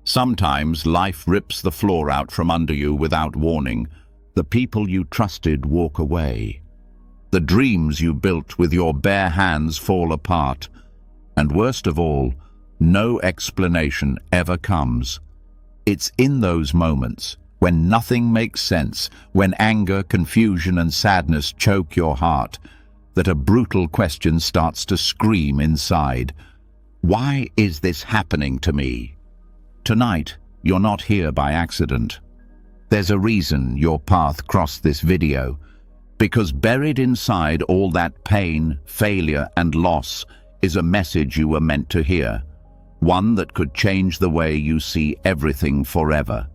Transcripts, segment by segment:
Sometimes life rips the floor out from under you without warning. The people you trusted walk away. The dreams you built with your bare hands fall apart. And worst of all, no explanation ever comes. It's in those moments, when nothing makes sense, when anger, confusion, and sadness choke your heart, that a brutal question starts to scream inside. Why is this happening to me? Tonight, you're not here by accident. There's a reason your path crossed this video, because buried inside all that pain, failure, and loss is a message you were meant to hear, one that could change the way you see everything forever.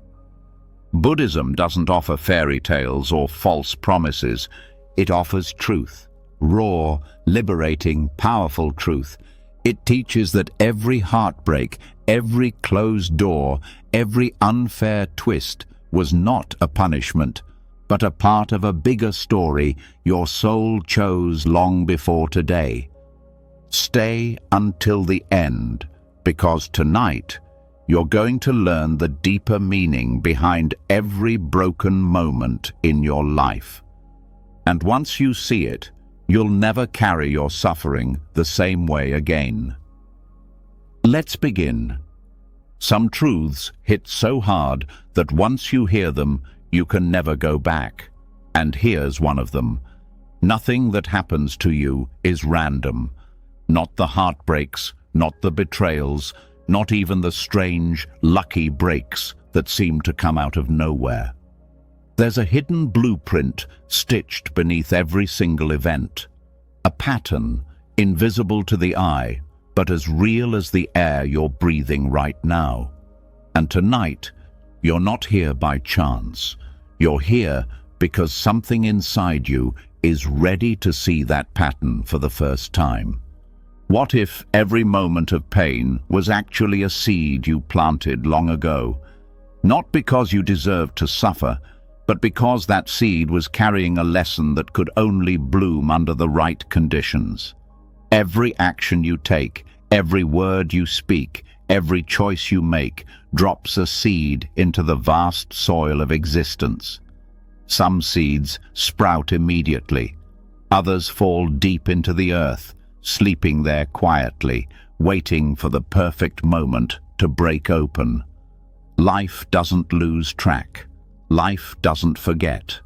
Buddhism doesn't offer fairy tales or false promises. It offers truth, raw, liberating, powerful truth. It teaches that every heartbreak, every closed door, every unfair twist was not a punishment, but a part of a bigger story your soul chose long before today. Stay until the end, because tonight you're going to learn the deeper meaning behind every broken moment in your life. And once you see it, you'll never carry your suffering the same way again. Let's begin. Some truths hit so hard that once you hear them, you can never go back. And here's one of them. Nothing that happens to you is random. Not the heartbreaks, not the betrayals, not even the strange, lucky breaks that seem to come out of nowhere. There's a hidden blueprint stitched beneath every single event. A pattern, invisible to the eye, but as real as the air you're breathing right now. And tonight, you're not here by chance. You're here because something inside you is ready to see that pattern for the first time. What if every moment of pain was actually a seed you planted long ago? Not because you deserved to suffer, but because that seed was carrying a lesson that could only bloom under the right conditions. Every action you take, every word you speak, every choice you make drops a seed into the vast soil of existence. Some seeds sprout immediately. Others fall deep into the earth, sleeping there quietly, waiting for the perfect moment to break open. Life doesn't lose track. Life doesn't forget.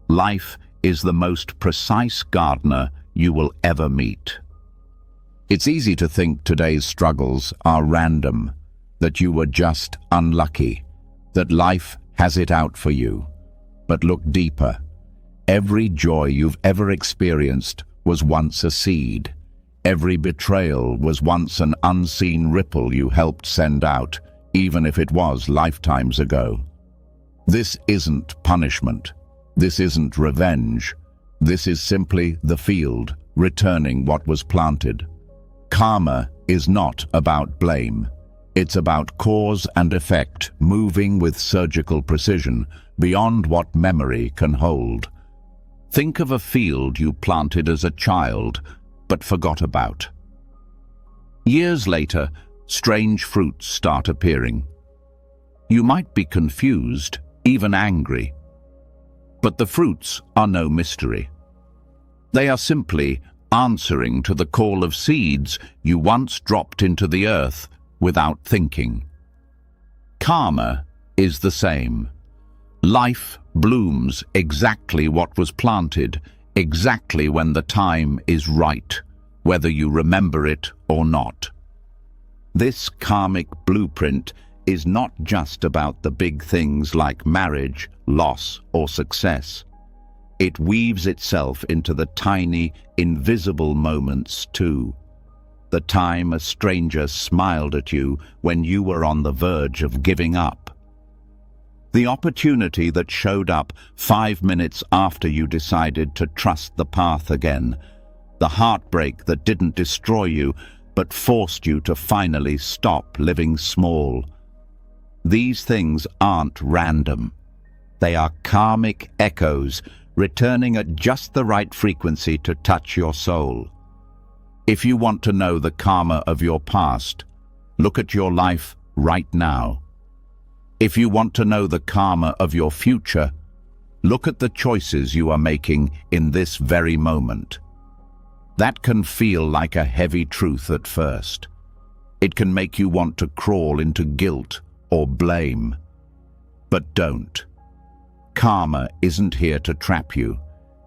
Life is the most precise gardener you will ever meet. It's easy to think today's struggles are random, that you were just unlucky, that life has it out for you. But look deeper. Every joy you've ever experienced was once a seed. Every betrayal was once an unseen ripple you helped send out, even if it was lifetimes ago. This isn't punishment. This isn't revenge. This is simply the field, returning what was planted. Karma is not about blame. It's about cause and effect, moving with surgical precision, beyond what memory can hold. Think of a field you planted as a child, but forgot about. Years later, strange fruits start appearing. You might be confused, even angry. But the fruits are no mystery. They are simply answering to the call of seeds you once dropped into the earth without thinking. Karma is the same. Life blooms exactly what was planted, exactly when the time is right, whether you remember it or not. This karmic blueprint is not just about the big things like marriage, loss, or success. It weaves itself into the tiny, invisible moments too. The time a stranger smiled at you when you were on the verge of giving up. The opportunity that showed up 5 minutes after you decided to trust the path again. The heartbreak that didn't destroy you, but forced you to finally stop living small. These things aren't random. They are karmic echoes, returning at just the right frequency to touch your soul. If you want to know the karma of your past, look at your life right now. If you want to know the karma of your future, look at the choices you are making in this very moment. That can feel like a heavy truth at first. It can make you want to crawl into guilt or blame. But don't. Karma isn't here to trap you.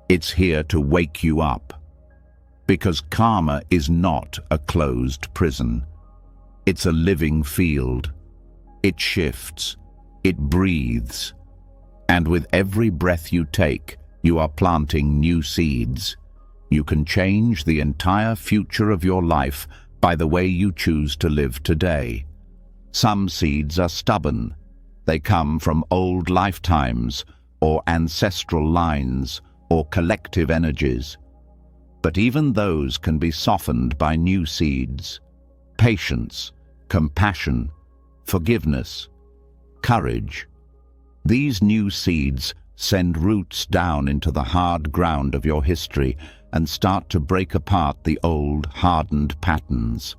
It's here to wake you up. Because karma is not a closed prison. It's a living field. It shifts. It breathes. And with every breath you take, you are planting new seeds. You can change the entire future of your life by the way you choose to live today. Some seeds are stubborn. They come from old lifetimes, or ancestral lines, or collective energies. But even those can be softened by new seeds. Patience, compassion, forgiveness, courage. These new seeds send roots down into the hard ground of your history and start to break apart the old, hardened patterns.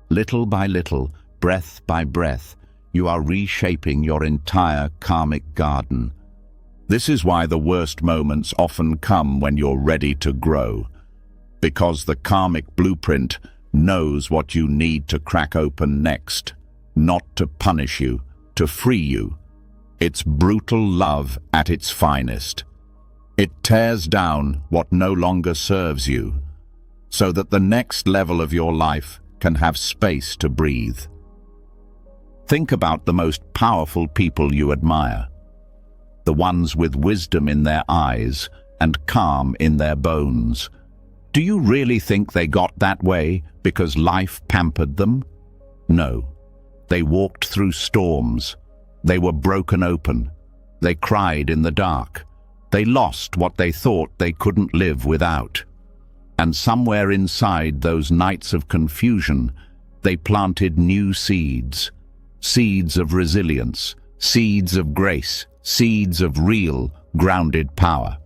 Little by little, breath by breath, you are reshaping your entire karmic garden. This is why the worst moments often come when you're ready to grow. Because the karmic blueprint knows what you need to crack open next, not to punish you, to free you. It's brutal love at its finest. It tears down what no longer serves you, so that the next level of your life can have space to breathe. Think about the most powerful people you admire, the ones with wisdom in their eyes and calm in their bones. Do you really think they got that way because life pampered them? No. They walked through storms. They were broken open. They cried in the dark. They lost what they thought they couldn't live without. And somewhere inside those nights of confusion, they planted new seeds. Seeds of resilience, seeds of grace, seeds of real, grounded power.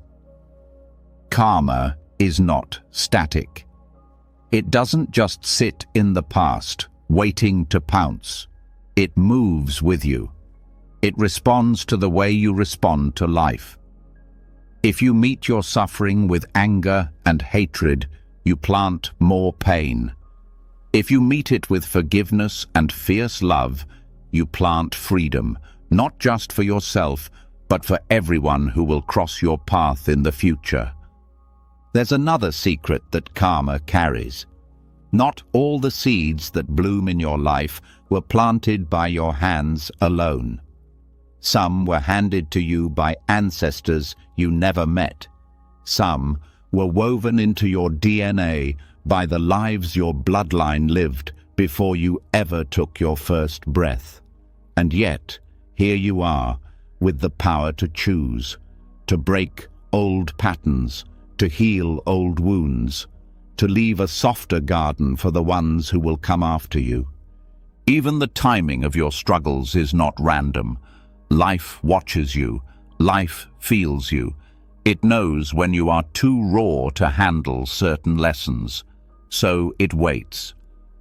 Karma is not static. It doesn't just sit in the past, waiting to pounce. It moves with you. It responds to the way you respond to life. If you meet your suffering with anger and hatred, you plant more pain. If you meet it with forgiveness and fierce love, you plant freedom, not just for yourself, but for everyone who will cross your path in the future. There's another secret that karma carries. Not all the seeds that bloom in your life were planted by your hands alone. Some were handed to you by ancestors you never met. Some were woven into your DNA by the lives your bloodline lived before you ever took your first breath. And yet, here you are, with the power to choose, to break old patterns, to heal old wounds, to leave a softer garden for the ones who will come after you. Even the timing of your struggles is not random. Life watches you. Life feels you. It knows when you are too raw to handle certain lessons. So it waits.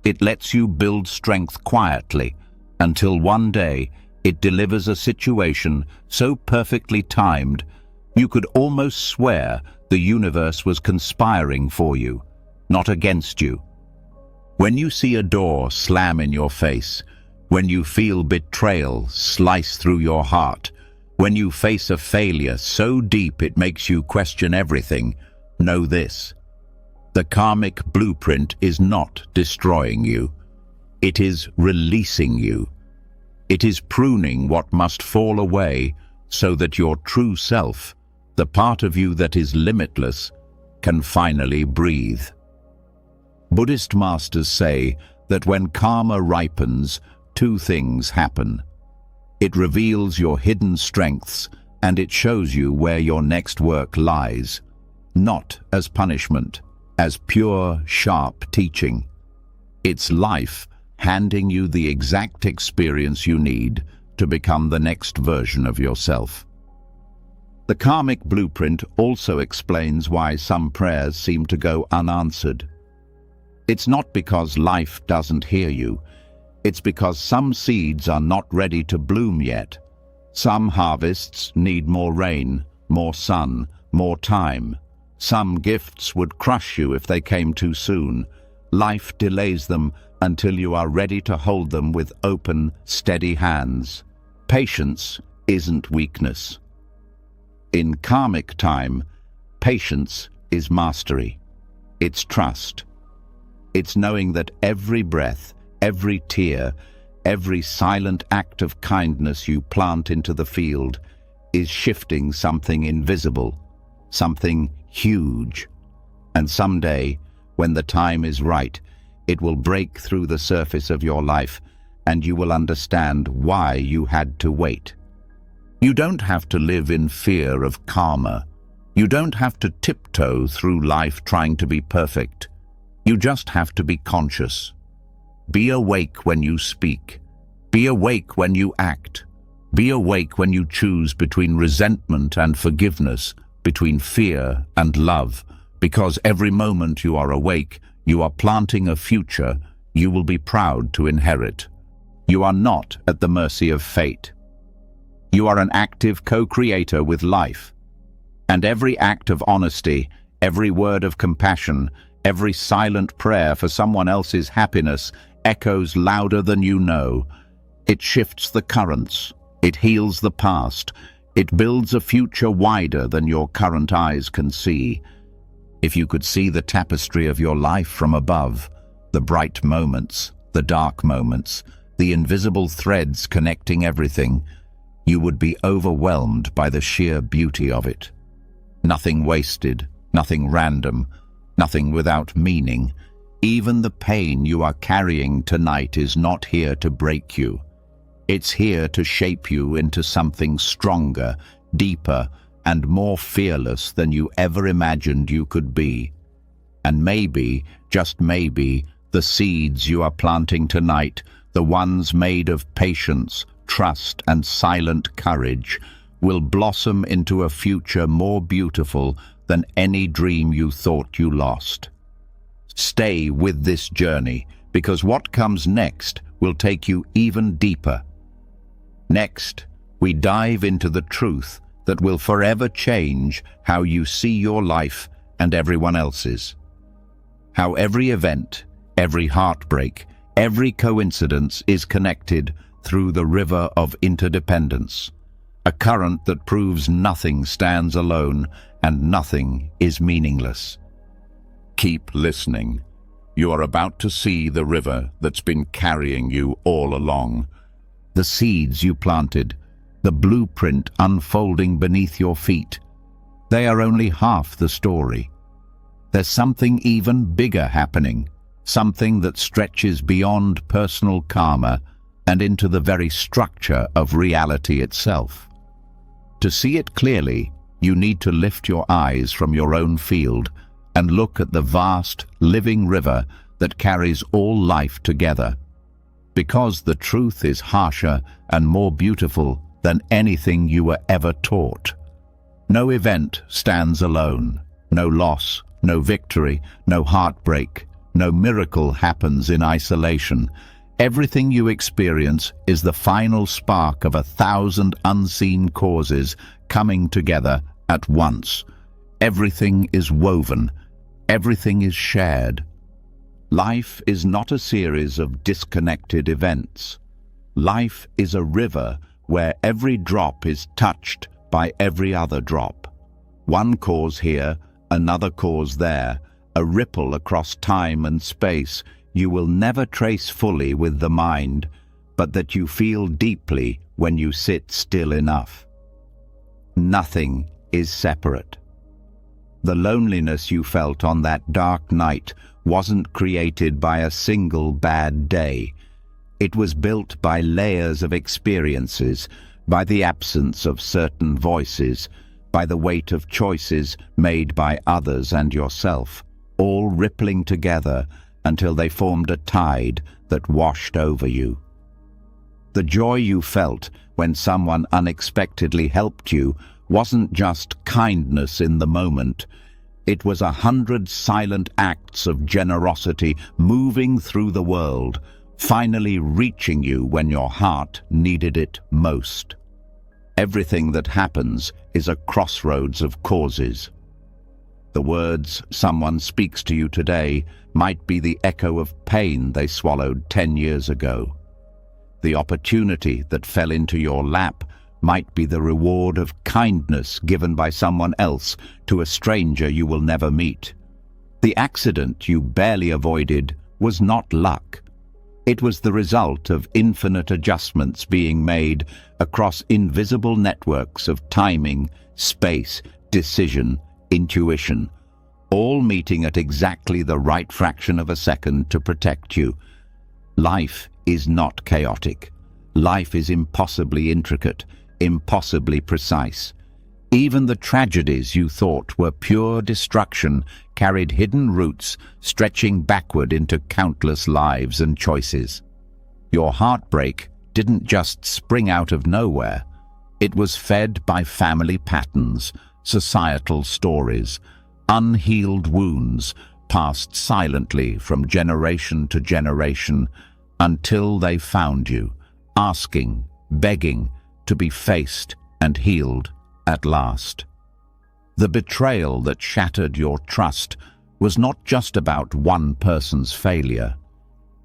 It lets you build strength quietly, until one day it delivers a situation so perfectly timed you could almost swear the universe was conspiring for you, not against you. When you see a door slam in your face, when you feel betrayal slice through your heart, when you face a failure so deep it makes you question everything, know this: the karmic blueprint is not destroying you. It is releasing you. It is pruning what must fall away so that your true self, the part of you that is limitless, can finally breathe. Buddhist masters say that when karma ripens, two things happen. It reveals your hidden strengths and it shows you where your next work lies, not as punishment, as pure, sharp teaching. It's life handing you the exact experience you need to become the next version of yourself. The karmic blueprint also explains why some prayers seem to go unanswered. It's not because life doesn't hear you. It's because some seeds are not ready to bloom yet. Some harvests need more rain, more sun, more time. Some gifts would crush you if they came too soon. Life delays them until you are ready to hold them with open, steady hands. Patience isn't weakness. In karmic time, patience is mastery. It's trust. It's knowing that every breath, every tear, every silent act of kindness you plant into the field is shifting something invisible, something huge. And someday, when the time is right, it will break through the surface of your life, and you will understand why you had to wait. You don't have to live in fear of karma. You don't have to tiptoe through life trying to be perfect. You just have to be conscious. Be awake when you speak. Be awake when you act. Be awake when you choose between resentment and forgiveness, between fear and love, because every moment you are awake, you are planting a future you will be proud to inherit. You are not at the mercy of fate. You are an active co-creator with life. And every act of honesty, every word of compassion, every silent prayer for someone else's happiness echoes louder than you know. It shifts the currents. It heals the past. It builds a future wider than your current eyes can see. If you could see the tapestry of your life from above, the bright moments, the dark moments, the invisible threads connecting everything, you would be overwhelmed by the sheer beauty of it. Nothing wasted, nothing random, nothing without meaning. Even the pain you are carrying tonight is not here to break you. It's here to shape you into something stronger, deeper, and more fearless than you ever imagined you could be. And maybe, just maybe, the seeds you are planting tonight, the ones made of patience, trust, and silent courage, will blossom into a future more beautiful than any dream you thought you lost. Stay with this journey, because what comes next will take you even deeper. Next, we dive into the truth that will forever change how you see your life and everyone else's. How every event, every heartbreak, every coincidence is connected through the river of interdependence, a current that proves nothing stands alone and nothing is meaningless. Keep listening. You are about to see the river that's been carrying you all along. The seeds you planted, the blueprint unfolding beneath your feet. They are only half the story. There's something even bigger happening, something that stretches beyond personal karma and into the very structure of reality itself. To see it clearly, you need to lift your eyes from your own field and look at the vast, living river that carries all life together. Because the truth is harsher and more beautiful than anything you were ever taught. No event stands alone. No loss, no victory, no heartbreak, no miracle happens in isolation. Everything you experience is the final spark of 1,000 unseen causes coming together at once. Everything is woven. Everything is shared. Life is not a series of disconnected events. Life is a river where every drop is touched by every other drop. One cause here, another cause there, a ripple across time and space you will never trace fully with the mind, but that you feel deeply when you sit still enough. Nothing is separate. The loneliness you felt on that dark night wasn't created by a single bad day. It was built by layers of experiences, by the absence of certain voices, by the weight of choices made by others and yourself, all rippling together until they formed a tide that washed over you. The joy you felt when someone unexpectedly helped you wasn't just kindness in the moment. It was 100 silent acts of generosity moving through the world, finally reaching you when your heart needed it most. Everything that happens is a crossroads of causes. The words someone speaks to you today might be the echo of pain they swallowed 10 years ago. The opportunity that fell into your lap might be the reward of kindness given by someone else to a stranger you will never meet. The accident you barely avoided was not luck. It was the result of infinite adjustments being made across invisible networks of timing, space, decision, intuition, all meeting at exactly the right fraction of a second to protect you. Life is not chaotic. Life is impossibly intricate, impossibly precise. Even the tragedies you thought were pure destruction carried hidden roots stretching backward into countless lives and choices. Your heartbreak didn't just spring out of nowhere. It was fed by family patterns, societal stories, unhealed wounds passed silently from generation to generation until they found you, asking, begging to be faced and healed at last. The betrayal that shattered your trust was not just about one person's failure.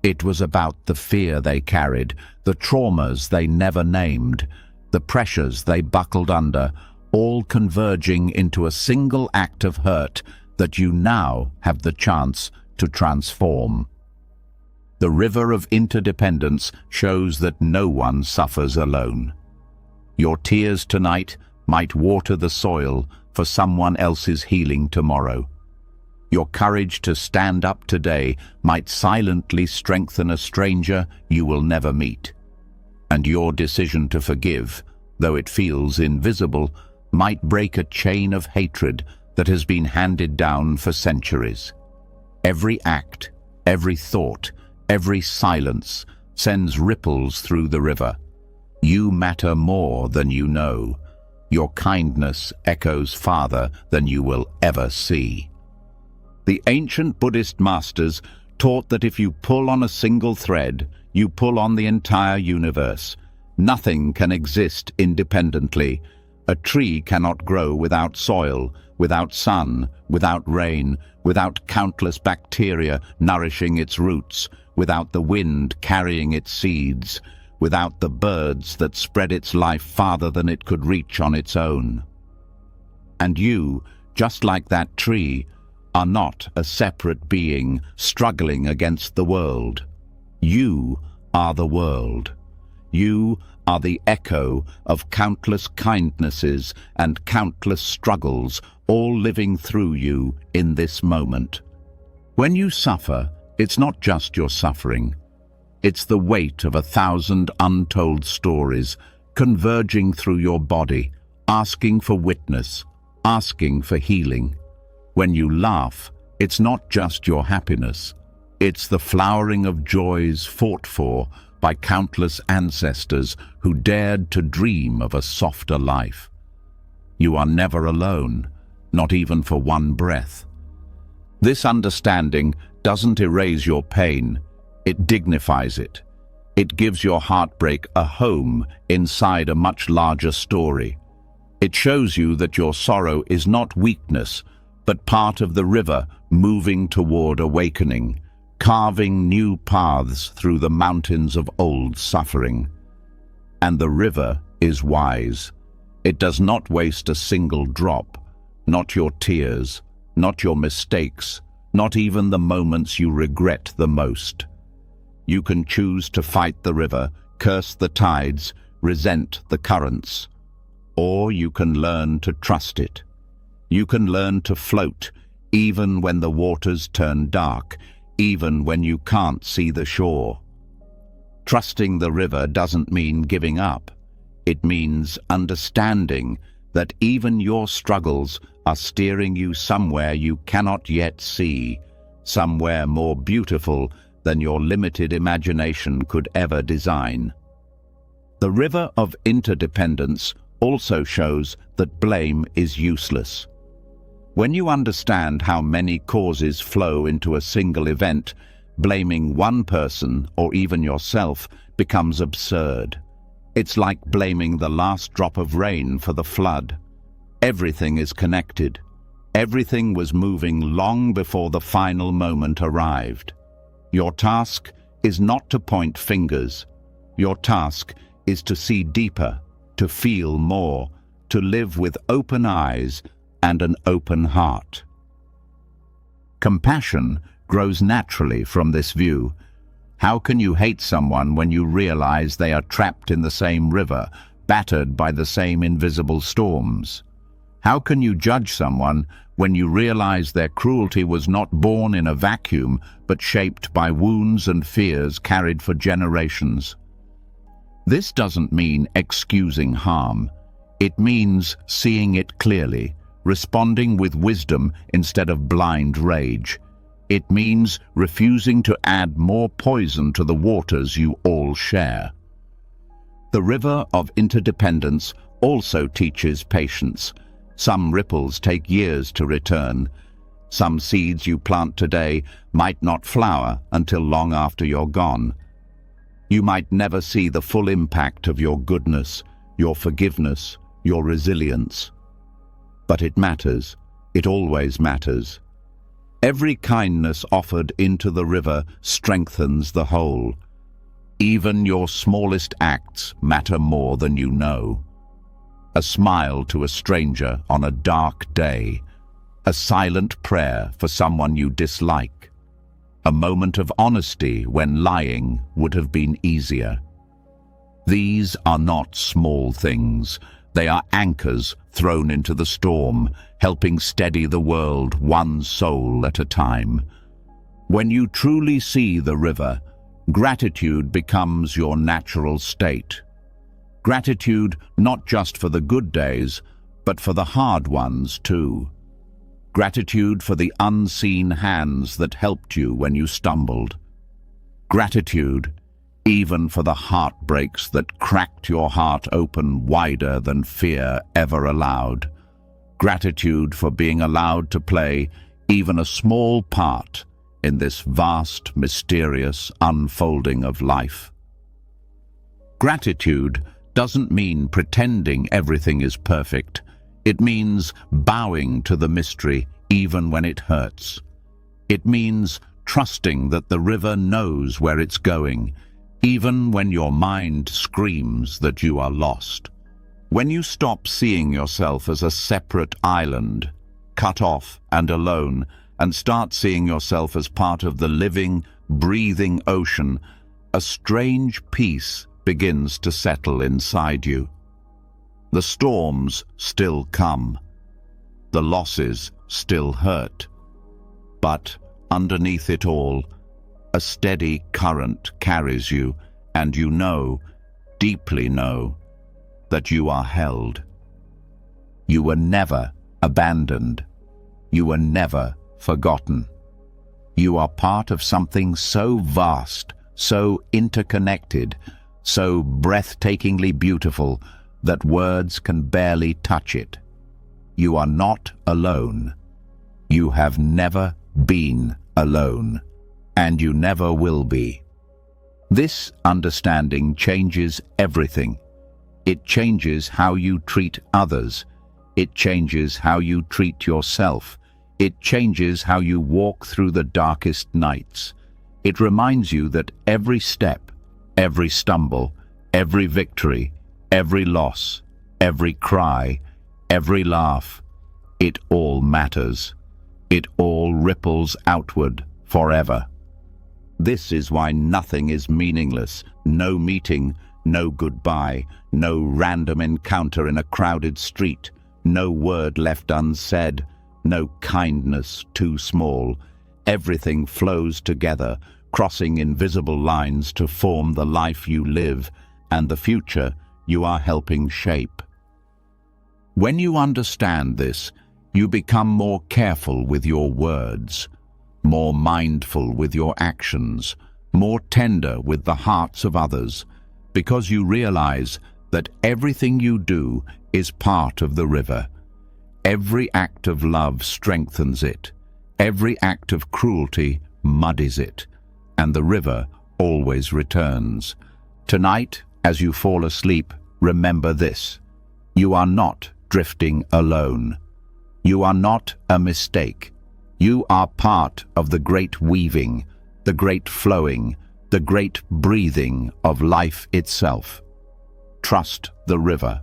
It was about the fear they carried, the traumas they never named, the pressures they buckled under, all converging into a single act of hurt that you now have the chance to transform. The river of interdependence shows that no one suffers alone. Your tears tonight might water the soil for someone else's healing tomorrow. Your courage to stand up today might silently strengthen a stranger you will never meet. And your decision to forgive, though it feels invisible, might break a chain of hatred that has been handed down for centuries. Every act, every thought, every silence sends ripples through the river. You matter more than you know. Your kindness echoes farther than you will ever see. The ancient Buddhist masters taught that if you pull on a single thread, you pull on the entire universe. Nothing can exist independently. A tree cannot grow without soil, without sun, without rain, without countless bacteria nourishing its roots, without the wind carrying its seeds, without the birds that spread its life farther than it could reach on its own. And you, just like that tree, are not a separate being struggling against the world. You are the world. You are the echo of countless kindnesses and countless struggles, all living through you in this moment. When you suffer, it's not just your suffering. It's the weight of 1,000 untold stories converging through your body, asking for witness, asking for healing. When you laugh, it's not just your happiness. It's the flowering of joys fought for by countless ancestors who dared to dream of a softer life. You are never alone, not even for one breath. This understanding doesn't erase your pain. It dignifies it. It gives your heartbreak a home inside a much larger story. It shows you that your sorrow is not weakness, but part of the river moving toward awakening, carving new paths through the mountains of old suffering. And the river is wise. It does not waste a single drop, not your tears, not your mistakes, not even the moments you regret the most. You can choose to fight the river, curse the tides, resent the currents. Or you can learn to trust it. You can learn to float, even when the waters turn dark, even when you can't see the shore. Trusting the river doesn't mean giving up. It means understanding that even your struggles are steering you somewhere you cannot yet see, somewhere more beautiful than your limited imagination could ever design. The river of interdependence also shows that blame is useless. When you understand how many causes flow into a single event, blaming one person or even yourself becomes absurd. It's like blaming the last drop of rain for the flood. Everything is connected. Everything was moving long before the final moment arrived. Your task is not to point fingers. Your task is to see deeper, to feel more, to live with open eyes and an open heart. Compassion grows naturally from this view. How can you hate someone when you realize they are trapped in the same river, battered by the same invisible storms? How can you judge someone when you realize their cruelty was not born in a vacuum, but shaped by wounds and fears carried for generations? This doesn't mean excusing harm. It means seeing it clearly, responding with wisdom instead of blind rage. It means refusing to add more poison to the waters you all share. The river of interdependence also teaches patience. Some ripples take years to return. Some seeds you plant today might not flower until long after you're gone. You might never see the full impact of your goodness, your forgiveness, your resilience. But it matters. It always matters. Every kindness offered into the river strengthens the whole. Even your smallest acts matter more than you know. A smile to a stranger on a dark day, a silent prayer for someone you dislike, a moment of honesty when lying would have been easier. These are not small things. They are anchors thrown into the storm, helping steady the world one soul at a time. When you truly see the river, gratitude becomes your natural state. Gratitude not just for the good days, but for the hard ones too. Gratitude for the unseen hands that helped you when you stumbled. Gratitude even for the heartbreaks that cracked your heart open wider than fear ever allowed. Gratitude for being allowed to play even a small part in this vast, mysterious unfolding of life. Gratitude doesn't mean pretending everything is perfect. It means bowing to the mystery even when it hurts. It means trusting that the river knows where it's going, even when your mind screams that you are lost. When you stop seeing yourself as a separate island, cut off and alone, and start seeing yourself as part of the living, breathing ocean, a strange peace begins to settle inside you. The storms still come. The losses still hurt. But underneath it all, a steady current carries you, and you know, deeply know, that you are held. You were never abandoned. You were never forgotten. You are part of something so vast, so interconnected, so breathtakingly beautiful that words can barely touch it. You are not alone. You have never been alone. And you never will be. This understanding changes everything. It changes how you treat others. It changes how you treat yourself. It changes how you walk through the darkest nights. It reminds you that every step, every stumble, every victory, every loss, every cry, every laugh, it all matters. It all ripples outward forever. This is why nothing is meaningless. No meeting, no goodbye, no random encounter in a crowded street, no word left unsaid, no kindness too small. Everything flows together, crossing invisible lines to form the life you live and the future you are helping shape. When you understand this, you become more careful with your words, more mindful with your actions, more tender with the hearts of others, because you realize that everything you do is part of the river. Every act of love strengthens it. Every act of cruelty muddies it. and the river always returns. Tonight, as you fall asleep, remember this: you are not drifting alone. You are not a mistake. You are part of the great weaving, the great flowing, the great breathing of life itself. Trust the river.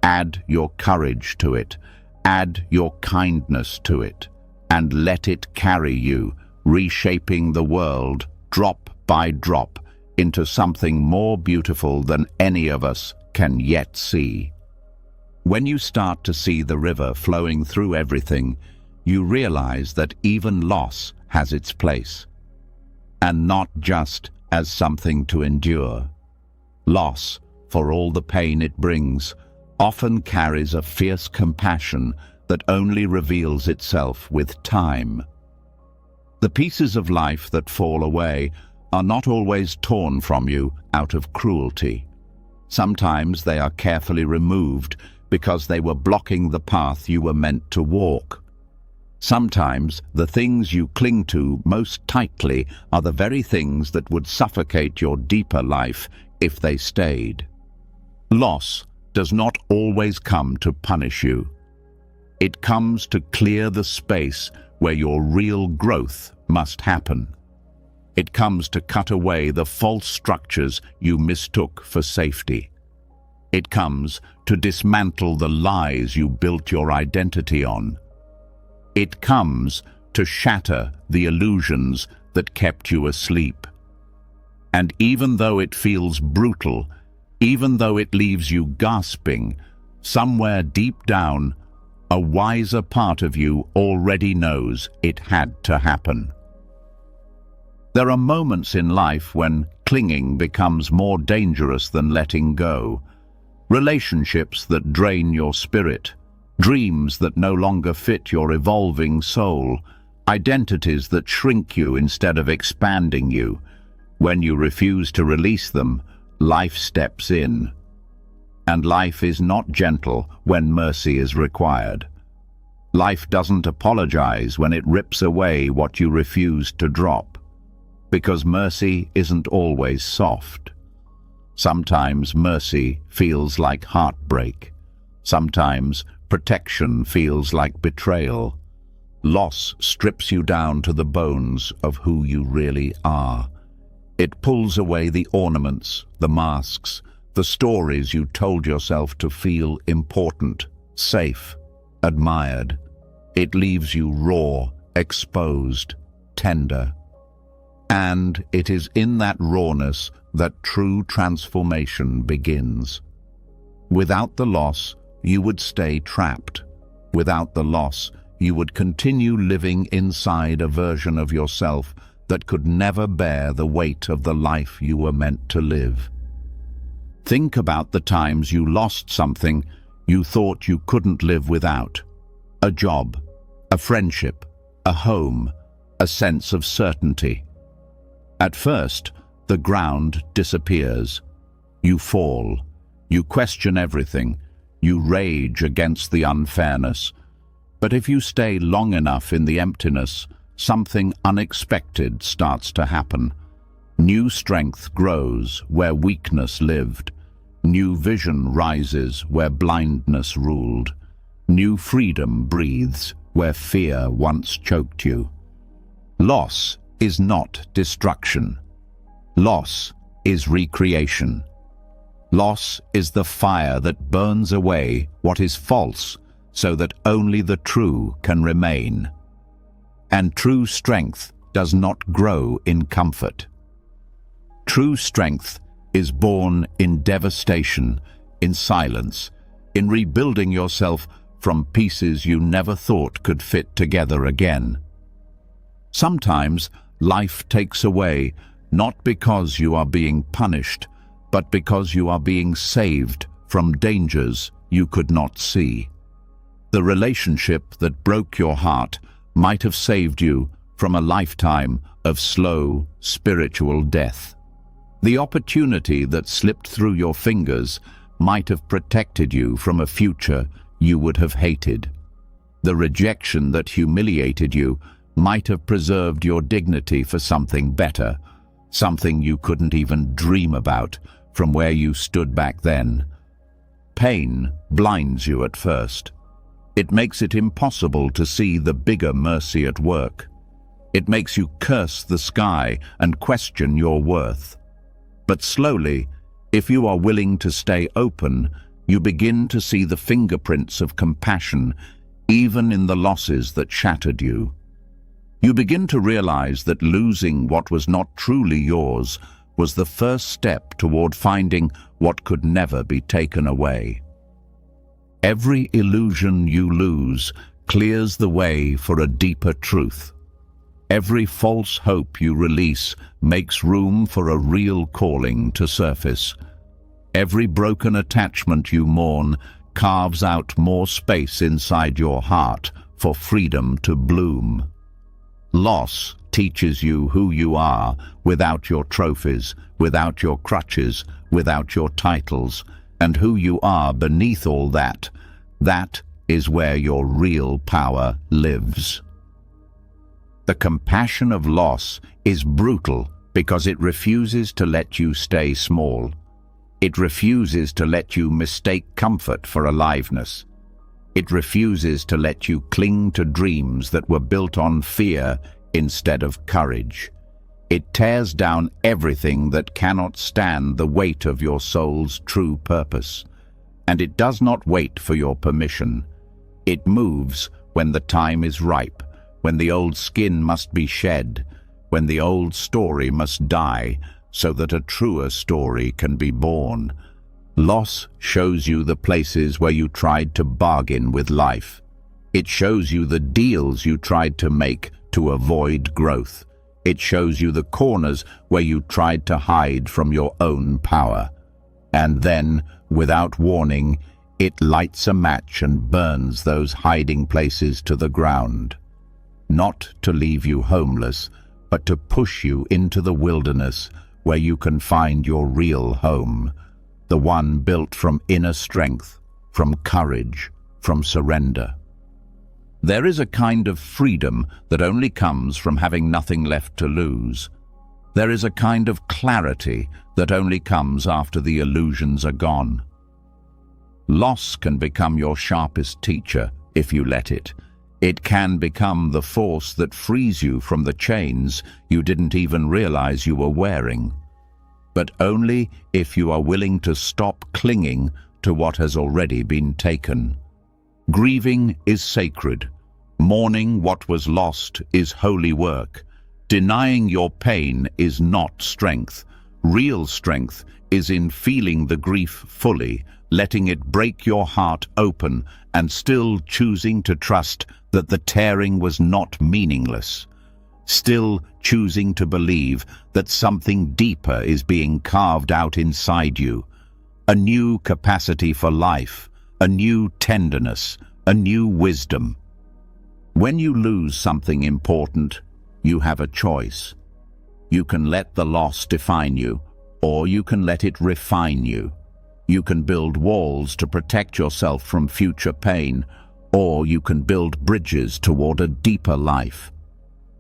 Add your courage to it. Add your kindness to it. And let it carry you, reshaping the world, drop by drop, into something more beautiful than any of us can yet see. When you start to see the river flowing through everything, you realize that even loss has its place. And not just as something to endure. Loss, for all the pain it brings, often carries a fierce compassion that only reveals itself with time. The pieces of life that fall away are not always torn from you out of cruelty. Sometimes they are carefully removed because they were blocking the path you were meant to walk. Sometimes the things you cling to most tightly are the very things that would suffocate your deeper life if they stayed. Loss does not always come to punish you. It comes to clear the space where your real growth must happen. It comes to cut away the false structures you mistook for safety. It comes to dismantle the lies you built your identity on. It comes to shatter the illusions that kept you asleep. And even though it feels brutal, even though it leaves you gasping, somewhere deep down, a wiser part of you already knows it had to happen. There are moments in life when clinging becomes more dangerous than letting go. Relationships that drain your spirit, dreams that no longer fit your evolving soul, identities that shrink you instead of expanding you. When you refuse to release them, life steps in. And life is not gentle when mercy is required. Life doesn't apologize when it rips away what you refuse to drop. Because mercy isn't always soft. Sometimes mercy feels like heartbreak. Sometimes protection feels like betrayal. Loss strips you down to the bones of who you really are. It pulls away the ornaments, the masks, the stories you told yourself to feel important, safe, admired. It leaves you raw, exposed, tender. And it is in that rawness that true transformation begins. Without the loss, you would stay trapped. Without the loss, you would continue living inside a version of yourself that could never bear the weight of the life you were meant to live. Think about the times you lost something you thought you couldn't live without. A job, a friendship, a home, a sense of certainty. At first, the ground disappears. You fall. You question everything. You rage against the unfairness. But if you stay long enough in the emptiness, something unexpected starts to happen. New strength grows where weakness lived. New vision rises where blindness ruled. New freedom breathes where fear once choked you. Loss is not destruction. Loss is recreation. Loss is the fire that burns away what is false so that only the true can remain. And true strength does not grow in comfort. True strength is born in devastation, in silence, in rebuilding yourself from pieces you never thought could fit together again. Sometimes life takes away, not because you are being punished, but because you are being saved from dangers you could not see. The relationship that broke your heart might have saved you from a lifetime of slow, spiritual death. The opportunity that slipped through your fingers might have protected you from a future you would have hated. The rejection that humiliated you might have preserved your dignity for something better. something you couldn't even dream about from where you stood back then. Pain blinds you at first. It makes it impossible to see the bigger mercy at work. It makes you curse the sky and question your worth. But slowly, if you are willing to stay open, you begin to see the fingerprints of compassion, even in the losses that shattered you. You begin to realize that losing what was not truly yours was the first step toward finding what could never be taken away. Every illusion you lose clears the way for a deeper truth. Every false hope you release makes room for a real calling to surface. Every broken attachment you mourn carves out more space inside your heart for freedom to bloom. Loss teaches you who you are without your trophies, without your crutches, without your titles, and who you are beneath all that. That is where your real power lives. The compassion of loss is brutal because it refuses to let you stay small. It refuses to let you mistake comfort for aliveness. It refuses to let you cling to dreams that were built on fear instead of courage. It tears down everything that cannot stand the weight of your soul's true purpose. And it does not wait for your permission. It moves when the time is ripe, when the old skin must be shed, when the old story must die, so that a truer story can be born. Loss shows you the places where you tried to bargain with life. It shows you the deals you tried to make to avoid growth. It shows you the corners where you tried to hide from your own power. And then, without warning, it lights a match and burns those hiding places to the ground. Not to leave you homeless, but to push you into the wilderness where you can find your real home, the one built from inner strength, from courage, from surrender. There is a kind of freedom that only comes from having nothing left to lose. There is a kind of clarity that only comes after the illusions are gone. Loss can become your sharpest teacher if you let it. It can become the force that frees you from the chains you didn't even realize you were wearing. But only if you are willing to stop clinging to what has already been taken. Grieving is sacred. Mourning what was lost is holy work. Denying your pain is not strength. Real strength is in feeling the grief fully, letting it break your heart open, and still choosing to trust that the tearing was not meaningless. Still choosing to believe that something deeper is being carved out inside you. A new capacity for life, a new tenderness, a new wisdom. When you lose something important, you have a choice. You can let the loss define you, or you can let it refine you. You can build walls to protect yourself from future pain, or you can build bridges toward a deeper life.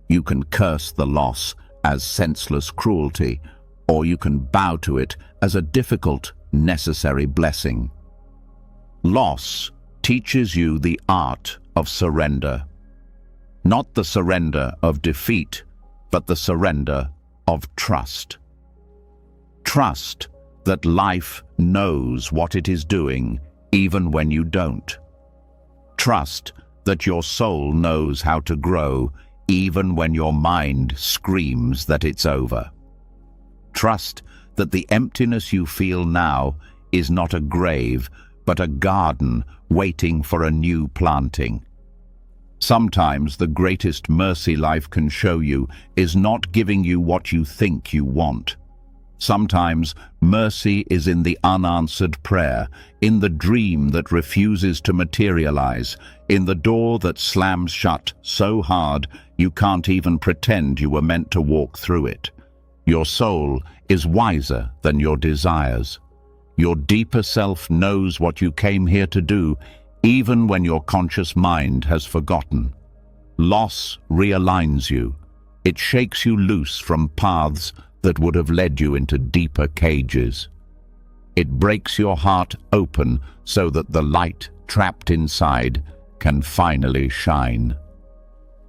You can curse the loss as senseless cruelty, or you can bow to it as a difficult, necessary blessing. Loss teaches you the art of surrender. Not the surrender of defeat, but the surrender of trust. Trust that life knows what it is doing, even when you don't. Trust that your soul knows how to grow, even when your mind screams that it's over. Trust that the emptiness you feel now is not a grave, but a garden waiting for a new planting. Sometimes the greatest mercy life can show you is not giving you what you think you want. Sometimes mercy is in the unanswered prayer, in the dream that refuses to materialize, in the door that slams shut so hard you can't even pretend you were meant to walk through it. Your soul is wiser than your desires. Your deeper self knows what you came here to do, even when your conscious mind has forgotten. Loss realigns you. It shakes you loose from paths that would have led you into deeper cages. It breaks your heart open so that the light trapped inside can finally shine.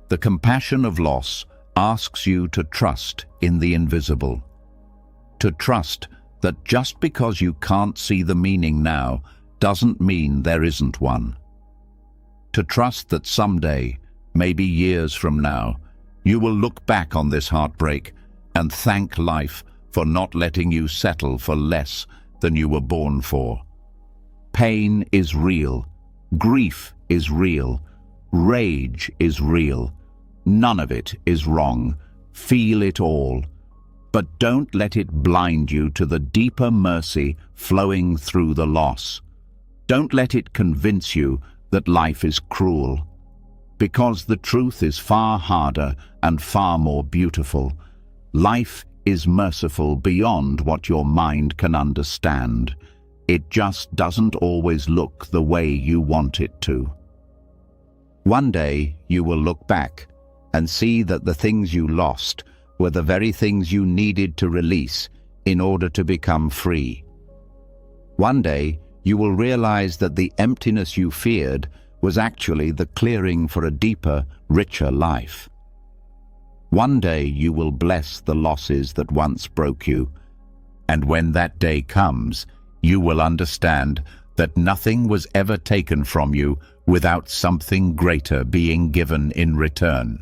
The compassion of loss asks you to trust in the invisible. To trust that just because you can't see the meaning now doesn't mean there isn't one. To trust that someday, maybe years from now, you will look back on this heartbreak and thank life for not letting you settle for less than you were born for. Pain is real. Grief is real. Rage is real. None of it is wrong. Feel it all. But don't let it blind you to the deeper mercy flowing through the loss. Don't let it convince you that life is cruel. Because the truth is far harder and far more beautiful. Life is merciful beyond what your mind can understand. It just doesn't always look the way you want it to. One day you will look back and see that the things you lost were the very things you needed to release in order to become free. One day you will realize that the emptiness you feared was actually the clearing for a deeper, richer life. One day you will bless the losses that once broke you, and when that day comes, you will understand that nothing was ever taken from you without something greater being given in return.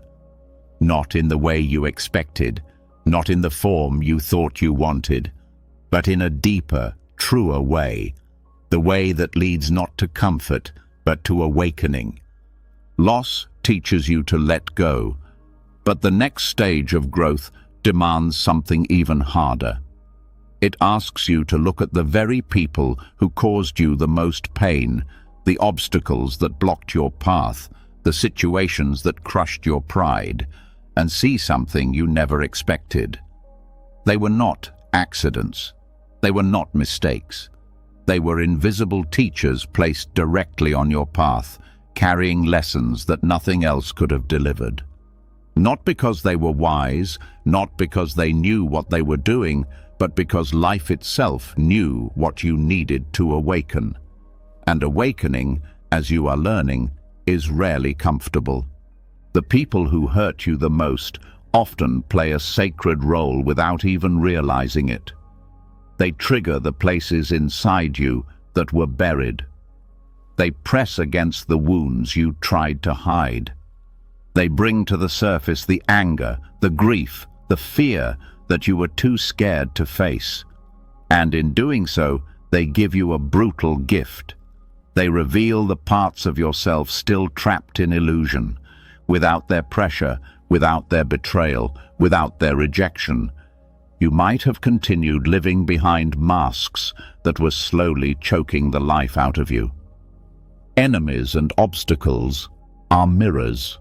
Not in the way you expected, not in the form you thought you wanted, but in a deeper, truer way, the way that leads not to comfort, but to awakening. Loss teaches you to let go, but the next stage of growth demands something even harder. It asks you to look at the very people who caused you the most pain, the obstacles that blocked your path, the situations that crushed your pride, and see something you never expected. They were not accidents. They were not mistakes. They were invisible teachers placed directly on your path, carrying lessons that nothing else could have delivered. Not because they were wise, not because they knew what they were doing, but because life itself knew what you needed to awaken. And awakening, as you are learning, is rarely comfortable. The people who hurt you the most often play a sacred role without even realizing it. They trigger the places inside you that were buried. They press against the wounds you tried to hide. They bring to the surface the anger, the grief, the fear that you were too scared to face. And in doing so, they give you a brutal gift. They reveal the parts of yourself still trapped in illusion. Without their pressure, without their betrayal, without their rejection, you might have continued living behind masks that were slowly choking the life out of you. Enemies and obstacles are mirrors.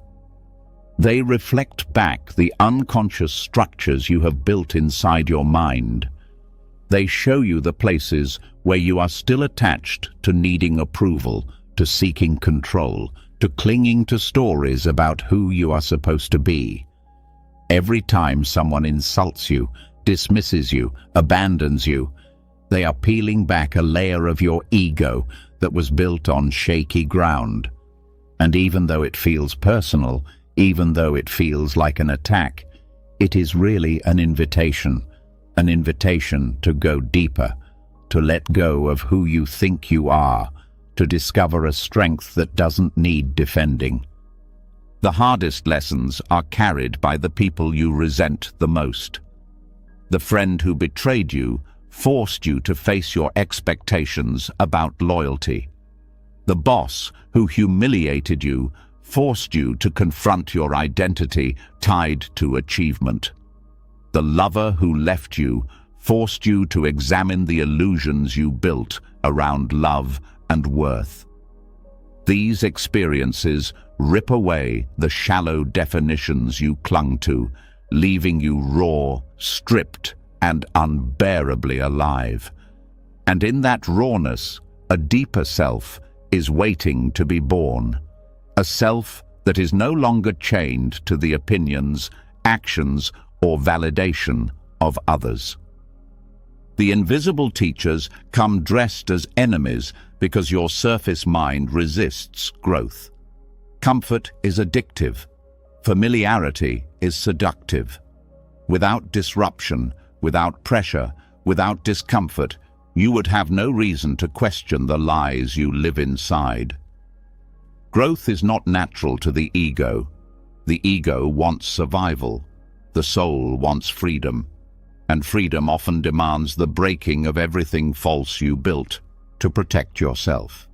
They reflect back the unconscious structures you have built inside your mind. They show you the places where you are still attached to needing approval, to seeking control, to clinging to stories about who you are supposed to be. Every time someone insults you, dismisses you, abandons you, they are peeling back a layer of your ego that was built on shaky ground. And even though it feels personal, even though it feels like an attack, it is really an invitation to go deeper, to let go of who you think you are, to discover a strength that doesn't need defending. The hardest lessons are carried by the people you resent the most. The friend who betrayed you forced you to face your expectations about loyalty. The boss who humiliated you forced you to confront your identity tied to achievement. The lover who left you forced you to examine the illusions you built around love and worth. These experiences rip away the shallow definitions you clung to, leaving you raw, stripped, and unbearably alive. And in that rawness, a deeper self is waiting to be born. A self that is no longer chained to the opinions, actions, or validation of others. The invisible teachers come dressed as enemies because your surface mind resists growth. Comfort is addictive. Familiarity is seductive. Without disruption, without pressure, without discomfort, you would have no reason to question the lies you live inside. Growth is not natural to the ego. The ego wants survival. The soul wants freedom. And freedom often demands the breaking of everything false you built to protect yourself.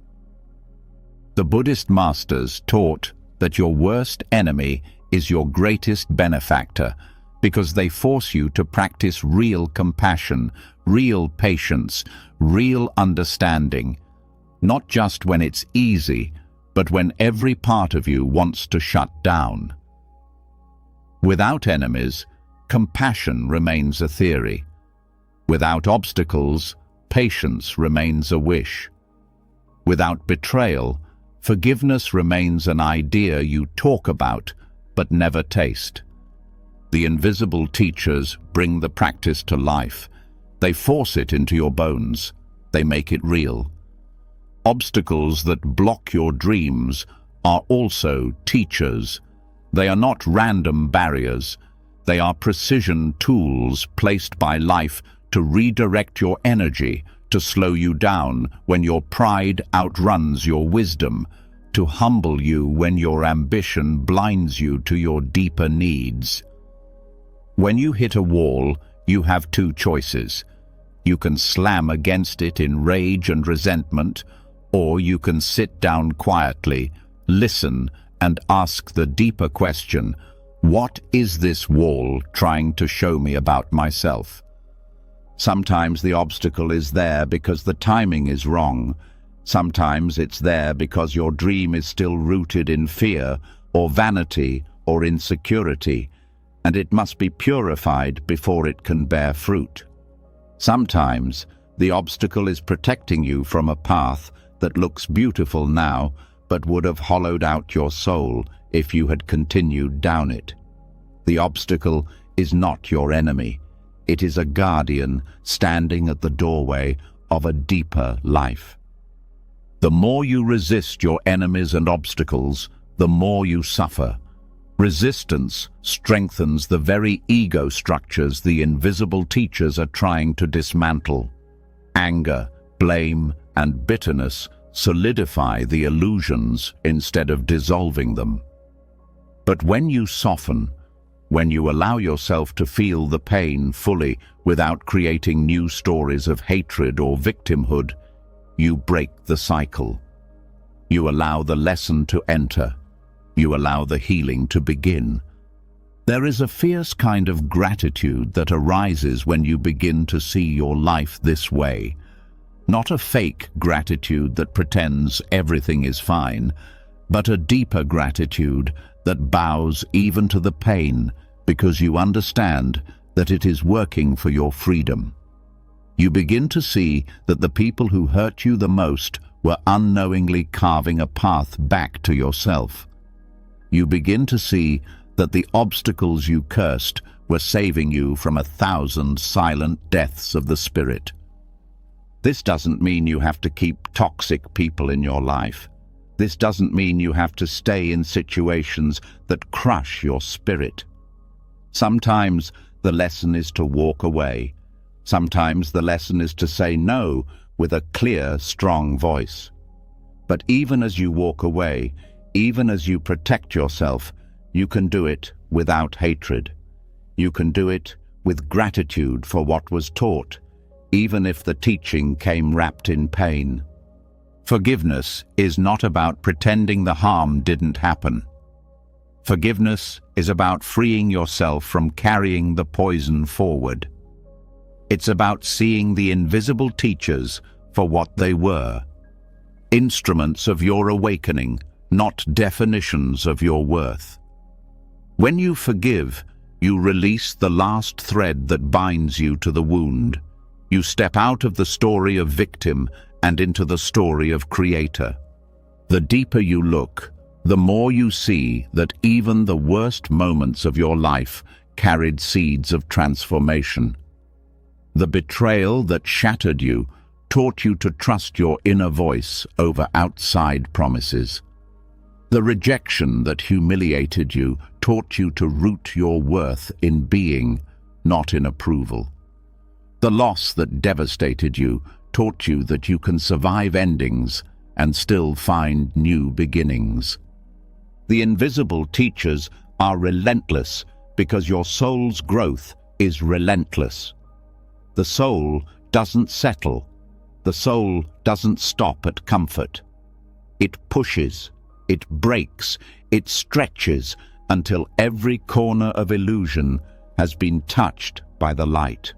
The Buddhist masters taught that your worst enemy is your greatest benefactor because they force you to practice real compassion, real patience, real understanding, not just when it's easy, but when every part of you wants to shut down. Without enemies, compassion remains a theory. Without obstacles, patience remains a wish. Without betrayal, forgiveness remains an idea you talk about but never taste. The invisible teachers bring the practice to life. They force it into your bones. They make it real. Obstacles that block your dreams are also teachers. They are not random barriers. They are precision tools placed by life to redirect your energy, to slow you down when your pride outruns your wisdom, to humble you when your ambition blinds you to your deeper needs. When you hit a wall, you have two choices. You can slam against it in rage and resentment, or you can sit down quietly, listen, and ask the deeper question, what is this wall trying to show me about myself? Sometimes the obstacle is there because the timing is wrong. Sometimes it's there because your dream is still rooted in fear or vanity or insecurity, and it must be purified before it can bear fruit. Sometimes the obstacle is protecting you from a path that looks beautiful now, but would have hollowed out your soul if you had continued down it. The obstacle is not your enemy. It is a guardian standing at the doorway of a deeper life. The more you resist your enemies and obstacles, the more you suffer. Resistance strengthens the very ego structures the invisible teachers are trying to dismantle. Anger, blame, and bitterness solidify the illusions instead of dissolving them. But when you soften, when you allow yourself to feel the pain fully without creating new stories of hatred or victimhood, you break the cycle. You allow the lesson to enter. You allow the healing to begin. There is a fierce kind of gratitude that arises when you begin to see your life this way. Not a fake gratitude that pretends everything is fine, but a deeper gratitude that bows even to the pain because you understand that it is working for your freedom. You begin to see that the people who hurt you the most were unknowingly carving a path back to yourself. You begin to see that the obstacles you cursed were saving you from 1,000 silent deaths of the spirit. This doesn't mean you have to keep toxic people in your life. This doesn't mean you have to stay in situations that crush your spirit. Sometimes the lesson is to walk away. Sometimes the lesson is to say no with a clear, strong voice. But even as you walk away, even as you protect yourself, you can do it without hatred. You can do it with gratitude for what was taught, even if the teaching came wrapped in pain. Forgiveness is not about pretending the harm didn't happen. Forgiveness is about freeing yourself from carrying the poison forward. It's about seeing the invisible teachers for what they were, instruments of your awakening, not definitions of your worth. When you forgive, you release the last thread that binds you to the wound. You step out of the story of victim and into the story of creator. The deeper you look, the more you see that even the worst moments of your life carried seeds of transformation. The betrayal that shattered you taught you to trust your inner voice over outside promises. The rejection that humiliated you taught you to root your worth in being, not in approval. The loss that devastated you taught you that you can survive endings and still find new beginnings. The invisible teachers are relentless because your soul's growth is relentless. The soul doesn't settle. The soul doesn't stop at comfort. It pushes, it breaks, it stretches until every corner of illusion has been touched by the light.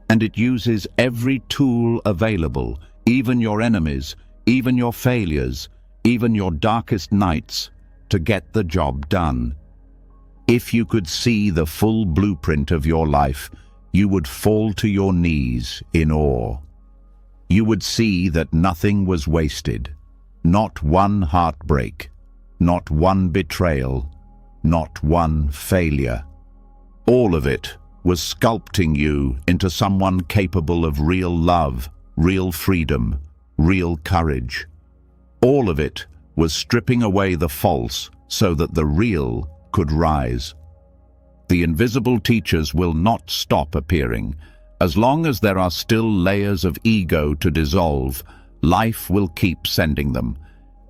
And it uses every tool available, even your enemies, even your failures, even your darkest nights, to get the job done. If you could see the full blueprint of your life, you would fall to your knees in awe. You would see that nothing was wasted, not one heartbreak, not one betrayal, not one failure. All of it was sculpting you into someone capable of real love, real freedom, real courage. All of it was stripping away the false so that the real could rise. The invisible teachers will not stop appearing. As long as there are still layers of ego to dissolve, life will keep sending them,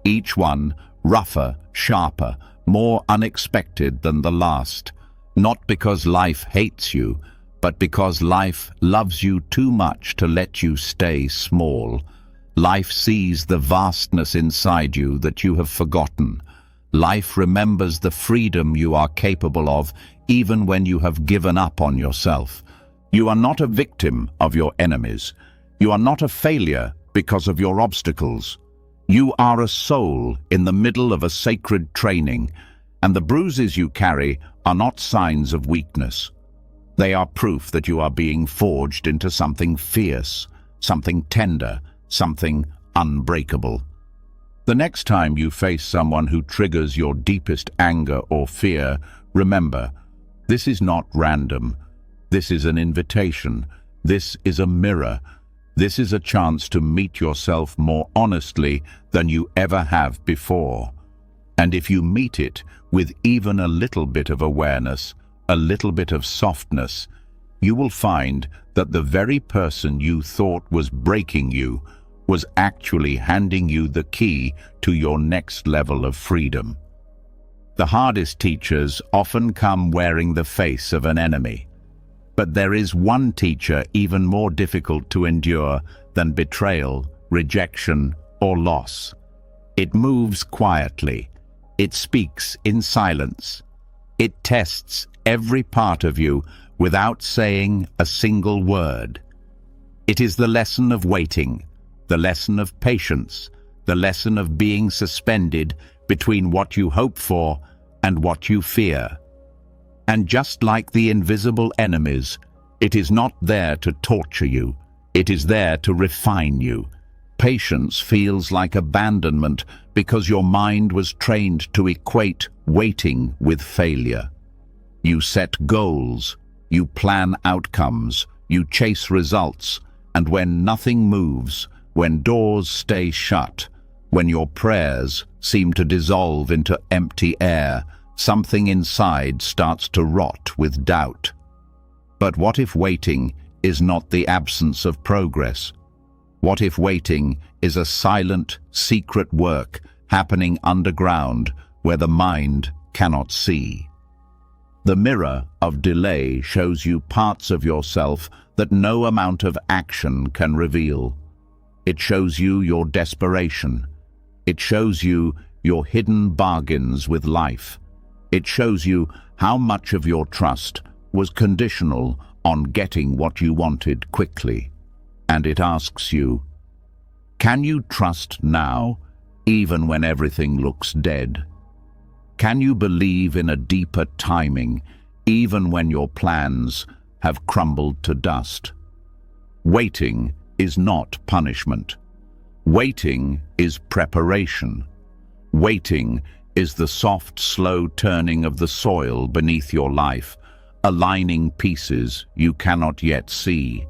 each one rougher, sharper, more unexpected than the last. Not because life hates you, but because life loves you too much to let you stay small. Life sees the vastness inside you that you have forgotten. Life remembers the freedom you are capable of, even when you have given up on yourself. You are not a victim of your enemies. You are not a failure because of your obstacles. You are a soul in the middle of a sacred training, and the bruises you carry are not signs of weakness. They are proof that you are being forged into something fierce, something tender, something unbreakable. The next time you face someone who triggers your deepest anger or fear, remember, this is not random. This is an invitation. This is a mirror. This is a chance to meet yourself more honestly than you ever have before. And if you meet it with even a little bit of awareness, a little bit of softness, you will find that the very person you thought was breaking you was actually handing you the key to your next level of freedom. The hardest teachers often come wearing the face of an enemy. But there is one teacher even more difficult to endure than betrayal, rejection, or loss. It moves quietly. It speaks in silence. It tests every part of you without saying a single word. It is the lesson of waiting, the lesson of patience, the lesson of being suspended between what you hope for and what you fear. And just like the invisible enemies, it is not there to torture you. It is there to refine you. Patience feels like abandonment because your mind was trained to equate waiting with failure. You set goals, you plan outcomes, you chase results, and when nothing moves, when doors stay shut, when your prayers seem to dissolve into empty air, something inside starts to rot with doubt. But what if waiting is not the absence of progress? What if waiting is a silent, secret work happening underground where the mind cannot see? The mirror of delay shows you parts of yourself that no amount of action can reveal. It shows you your desperation. It shows you your hidden bargains with life. It shows you how much of your trust was conditional on getting what you wanted quickly. And it asks you, can you trust now, even when everything looks dead? Can you believe in a deeper timing, even when your plans have crumbled to dust? Waiting is not punishment. Waiting is preparation. Waiting is the soft, slow turning of the soil beneath your life, aligning pieces you cannot yet see.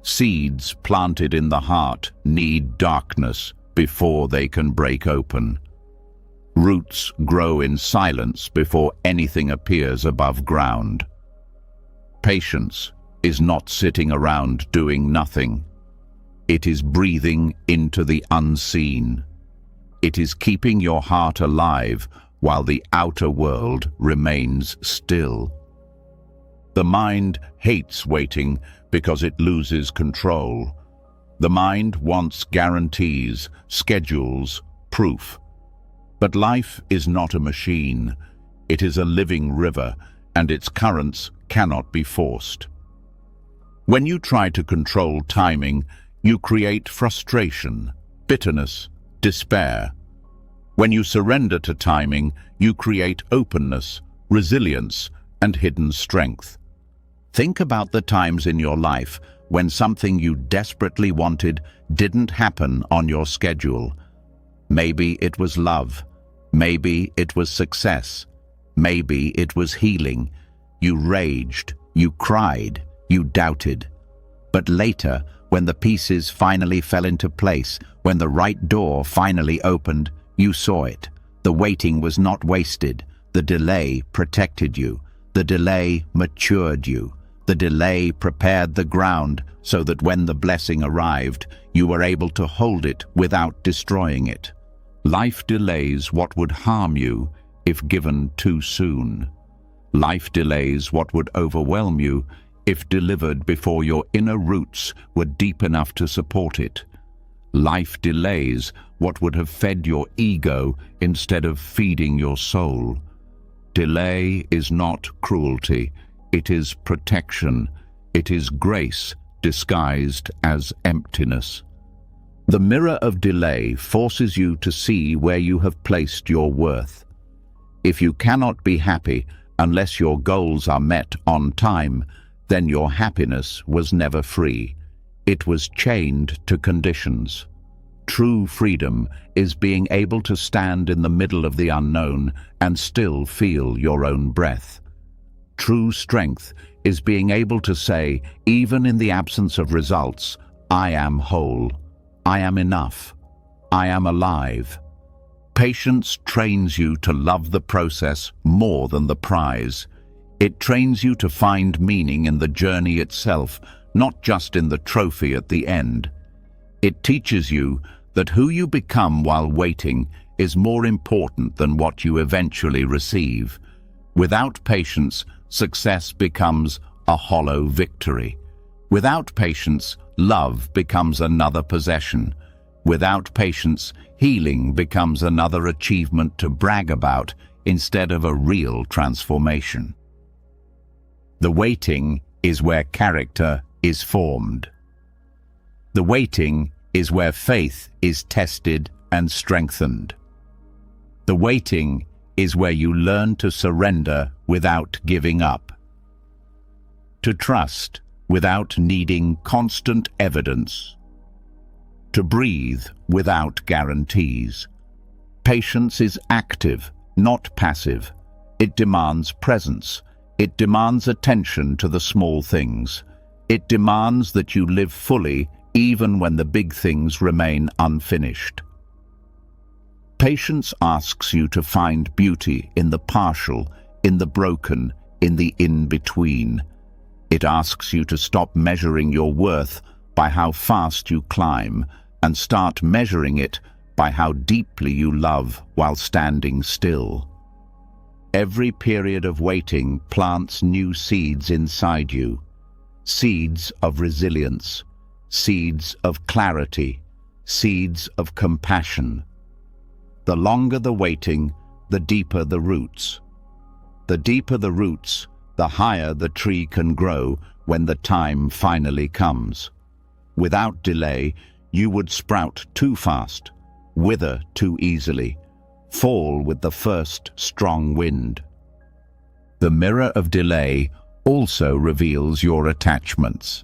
Seeds planted in the heart need darkness before they can break open. Roots grow in silence before anything appears above ground. Patience is not sitting around doing nothing. It is breathing into the unseen. It is keeping your heart alive while the outer world remains still. The mind hates waiting because it loses control. The mind wants guarantees, schedules, proof. But life is not a machine. It is a living river, and its currents cannot be forced. When you try to control timing, you create frustration, bitterness, despair. When you surrender to timing, you create openness, resilience, and hidden strength. Think about the times in your life when something you desperately wanted didn't happen on your schedule. Maybe it was love. Maybe it was success. Maybe it was healing. You raged, you cried, you doubted. But later, when the pieces finally fell into place, when the right door finally opened, you saw it. The waiting was not wasted. The delay protected you. The delay matured you. The delay prepared the ground so that when the blessing arrived, you were able to hold it without destroying it. Life delays what would harm you if given too soon. Life delays what would overwhelm you if delivered before your inner roots were deep enough to support it. Life delays what would have fed your ego instead of feeding your soul. Delay is not cruelty. It is protection. It is grace disguised as emptiness. The mirror of delay forces you to see where you have placed your worth. If you cannot be happy unless your goals are met on time, then your happiness was never free. It was chained to conditions. True freedom is being able to stand in the middle of the unknown and still feel your own breath. True strength is being able to say, even in the absence of results, I am whole. I am enough. I am alive. Patience trains you to love the process more than the prize. It trains you to find meaning in the journey itself, not just in the trophy at the end. It teaches you that who you become while waiting is more important than what you eventually receive. Without patience, success becomes a hollow victory. Without patience, love becomes another possession. Without patience, healing becomes another achievement to brag about instead of a real transformation. The waiting is where character is formed. The waiting is where faith is tested and strengthened. The waiting is where you learn to surrender without giving up. To trust without needing constant evidence. To breathe without guarantees. Patience is active, not passive. It demands presence. It demands attention to the small things. It demands that you live fully even when the big things remain unfinished. Patience asks you to find beauty in the partial, in the broken, in the in-between. It asks you to stop measuring your worth by how fast you climb and start measuring it by how deeply you love while standing still. Every period of waiting plants new seeds inside you. Seeds of resilience, seeds of clarity, seeds of compassion. The longer the waiting, the deeper the roots. The deeper the roots, the higher the tree can grow when the time finally comes. Without delay, you would sprout too fast, wither too easily, fall with the first strong wind. The mirror of delay also reveals your attachments.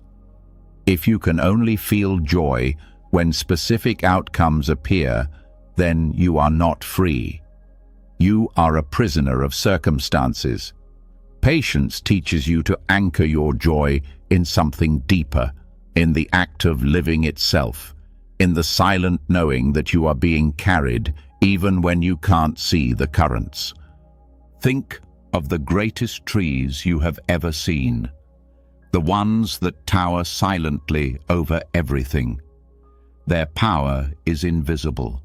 If you can only feel joy when specific outcomes appear, then you are not free. You are a prisoner of circumstances. Patience teaches you to anchor your joy in something deeper, in the act of living itself, in the silent knowing that you are being carried even when you can't see the currents. Think of the greatest trees you have ever seen, the ones that tower silently over everything. Their power is invisible.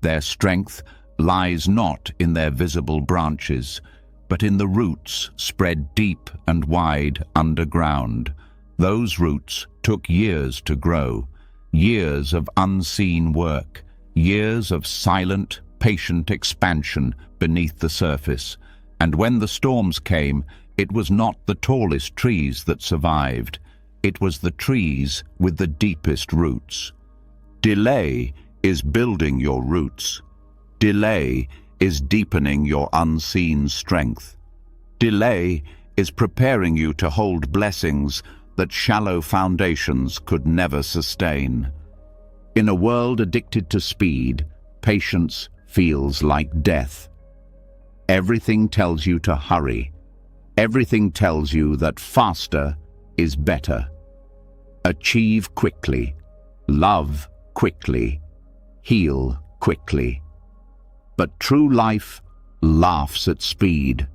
Their strength lies not in their visible branches, but in the roots spread deep and wide underground. Those roots took years to grow, years of unseen work, years of silent, patient expansion beneath the surface. And when the storms came, it was not the tallest trees that survived. It was the trees with the deepest roots. Delay is building your roots. Delay is deepening your unseen strength. Delay is preparing you to hold blessings that shallow foundations could never sustain. In a world addicted to speed, patience feels like death. Everything tells you to hurry. Everything tells you that faster is better. Achieve quickly, love quickly, heal quickly. But true life laughs at speed.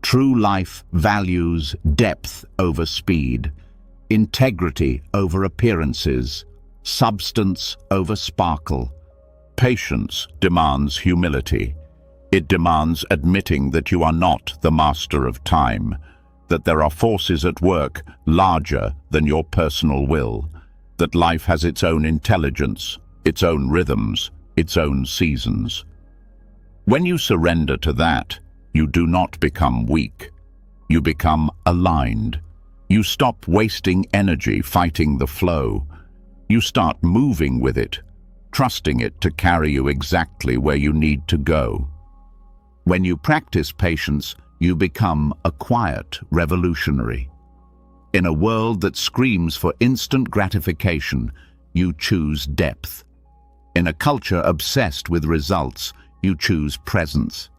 True life values depth over speed, integrity over appearances, substance over sparkle. Patience demands humility. It demands admitting that you are not the master of time, that there are forces at work larger than your personal will, that life has its own intelligence, its own rhythms, its own seasons. When you surrender to that, you do not become weak. You become aligned. You stop wasting energy fighting the flow. You start moving with it, trusting it to carry you exactly where you need to go. When you practice patience, you become a quiet revolutionary. In a world that screams for instant gratification, you choose depth. In a culture obsessed with results, you choose presence.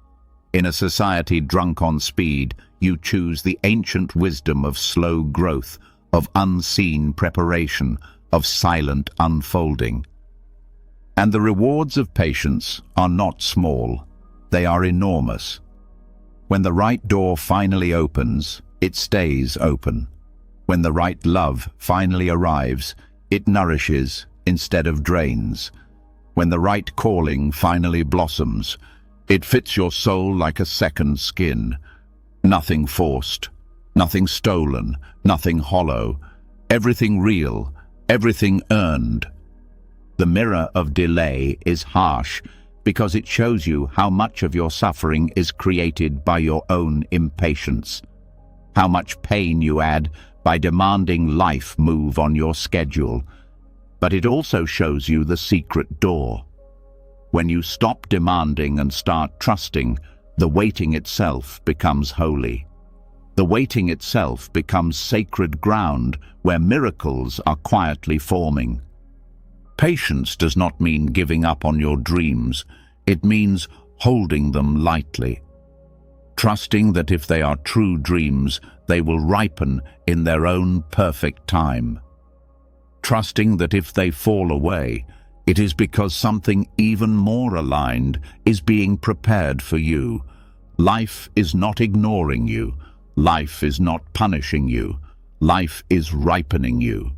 In a society drunk on speed, you choose the ancient wisdom of slow growth, of unseen preparation, of silent unfolding. And the rewards of patience are not small, they are enormous. When the right door finally opens, it stays open. When the right love finally arrives, it nourishes instead of drains. When the right calling finally blossoms, it fits your soul like a second skin. Nothing forced, nothing stolen, nothing hollow, everything real, everything earned. The mirror of delay is harsh because it shows you how much of your suffering is created by your own impatience, how much pain you add by demanding life move on your schedule. But it also shows you the secret door. When you stop demanding and start trusting, the waiting itself becomes holy. The waiting itself becomes sacred ground where miracles are quietly forming. Patience does not mean giving up on your dreams. It means holding them lightly, trusting that if they are true dreams, they will ripen in their own perfect time. Trusting that if they fall away, it is because something even more aligned is being prepared for you. Life is not ignoring you. Life is not punishing you. Life is ripening you.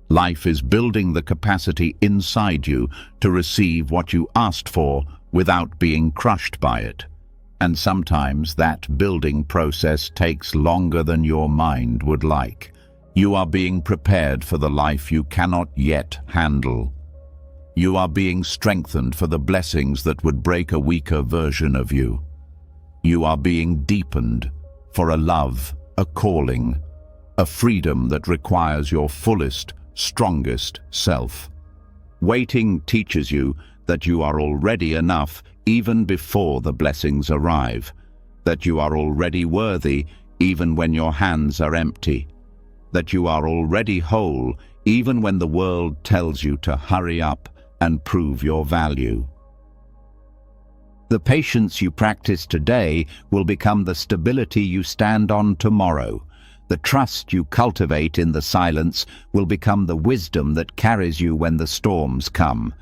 Life is building the capacity inside you to receive what you asked for without being crushed by it. And sometimes that building process takes longer than your mind would like. You are being prepared for the life you cannot yet handle. You are being strengthened for the blessings that would break a weaker version of you. You are being deepened for a love, a calling, a freedom that requires your fullest, strongest self. Waiting teaches you that you are already enough even before the blessings arrive, that you are already worthy even when your hands are empty, that you are already whole even when the world tells you to hurry up and prove your value. The patience you practice today will become the stability you stand on tomorrow. The trust you cultivate in the silence will become the wisdom that carries you when the storms come.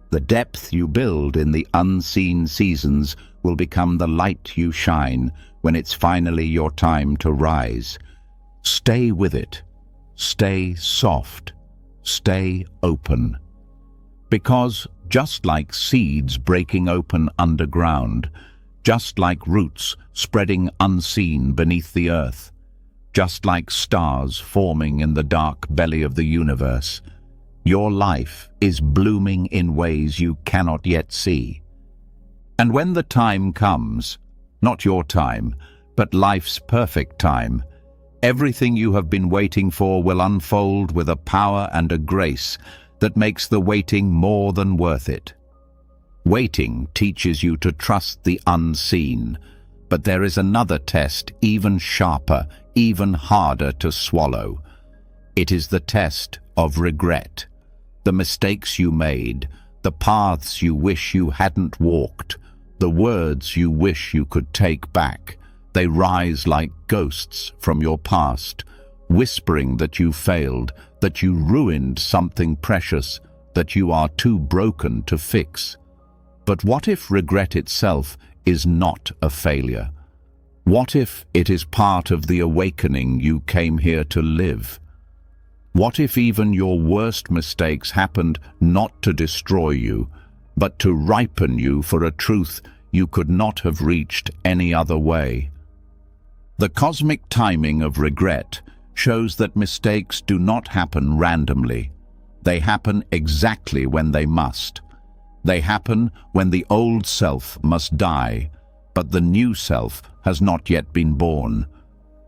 The depth you build in the unseen seasons will become the light you shine when it's finally your time to rise. Stay with it. Stay soft. Stay open. Because just like seeds breaking open underground, just like roots spreading unseen beneath the earth, just like stars forming in the dark belly of the universe, your life is blooming in ways you cannot yet see. And when the time comes, not your time, but life's perfect time, everything you have been waiting for will unfold with a power and a grace that makes the waiting more than worth it. Waiting teaches you to trust the unseen, but there is another test even sharper, even harder to swallow. It is the test of regret. The mistakes you made, the paths you wish you hadn't walked, the words you wish you could take back, they rise like ghosts from your past, whispering that you failed, that you ruined something precious, that you are too broken to fix. But what if regret itself is not a failure? What if it is part of the awakening you came here to live? What if even your worst mistakes happened not to destroy you, but to ripen you for a truth you could not have reached any other way? The cosmic timing of regret shows that mistakes do not happen randomly. They happen exactly when they must. They happen when the old self must die, but the new self has not yet been born.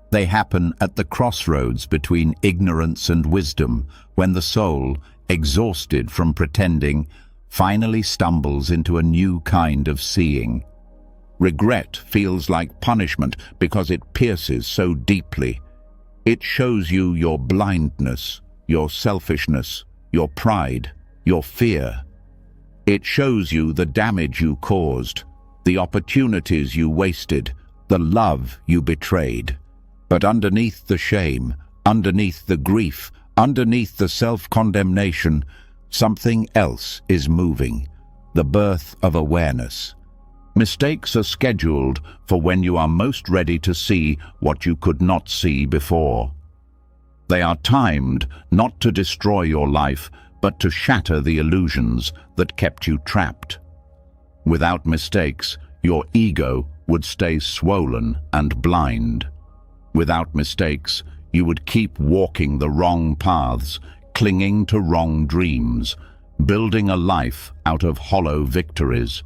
They happen at the crossroads between ignorance and wisdom, when the soul, exhausted from pretending, finally stumbles into a new kind of seeing. Regret feels like punishment because it pierces so deeply. It shows you your blindness, your selfishness, your pride, your fear. It shows you the damage you caused, the opportunities you wasted, the love you betrayed. But underneath the shame, underneath the grief, underneath the self-condemnation, something else is moving, the birth of awareness. Mistakes are scheduled for when you are most ready to see what you could not see before. They are timed not to destroy your life, but to shatter the illusions that kept you trapped. Without mistakes, your ego would stay swollen and blind. Without mistakes, you would keep walking the wrong paths, clinging to wrong dreams, building a life out of hollow victories.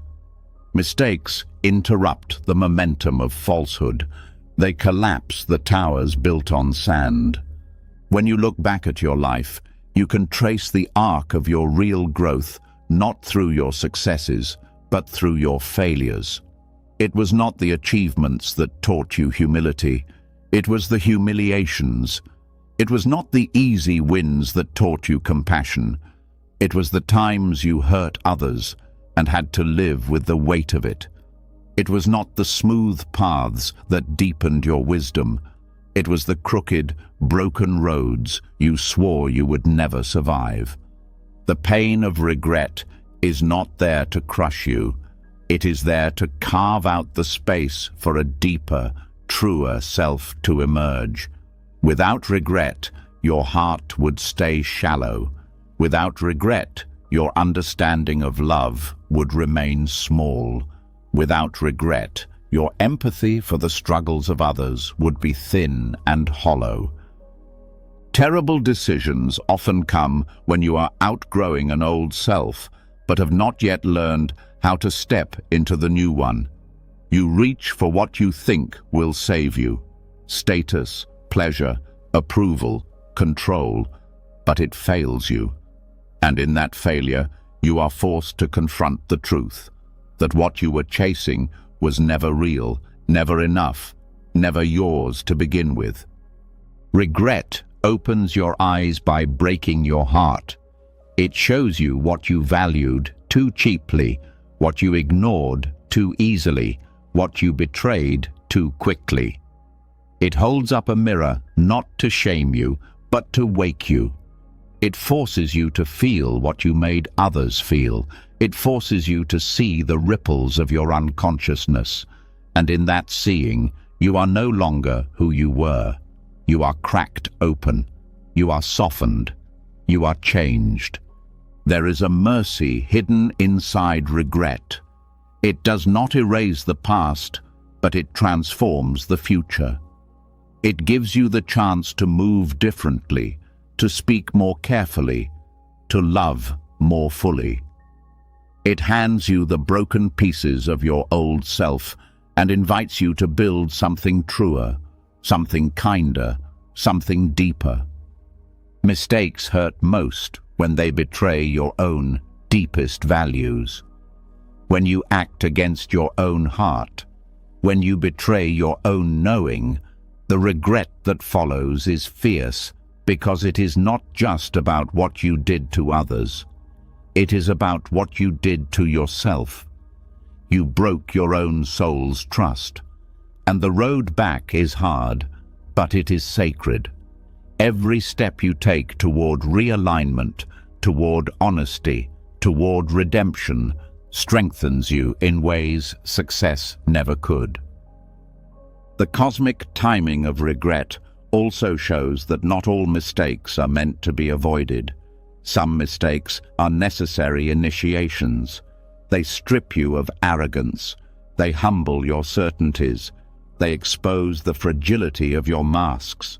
Mistakes interrupt the momentum of falsehood. They collapse the towers built on sand. When you look back at your life, you can trace the arc of your real growth, not through your successes, but through your failures. It was not the achievements that taught you humility. It was the humiliations. It was not the easy wins that taught you compassion. It was the times you hurt others and had to live with the weight of it. It was not the smooth paths that deepened your wisdom. It was the crooked, broken roads you swore you would never survive. The pain of regret is not there to crush you. It is there to carve out the space for a deeper, truer self to emerge. Without regret, your heart would stay shallow. Without regret, your understanding of love would remain small. Without regret, your empathy for the struggles of others would be thin and hollow. Terrible decisions often come when you are outgrowing an old self, but have not yet learned how to step into the new one. You reach for what you think will save you: status, pleasure, approval, control, but it fails you. And in that failure, you are forced to confront the truth, that what you were chasing was never real, never enough, never yours to begin with. Regret opens your eyes by breaking your heart. It shows you what you valued too cheaply, what you ignored too easily, what you betrayed too quickly. It holds up a mirror not to shame you, but to wake you. It forces you to feel what you made others feel. It forces you to see the ripples of your unconsciousness. And in that seeing, you are no longer who you were. You are cracked open. You are softened. You are changed. There is a mercy hidden inside regret. It does not erase the past, but it transforms the future. It gives you the chance to move differently, to speak more carefully, to love more fully. It hands you the broken pieces of your old self and invites you to build something truer, something kinder, something deeper. Mistakes hurt most when they betray your own deepest values. When you act against your own heart, when you betray your own knowing, the regret that follows is fierce because it is not just about what you did to others. It is about what you did to yourself. You broke your own soul's trust. And the road back is hard, but it is sacred. Every step you take toward realignment, toward honesty, toward redemption, strengthens you in ways success never could. The cosmic timing of regret also shows that not all mistakes are meant to be avoided. Some mistakes are necessary initiations. They strip you of arrogance. They humble your certainties. They expose the fragility of your masks.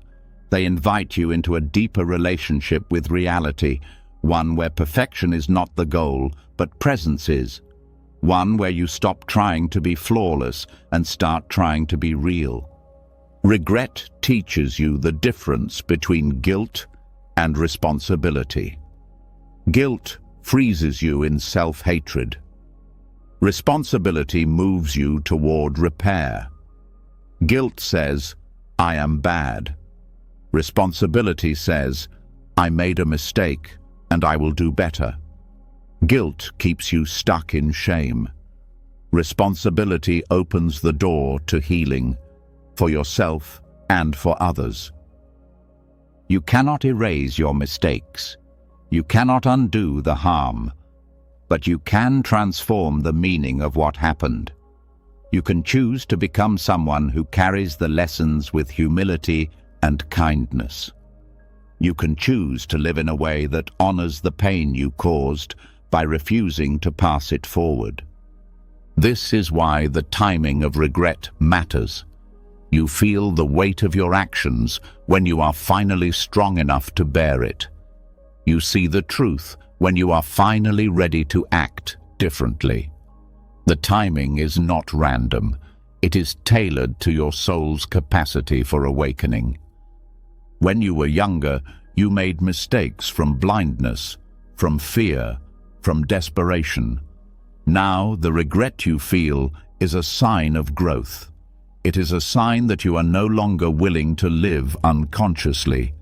They invite you into a deeper relationship with reality, one where perfection is not the goal, but presence is. One where you stop trying to be flawless and start trying to be real. Regret teaches you the difference between guilt and responsibility. Guilt freezes you in self-hatred. Responsibility moves you toward repair. Guilt says, "I am bad." Responsibility says, "I made a mistake and I will do better." Guilt keeps you stuck in shame. Responsibility opens the door to healing, for yourself and for others. You cannot erase your mistakes. You cannot undo the harm, but you can transform the meaning of what happened. You can choose to become someone who carries the lessons with humility and kindness. You can choose to live in a way that honors the pain you caused by refusing to pass it forward. This is why the timing of regret matters. You feel the weight of your actions when you are finally strong enough to bear it. You see the truth when you are finally ready to act differently. The timing is not random. It is tailored to your soul's capacity for awakening. When you were younger, you made mistakes from blindness, from fear, from desperation. Now, the regret you feel is a sign of growth. It is a sign that you are no longer willing to live unconsciously.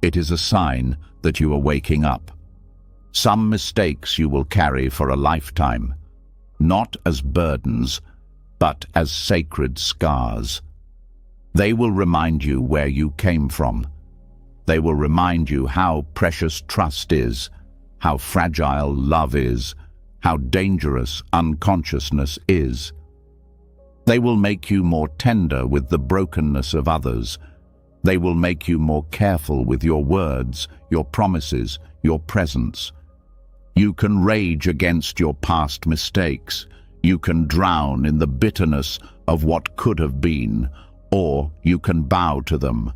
It is a sign that you are waking up. Some mistakes you will carry for a lifetime, not as burdens, but as sacred scars. They will remind you where you came from. They will remind you how precious trust is, how fragile love is, how dangerous unconsciousness is. They will make you more tender with the brokenness of others. They will make you more careful with your words, your promises, your presence. You can rage against your past mistakes. You can drown in the bitterness of what could have been, or you can bow to them.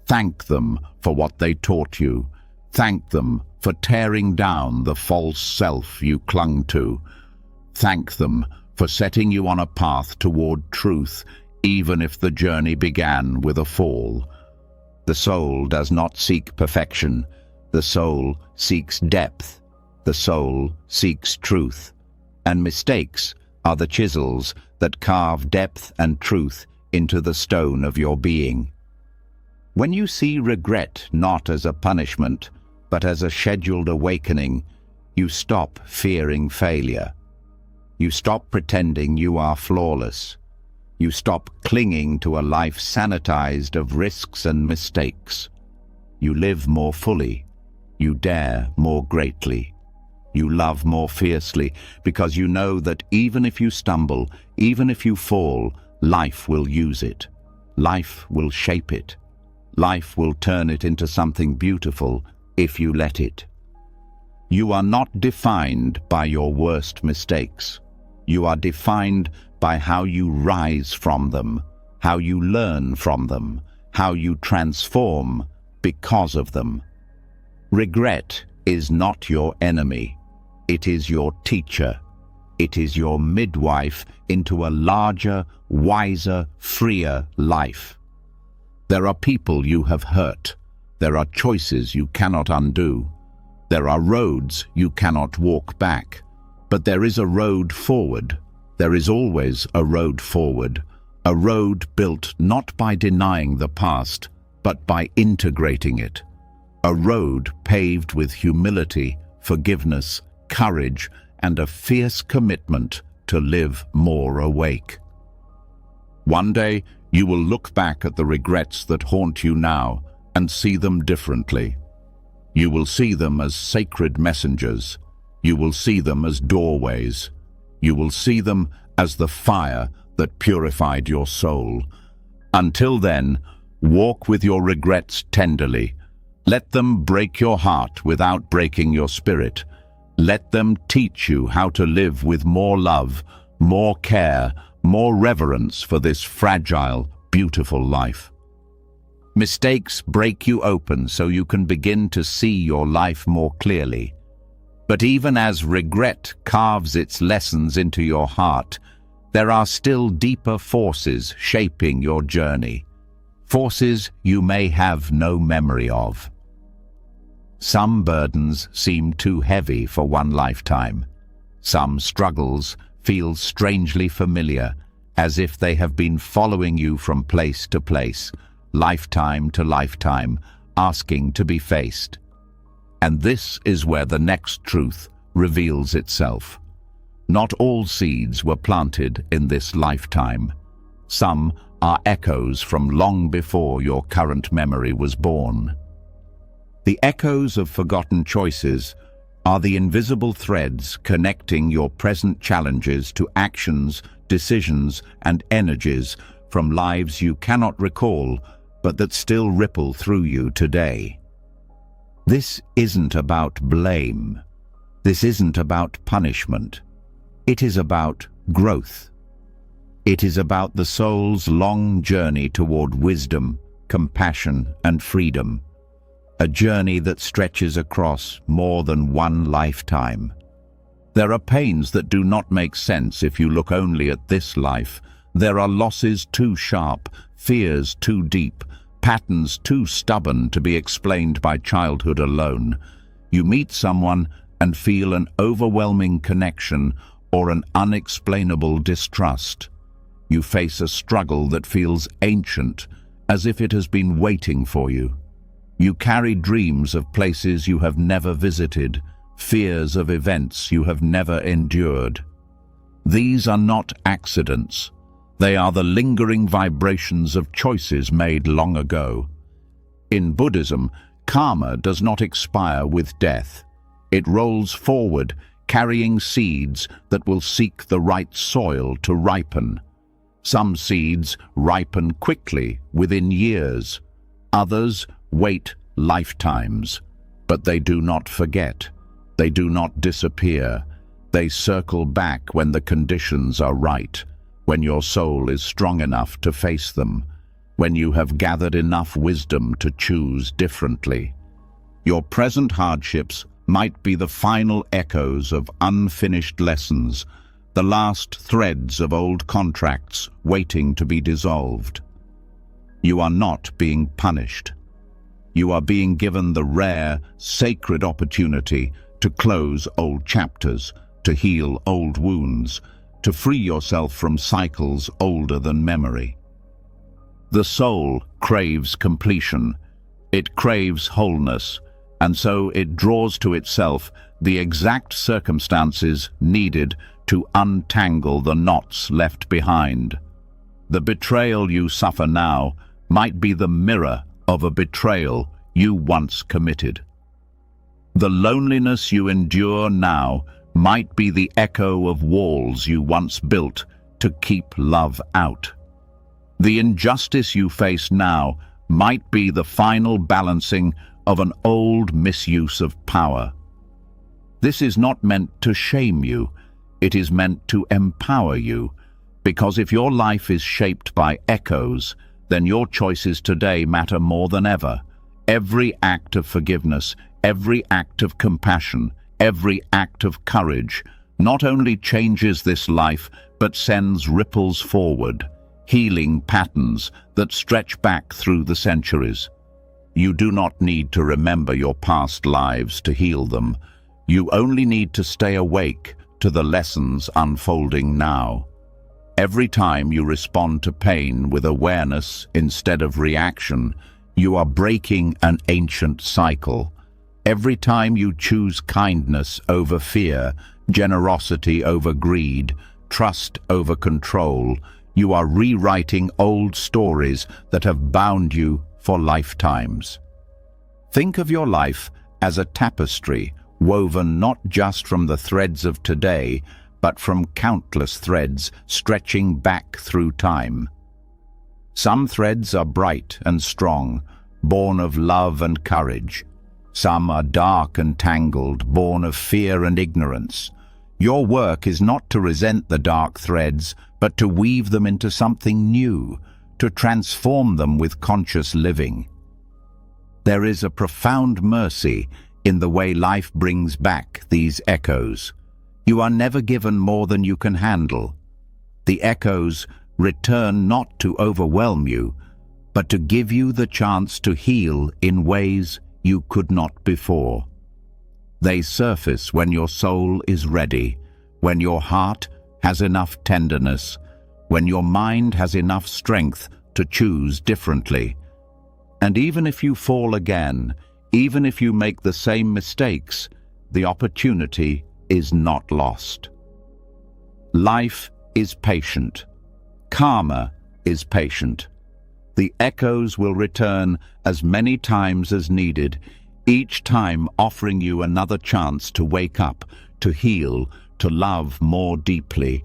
Thank them for what they taught you. Thank them for tearing down the false self you clung to. Thank them for setting you on a path toward truth, even if the journey began with a fall. The soul does not seek perfection. The soul seeks depth. The soul seeks truth. And mistakes are the chisels that carve depth and truth into the stone of your being. When you see regret not as a punishment, but as a scheduled awakening, you stop fearing failure. You stop pretending you are flawless. You stop clinging to a life sanitized of risks and mistakes. You live more fully. You dare more greatly. You love more fiercely because you know that even if you stumble, even if you fall, life will use it. Life will shape it. Life will turn it into something beautiful if you let it. You are not defined by your worst mistakes. You are defined by how you rise from them, how you learn from them, how you transform because of them. Regret is not your enemy. It is your teacher. It is your midwife into a larger, wiser, freer life. There are people you have hurt. There are choices you cannot undo. There are roads you cannot walk back. But there is a road forward. There is always a road forward. A road built not by denying the past, but by integrating it. A road paved with humility, forgiveness, courage, and a fierce commitment to live more awake. One day, you will look back at the regrets that haunt you now and see them differently. You will see them as sacred messengers. You will see them as doorways. You will see them as the fire that purified your soul. Until then, walk with your regrets tenderly. Let them break your heart without breaking your spirit. Let them teach you how to live with more love, more care, more reverence for this fragile, beautiful life. Mistakes break you open so you can begin to see your life more clearly. But even as regret carves its lessons into your heart, there are still deeper forces shaping your journey. Forces you may have no memory of. Some burdens seem too heavy for one lifetime. Some struggles feel strangely familiar, as if they have been following you from place to place, lifetime to lifetime, asking to be faced. And this is where the next truth reveals itself. Not all seeds were planted in this lifetime. Some are echoes from long before your current memory was born. The echoes of forgotten choices are the invisible threads connecting your present challenges to actions, decisions, and energies from lives you cannot recall, but that still ripple through you today. This isn't about blame. This isn't about punishment. It is about growth. It is about the soul's long journey toward wisdom, compassion, and freedom. A journey that stretches across more than one lifetime. There are pains that do not make sense if you look only at this life. There are losses too sharp, fears too deep, patterns too stubborn to be explained by childhood alone. You meet someone and feel an overwhelming connection or an unexplainable distrust. You face a struggle that feels ancient, as if it has been waiting for you. You carry dreams of places you have never visited, fears of events you have never endured. These are not accidents. They are the lingering vibrations of choices made long ago. In Buddhism, karma does not expire with death. It rolls forward, carrying seeds that will seek the right soil to ripen. Some seeds ripen quickly, within years. Others wait lifetimes. But they do not forget. They do not disappear. They circle back when the conditions are right, when your soul is strong enough to face them, when you have gathered enough wisdom to choose differently. Your present hardships might be the final echoes of unfinished lessons, the last threads of old contracts waiting to be dissolved. You are not being punished. You are being given the rare, sacred opportunity to close old chapters, to heal old wounds, to free yourself from cycles older than memory. The soul craves completion. It craves wholeness, and so it draws to itself the exact circumstances needed to untangle the knots left behind. The betrayal you suffer now might be the mirror of a betrayal you once committed. The loneliness you endure now might be the echo of walls you once built to keep love out. The injustice you face now might be the final balancing of an old misuse of power. This is not meant to shame you, it is meant to empower you, because if your life is shaped by echoes, then your choices today matter more than ever. Every act of forgiveness, every act of compassion, every act of courage not only changes this life, but sends ripples forward, healing patterns that stretch back through the centuries. You do not need to remember your past lives to heal them. You only need to stay awake to the lessons unfolding now. Every time you respond to pain with awareness instead of reaction, you are breaking an ancient cycle. Every time you choose kindness over fear, generosity over greed, trust over control, you are rewriting old stories that have bound you for lifetimes. Think of your life as a tapestry woven not just from the threads of today, but from countless threads stretching back through time. Some threads are bright and strong, born of love and courage. Some are dark and tangled, born of fear and ignorance. Your work is not to resent the dark threads, but to weave them into something new, to transform them with conscious living. There is a profound mercy in the way life brings back these echoes. You are never given more than you can handle. The echoes return not to overwhelm you, but to give you the chance to heal in ways you could not before. They surface when your soul is ready, when your heart has enough tenderness, when your mind has enough strength to choose differently. And even if you fall again, even if you make the same mistakes, the opportunity is not lost. Life is patient. Karma is patient. The echoes will return as many times as needed, each time offering you another chance to wake up, to heal, to love more deeply.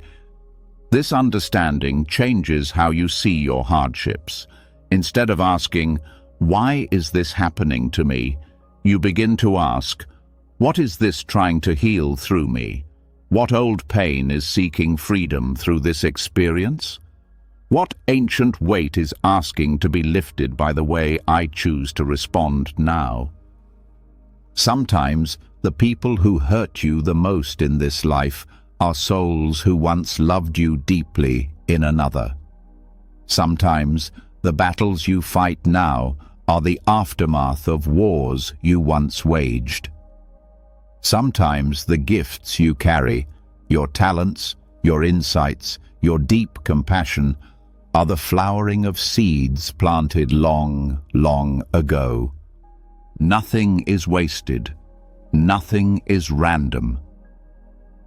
This understanding changes how you see your hardships. Instead of asking, "Why is this happening to me?" you begin to ask, "What is this trying to heal through me? What old pain is seeking freedom through this experience? What ancient weight is asking to be lifted by the way I choose to respond now?" Sometimes the people who hurt you the most in this life are souls who once loved you deeply in another. Sometimes the battles you fight now are the aftermath of wars you once waged. Sometimes the gifts you carry, your talents, your insights, your deep compassion, are the flowering of seeds planted long, long ago. Nothing is wasted. Nothing is random.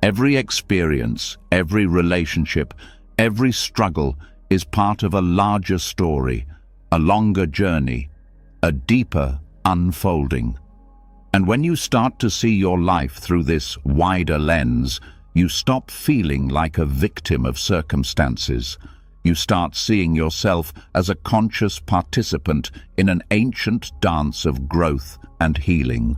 Every experience, every relationship, every struggle is part of a larger story, a longer journey, a deeper unfolding. And when you start to see your life through this wider lens, you stop feeling like a victim of circumstances. You start seeing yourself as a conscious participant in an ancient dance of growth and healing.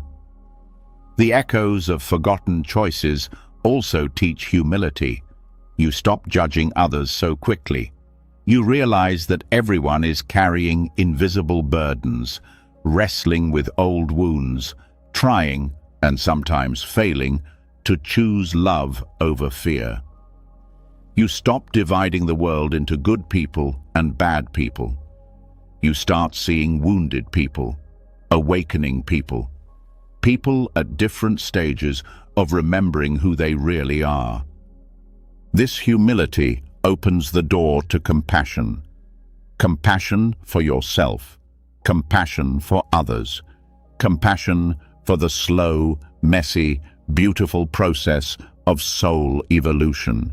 The echoes of forgotten choices also teach humility. You stop judging others so quickly. You realize that everyone is carrying invisible burdens, wrestling with old wounds, trying, and sometimes failing, to choose love over fear. You stop dividing the world into good people and bad people. You start seeing wounded people, awakening people, people at different stages of remembering who they really are. This humility opens the door to compassion. Compassion for yourself, compassion for others, compassion for the slow, messy, beautiful process of soul evolution.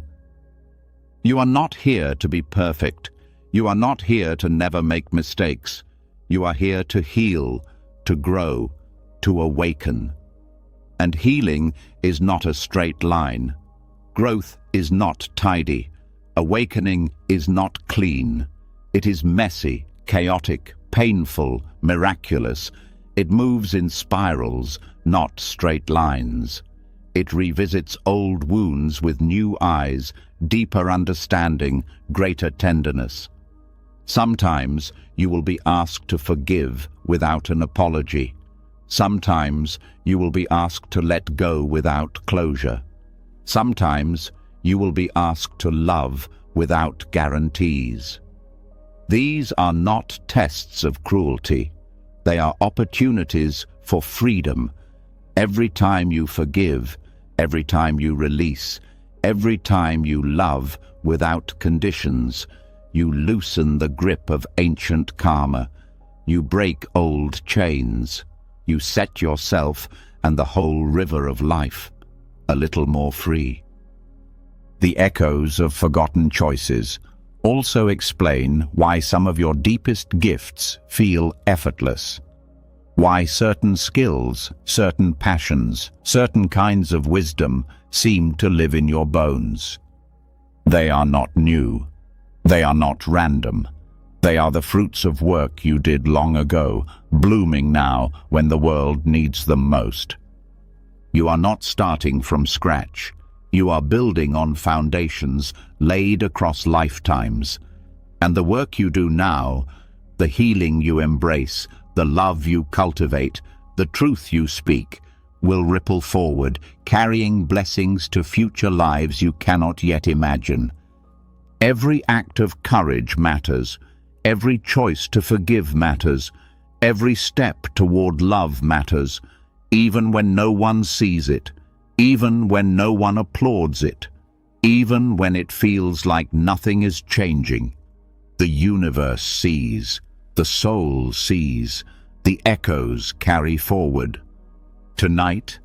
You are not here to be perfect. You are not here to never make mistakes. You are here to heal, to grow, to awaken. And healing is not a straight line. Growth is not tidy. Awakening is not clean. It is messy, chaotic, painful, miraculous. It moves in spirals, not straight lines. It revisits old wounds with new eyes, deeper understanding, greater tenderness. Sometimes you will be asked to forgive without an apology. Sometimes you will be asked to let go without closure. Sometimes you will be asked to love without guarantees. These are not tests of cruelty. They are opportunities for freedom. Every time you forgive, every time you release, every time you love without conditions, you loosen the grip of ancient karma. You break old chains. You set yourself and the whole river of life a little more free. The echoes of forgotten choices also explain why some of your deepest gifts feel effortless. Why certain skills, certain passions, certain kinds of wisdom seem to live in your bones. They are not new. They are not random. They are the fruits of work you did long ago, blooming now when the world needs them most. You are not starting from scratch. You are building on foundations laid across lifetimes. And the work you do now, the healing you embrace, the love you cultivate, the truth you speak, will ripple forward, carrying blessings to future lives you cannot yet imagine. Every act of courage matters. Every choice to forgive matters. Every step toward love matters, even when no one sees it, even when no one applauds it, even when it feels like nothing is changing. The universe sees, the soul sees, the echoes carry forward. Tonight,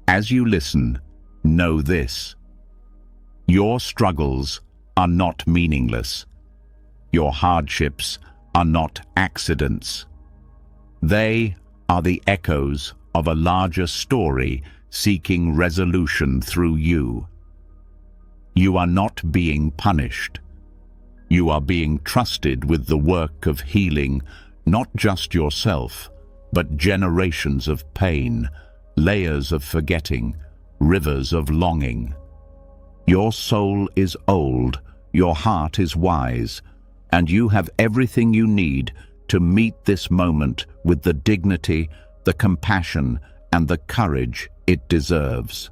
as you listen, know this: your struggles are not meaningless. Your hardships are not accidents. They are the echoes of a larger story seeking resolution through you. You are not being punished. You are being trusted with the work of healing, not just yourself, but generations of pain, layers of forgetting, rivers of longing. Your soul is old, your heart is wise, and you have everything you need to meet this moment with the dignity, the compassion, and the courage it deserves.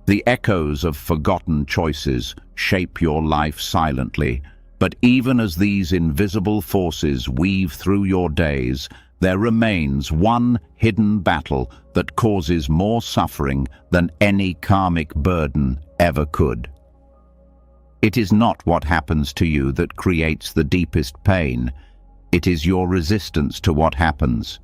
The echoes of forgotten choices shape your life silently, but even as these invisible forces weave through your days, there remains one hidden battle that causes more suffering than any karmic burden ever could. It is not what happens to you that creates the deepest pain. It is your resistance to what happens.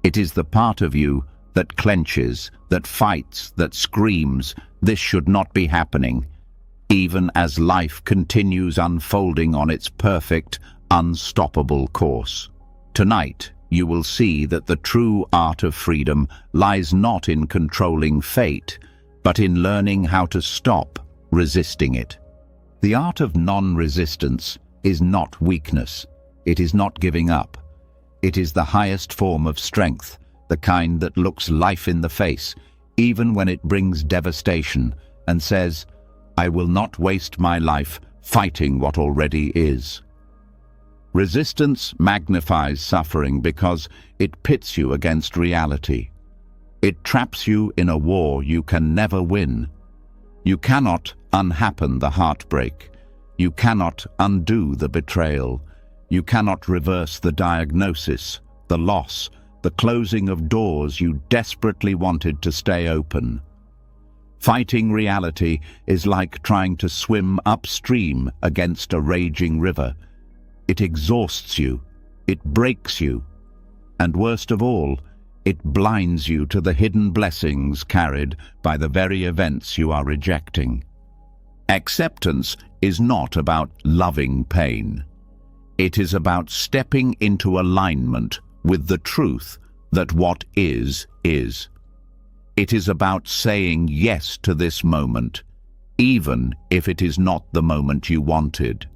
It is the part of you that clenches, that fights, that screams, "This should not be happening," even as life continues unfolding on its perfect, unstoppable course. Tonight, you will see that the true art of freedom lies not in controlling fate, but in learning how to stop resisting it. The art of non-resistance is not weakness. It is not giving up. It is the highest form of strength, the kind that looks life in the face, even when it brings devastation, and says, "I will not waste my life fighting what already is." Resistance magnifies suffering because it pits you against reality. It traps you in a war you can never win. You cannot unhappen the heartbreak. You cannot undo the betrayal. You cannot reverse the diagnosis, the loss, the closing of doors you desperately wanted to stay open. Fighting reality is like trying to swim upstream against a raging river. It exhausts you, it breaks you, and worst of all, it blinds you to the hidden blessings carried by the very events you are rejecting. Acceptance is not about loving pain. It is about stepping into alignment with the truth that what is, is. It is about saying yes to this moment, even if it is not the moment you wanted.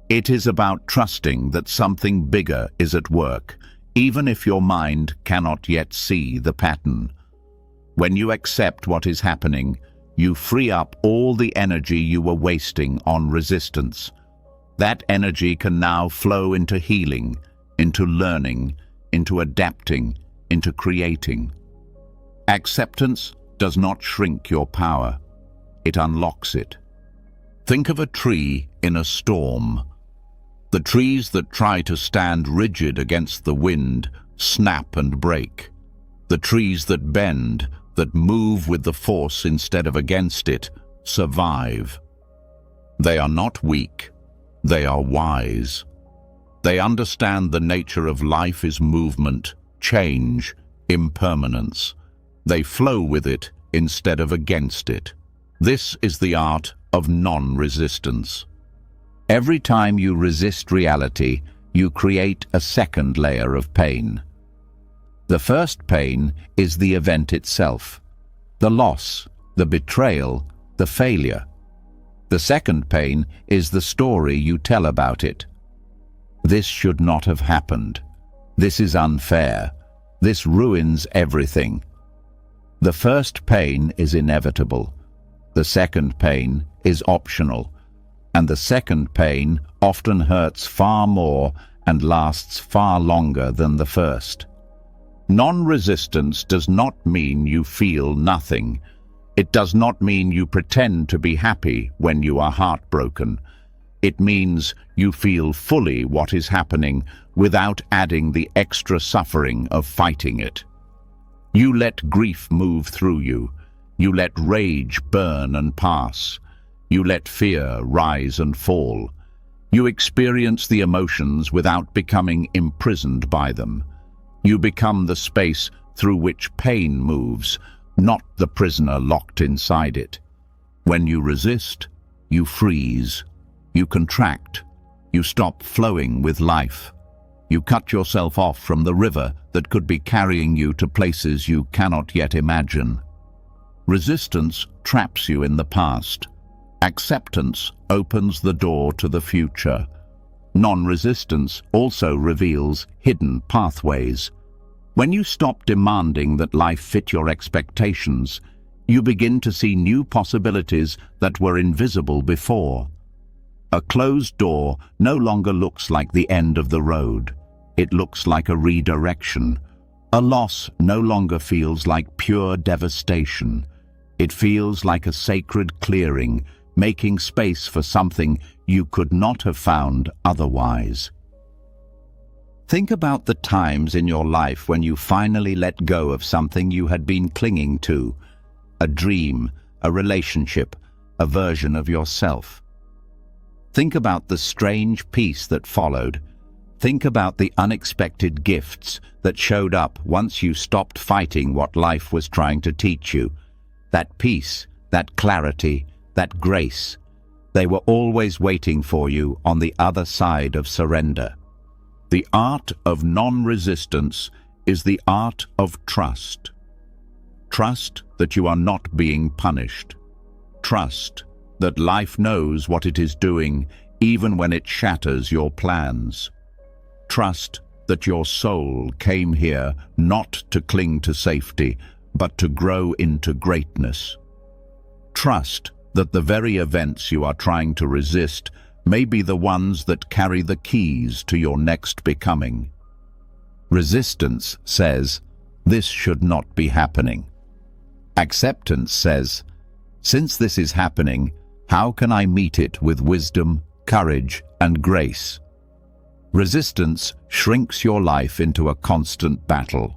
It is about trusting that something bigger is at work, even if your mind cannot yet see the pattern. When you accept what is happening, you free up all the energy you were wasting on resistance. That energy can now flow into healing, into learning, into adapting, into creating. Acceptance does not shrink your power. It unlocks it. Think of a tree in a storm. The trees that try to stand rigid against the wind snap and break. The trees that bend, that move with the force instead of against it, survive. They are not weak. They are wise. They understand the nature of life is movement, change, impermanence. They flow with it instead of against it. This is the art of non-resistance. Every time you resist reality, you create a second layer of pain. The first pain is the event itself, the loss, the betrayal, the failure. The second pain is the story you tell about it. This should not have happened. This is unfair. This ruins everything. The first pain is inevitable. The second pain is optional. And the second pain often hurts far more and lasts far longer than the first. Non-resistance does not mean you feel nothing. It does not mean you pretend to be happy when you are heartbroken. It means you feel fully what is happening without adding the extra suffering of fighting it. You let grief move through you. You let rage burn and pass. You let fear rise and fall. You experience the emotions without becoming imprisoned by them. You become the space through which pain moves, not the prisoner locked inside it. When you resist, you freeze. You contract. You stop flowing with life. You cut yourself off from the river that could be carrying you to places you cannot yet imagine. Resistance traps you in the past. Acceptance opens the door to the future. Non-resistance also reveals hidden pathways. When you stop demanding that life fit your expectations, you begin to see new possibilities that were invisible before. A closed door no longer looks like the end of the road. It looks like a redirection. A loss no longer feels like pure devastation. It feels like a sacred clearing, making space for something you could not have found otherwise. Think about the times in your life when you finally let go of something you had been clinging to, a dream, a relationship, a version of yourself. Think about the strange peace that followed. Think about the unexpected gifts that showed up once you stopped fighting what life was trying to teach you. That peace, that clarity, that grace. They were always waiting for you on the other side of surrender. The art of non-resistance is the art of trust. Trust that you are not being punished. Trust that life knows what it is doing even when it shatters your plans. Trust that your soul came here not to cling to safety, but to grow into greatness. Trust that the very events you are trying to resist may be the ones that carry the keys to your next becoming. Resistance says, "This should not be happening." Acceptance says, "Since this is happening, how can I meet it with wisdom, courage, and grace?" Resistance shrinks your life into a constant battle.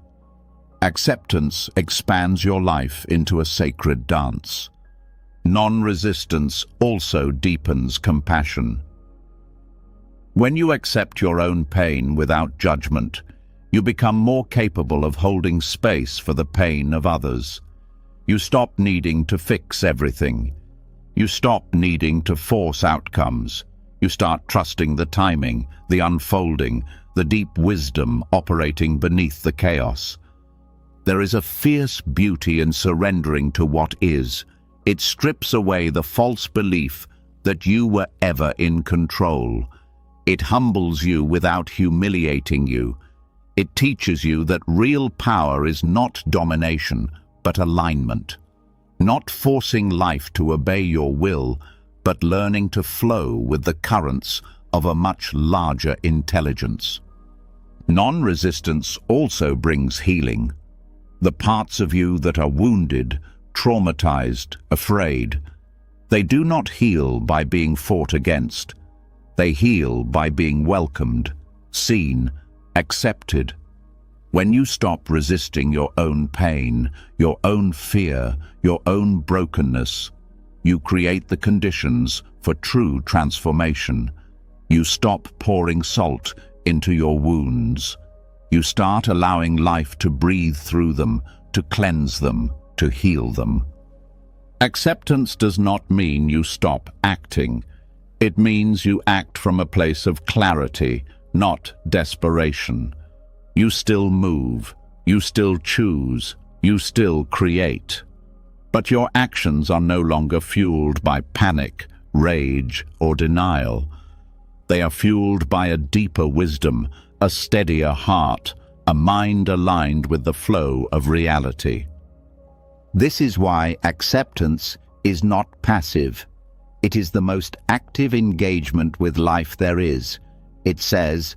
Acceptance expands your life into a sacred dance. Non-resistance also deepens compassion. When you accept your own pain without judgment, You become more capable of holding space for the pain of others. You stop needing to fix everything. You stop needing to force outcomes. You start trusting the timing, the unfolding, the deep wisdom operating beneath the chaos. There is a fierce beauty in surrendering to what is. It strips away the false belief that you were ever in control. It humbles you without humiliating you. It teaches you that real power is not domination, but alignment. Not forcing life to obey your will, but learning to flow with the currents of a much larger intelligence. Non-resistance also brings healing. The parts of you that are wounded, traumatized, afraid, they do not heal by being fought against. They heal by being welcomed, seen, accepted. When you stop resisting your own pain, your own fear, your own brokenness, you create the conditions for true transformation. You stop pouring salt into your wounds. You start allowing life to breathe through them, to cleanse them, to heal them. Acceptance does not mean you stop acting. It means you act from a place of clarity, not desperation. You still move, you still choose, you still create. But your actions are no longer fueled by panic, rage, or denial. They are fueled by a deeper wisdom, a steadier heart, a mind aligned with the flow of reality. This is why acceptance is not passive. It is the most active engagement with life there is. It says,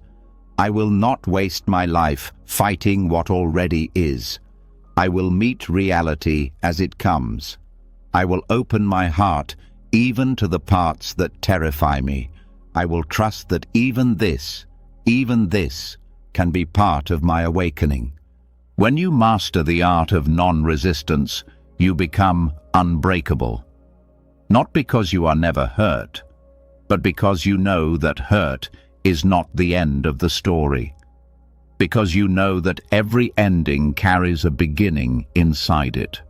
I will not waste my life fighting what already is. I will meet reality as it comes. I will open my heart even to the parts that terrify me. I will trust that even this can be part of my awakening. When you master the art of non-resistance, you become unbreakable. Not because you are never hurt, but because you know that hurt is not the end of the story. Because you know that every ending carries a beginning inside it.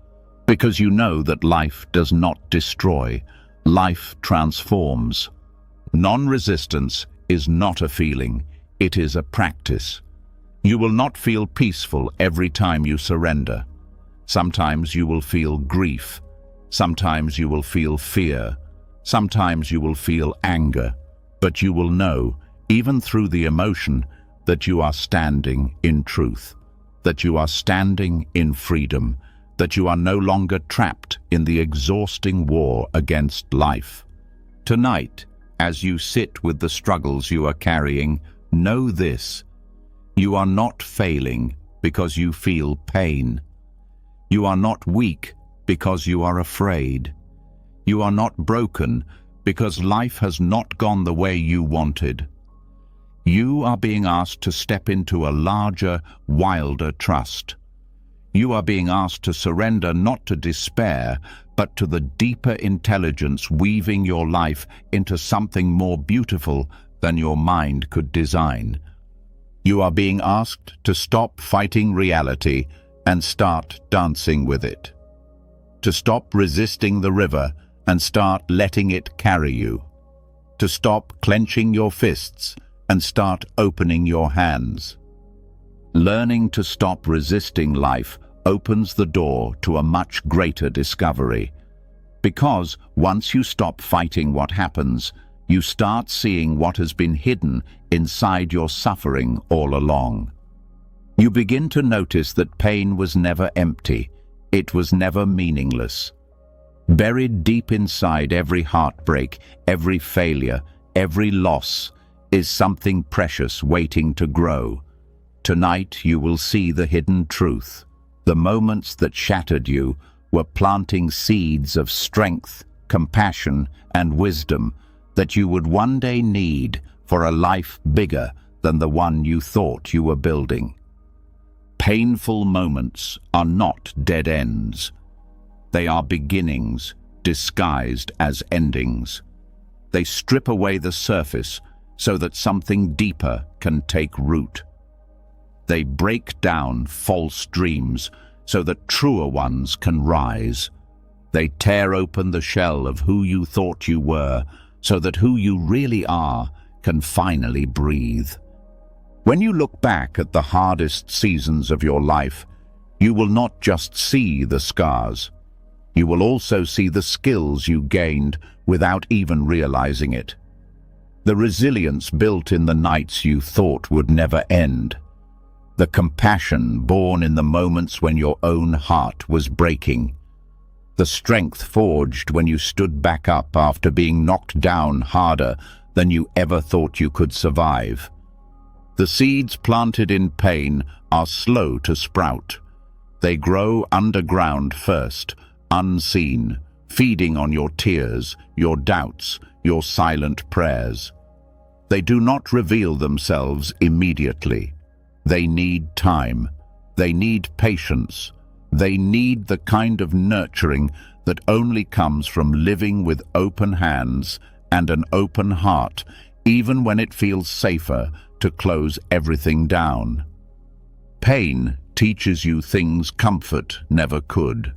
Because you know that life does not destroy, life transforms. Non-resistance is not a feeling, it is a practice. You will not feel peaceful every time you surrender. Sometimes you will feel grief. Sometimes you will feel fear. Sometimes you will feel anger. But you will know, even through the emotion, that you are standing in truth, that you are standing in freedom, that you are no longer trapped in the exhausting war against life. Tonight, as you sit with the struggles you are carrying, know this: you are not failing because you feel pain. You are not weak because you are afraid. You are not broken because life has not gone the way you wanted. You are being asked to step into a larger, wilder trust. You are being asked to surrender not to despair, but to the deeper intelligence weaving your life into something more beautiful than your mind could design. You are being asked to stop fighting reality and start dancing with it. To stop resisting the river and start letting it carry you. To stop clenching your fists and start opening your hands. Learning to stop resisting life opens the door to a much greater discovery. Because once you stop fighting what happens, you start seeing what has been hidden inside your suffering all along. You begin to notice that pain was never empty. It was never meaningless. Buried deep inside every heartbreak, every failure, every loss, is something precious waiting to grow. Tonight you will see the hidden truth. The moments that shattered you were planting seeds of strength, compassion, and wisdom that you would one day need for a life bigger than the one you thought you were building. Painful moments are not dead ends. They are beginnings disguised as endings. They strip away the surface so that something deeper can take root. They break down false dreams so that truer ones can rise. They tear open the shell of who you thought you were so that who you really are can finally breathe. When you look back at the hardest seasons of your life, you will not just see the scars. You will also see the skills you gained without even realizing it. The resilience built in the nights you thought would never end. The compassion born in the moments when your own heart was breaking. The strength forged when you stood back up after being knocked down harder than you ever thought you could survive. The seeds planted in pain are slow to sprout. They grow underground first, unseen, feeding on your tears, your doubts, your silent prayers. They do not reveal themselves immediately. They need time. They need patience. They need the kind of nurturing that only comes from living with open hands and an open heart, even when it feels safer to close everything down. Pain teaches you things comfort never could.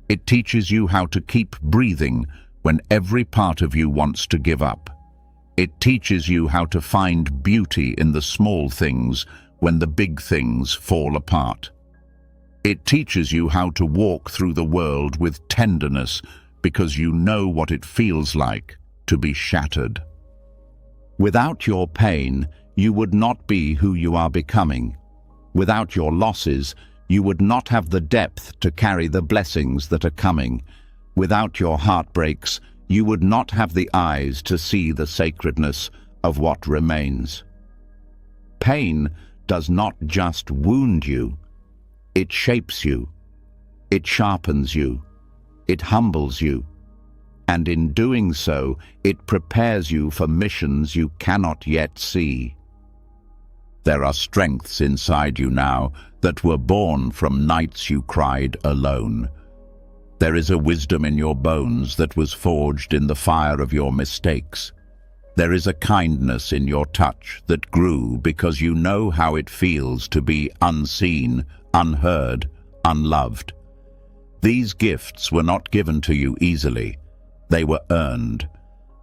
It teaches you how to keep breathing when every part of you wants to give up. It teaches you how to find beauty in the small things when the big things fall apart. It teaches you how to walk through the world with tenderness because you know what it feels like to be shattered. Without your pain, you would not be who you are becoming. Without your losses, you would not have the depth to carry the blessings that are coming. Without your heartbreaks, you would not have the eyes to see the sacredness of what remains. Pain does not just wound you. It shapes you. It sharpens you. It humbles you. And in doing so, it prepares you for missions you cannot yet see. There are strengths inside you now that were born from nights you cried alone. There is a wisdom in your bones that was forged in the fire of your mistakes. There is a kindness in your touch that grew because you know how it feels to be unseen, unheard, unloved. These gifts were not given to you easily. They were earned,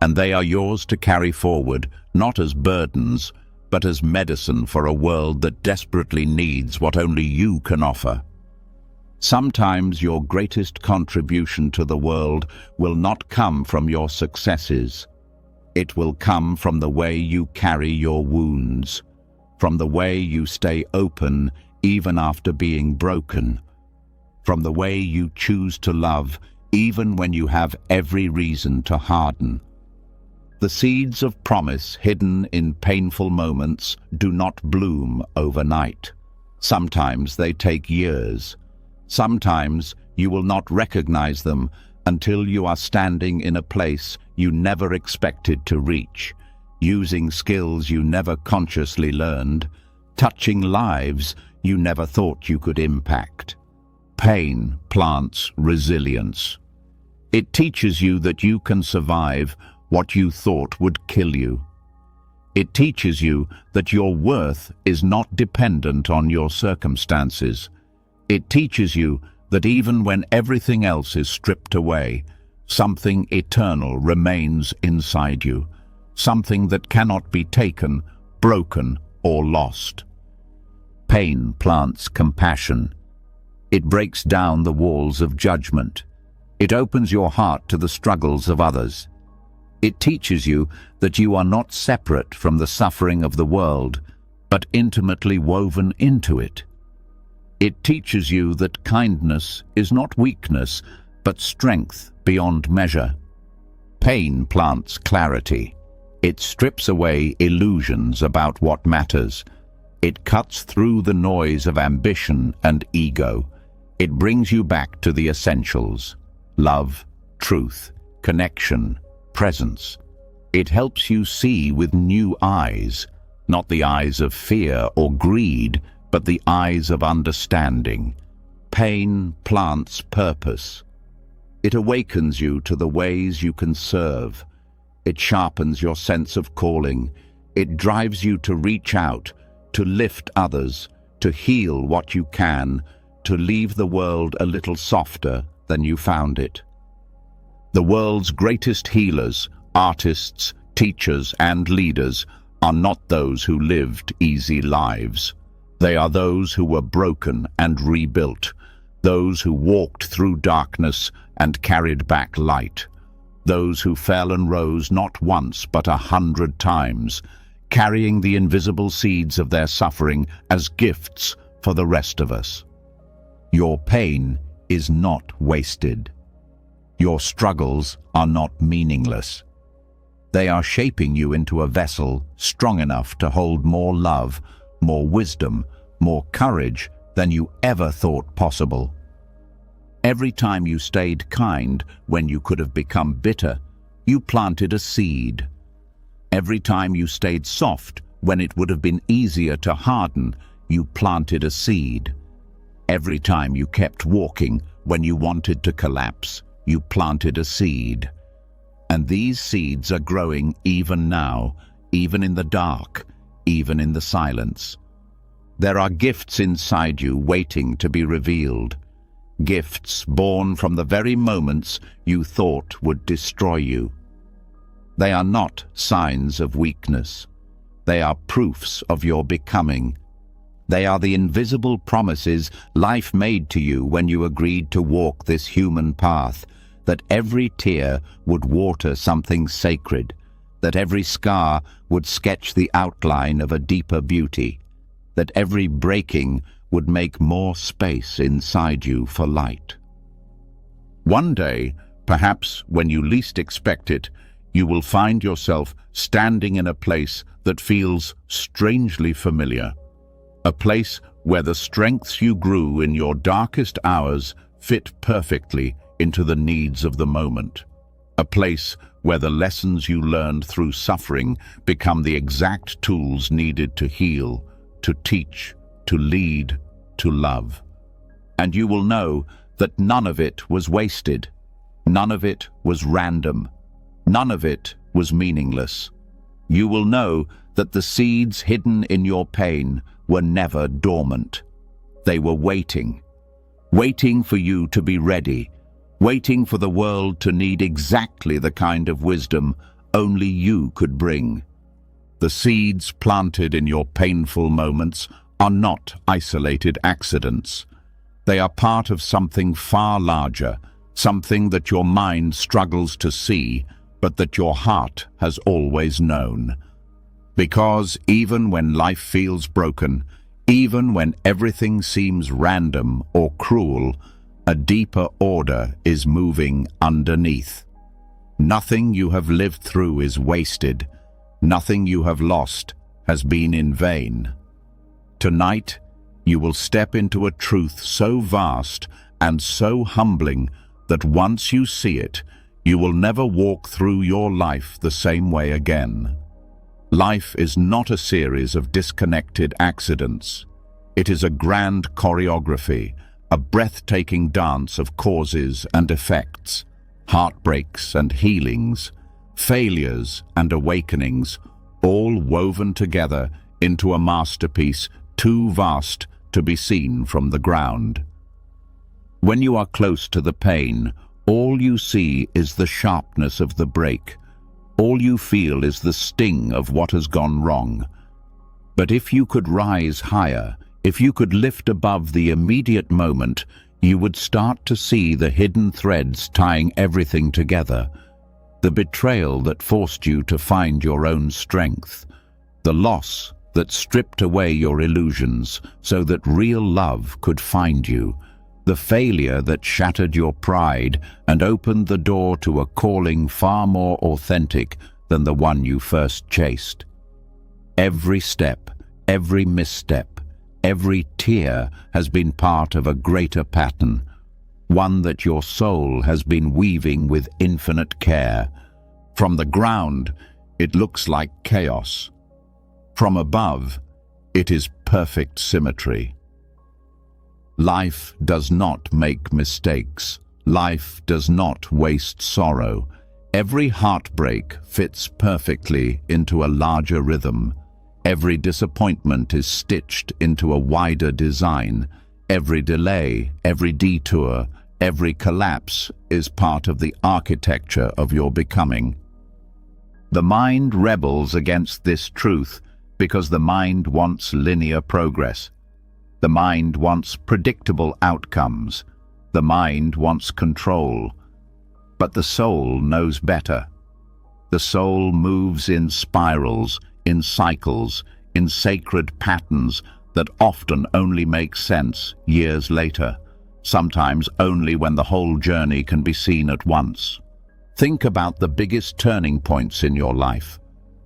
and they are yours to carry forward, not as burdens, but as medicine for a world that desperately needs what only you can offer. Sometimes your greatest contribution to the world will not come from your successes. It will come from the way you carry your wounds, from the way you stay open even after being broken, from the way you choose to love even when you have every reason to harden. The seeds of promise hidden in painful moments do not bloom overnight. Sometimes they take years. Sometimes you will not recognize them until you are standing in a place you never expected to reach, using skills you never consciously learned, touching lives you never thought you could impact. Pain plants resilience. It teaches you that you can survive what you thought would kill you. It teaches you that your worth is not dependent on your circumstances. It teaches you that even when everything else is stripped away, something eternal remains inside you, something that cannot be taken, broken, or lost. Pain plants compassion. It breaks down the walls of judgment. It opens your heart to the struggles of others. It teaches you that you are not separate from the suffering of the world, but intimately woven into it. It teaches you that kindness is not weakness, but strength beyond measure. Pain plants clarity. It strips away illusions about what matters. It cuts through the noise of ambition and ego. It brings you back to the essentials: love, truth, connection, presence. It helps you see with new eyes, not the eyes of fear or greed, but the eyes of understanding. Pain plants purpose. It awakens you to the ways you can serve. It sharpens your sense of calling. It drives you to reach out, to lift others, to heal what you can, to leave the world a little softer than you found it. The world's greatest healers, artists, teachers, and leaders are not those who lived easy lives. They are those who were broken and rebuilt, those who walked through darkness and carried back light, those who fell and rose not once but 100 times, carrying the invisible seeds of their suffering as gifts for the rest of us. Your pain is not wasted. Your struggles are not meaningless. They are shaping you into a vessel strong enough to hold more love, more wisdom, more courage than you ever thought possible. Every time you stayed kind when you could have become bitter, you planted a seed. Every time you stayed soft when it would have been easier to harden, you planted a seed. Every time you kept walking when you wanted to collapse, you planted a seed. And these seeds are growing even now, even in the dark, even in the silence. There are gifts inside you waiting to be revealed. Gifts born from the very moments you thought would destroy you. They are not signs of weakness. They are proofs of your becoming. They are the invisible promises life made to you when you agreed to walk this human path, that every tear would water something sacred, that every scar would sketch the outline of a deeper beauty, that every breaking would make more space inside you for light. One day, perhaps when you least expect it, you will find yourself standing in a place that feels strangely familiar, a place where the strengths you grew in your darkest hours fit perfectly into the needs of the moment, a place where the lessons you learned through suffering become the exact tools needed to heal, to teach, to lead, to love. And you will know that none of it was wasted, none of it was random, none of it was meaningless. You will know that the seeds hidden in your pain were never dormant. They were waiting for you to be ready, waiting for the world to need exactly the kind of wisdom only you could bring. The seeds planted in your painful moments are not isolated accidents. They are part of something far larger, something that your mind struggles to see, but that your heart has always known. Because even when life feels broken, even when everything seems random or cruel, a deeper order is moving underneath. Nothing you have lived through is wasted. Nothing you have lost has been in vain. Tonight, you will step into a truth so vast and so humbling that once you see it, you will never walk through your life the same way again. Life is not a series of disconnected accidents. It is a grand choreography, a breathtaking dance of causes and effects, heartbreaks and healings, failures and awakenings, all woven together into a masterpiece too vast to be seen from the ground. When you are close to the pain, all you see is the sharpness of the break. All you feel is the sting of what has gone wrong. But if you could rise higher, if you could lift above the immediate moment, you would start to see the hidden threads tying everything together. The betrayal that forced you to find your own strength. The loss that stripped away your illusions so that real love could find you. The failure that shattered your pride and opened the door to a calling far more authentic than the one you first chased. Every step, every misstep, every tear has been part of a greater pattern, one that your soul has been weaving with infinite care. From the ground, it looks like chaos. From above, it is perfect symmetry. Life does not make mistakes. Life does not waste sorrow. Every heartbreak fits perfectly into a larger rhythm. Every disappointment is stitched into a wider design. Every delay, every detour, every collapse is part of the architecture of your becoming. The mind rebels against this truth because the mind wants linear progress. The mind wants predictable outcomes. The mind wants control. But the soul knows better. The soul moves in spirals, in cycles, in sacred patterns that often only make sense years later, sometimes only when the whole journey can be seen at once. Think about the biggest turning points in your life,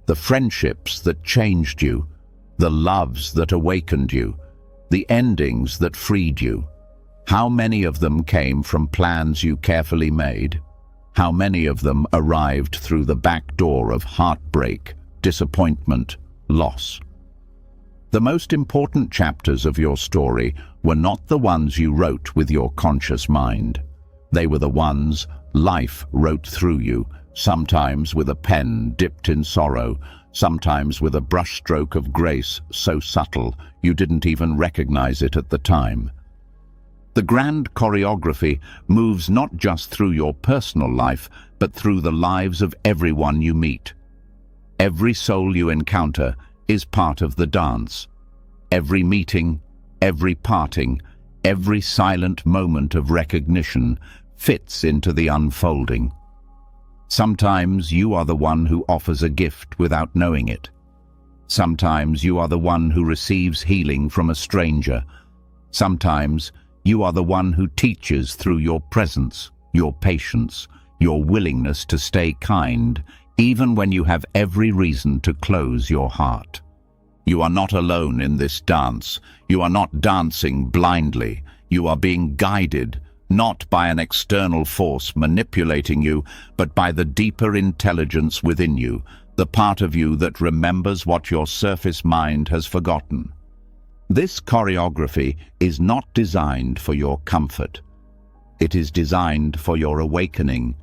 the friendships that changed you, the loves that awakened you, the endings that freed you. How many of them came from plans you carefully made? How many of them arrived through the back door of heartbreak, disappointment, loss? The most important chapters of your story were not the ones you wrote with your conscious mind. They were the ones life wrote through you, sometimes with a pen dipped in sorrow, sometimes with a brushstroke of grace so subtle you didn't even recognize it at the time. The grand choreography moves not just through your personal life, but through the lives of everyone you meet. Every soul you encounter is part of the dance. Every meeting, every parting, every silent moment of recognition fits into the unfolding. Sometimes you are the one who offers a gift without knowing it. Sometimes you are the one who receives healing from a stranger. Sometimes you are the one who teaches through your presence, your patience, your willingness to stay kind, even when you have every reason to close your heart. You are not alone in this dance. You are not dancing blindly. You are being guided, not by an external force manipulating you, but by the deeper intelligence within you, the part of you that remembers what your surface mind has forgotten. This choreography is not designed for your comfort. It is designed for your awakening.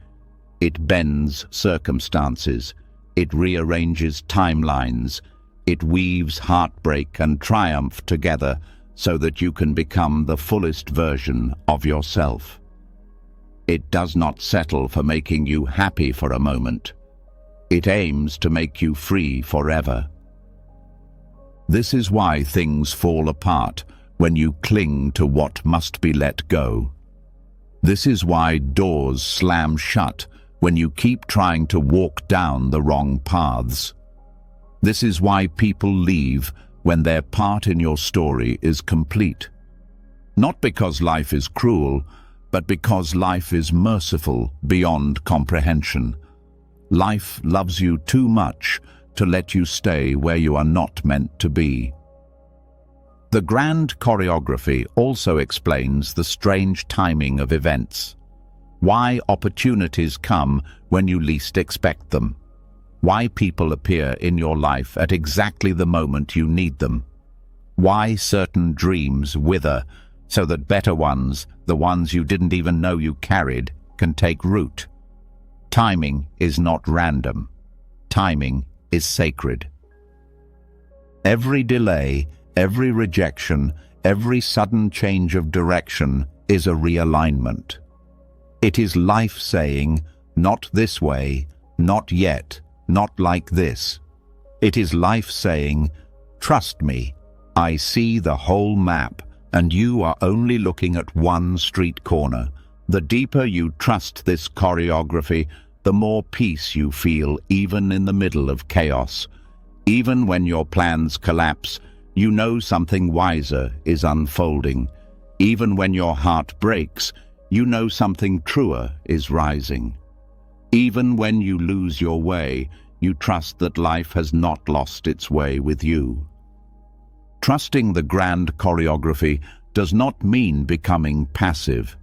It bends circumstances. It rearranges timelines. It weaves heartbreak and triumph together so that you can become the fullest version of yourself. It does not settle for making you happy for a moment. It aims to make you free forever. This is why things fall apart when you cling to what must be let go. This is why doors slam shut when you keep trying to walk down the wrong paths. This is why people leave when their part in your story is complete. Not because life is cruel, but because life is merciful beyond comprehension. Life loves you too much to let you stay where you are not meant to be. The grand choreography also explains the strange timing of events. Why opportunities come when you least expect them. Why people appear in your life at exactly the moment you need them. Why certain dreams wither so that better ones, the ones you didn't even know you carried, can take root. Timing is not random. Timing is sacred. Every delay, every rejection, every sudden change of direction is a realignment. It is life saying, not this way, not yet, not like this. It is life saying, trust me, I see the whole map, and you are only looking at one street corner. The deeper you trust this choreography, the more peace you feel even in the middle of chaos. Even when your plans collapse, you know something wiser is unfolding. Even when your heart breaks, you know something truer is rising. Even when you lose your way, you trust that life has not lost its way with you. Trusting the grand choreography does not mean becoming passive.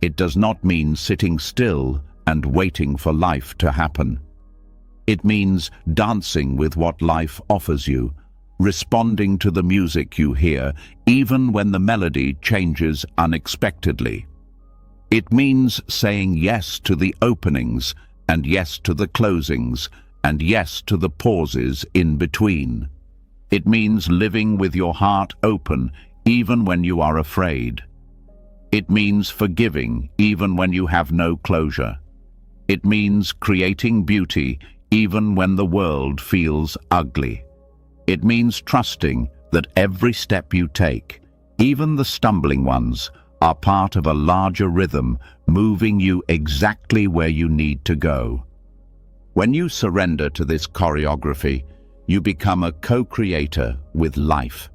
It does not mean sitting still and waiting for life to happen. It means dancing with what life offers you, responding to the music you hear, even when the melody changes unexpectedly. It means saying yes to the openings, and yes to the closings, and yes to the pauses in between. It means living with your heart open even when you are afraid. It means forgiving even when you have no closure. It means creating beauty even when the world feels ugly. It means trusting that every step you take, even the stumbling ones, are part of a larger rhythm moving you exactly where you need to go. When you surrender to this choreography, you become a co-creator with life.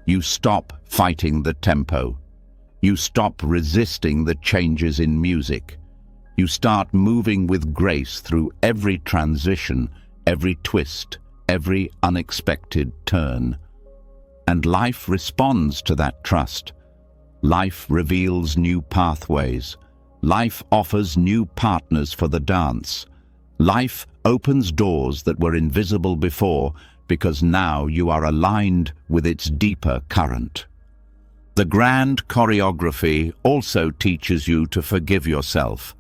You stop fighting the tempo. You stop resisting the changes in music. You start moving with grace through every transition, every twist, every unexpected turn. And life responds to that trust. Life reveals new pathways. Life offers new partners for the dance. Life opens doors that were invisible before because now you are aligned with its deeper current. The grand choreography also teaches you to forgive yourself,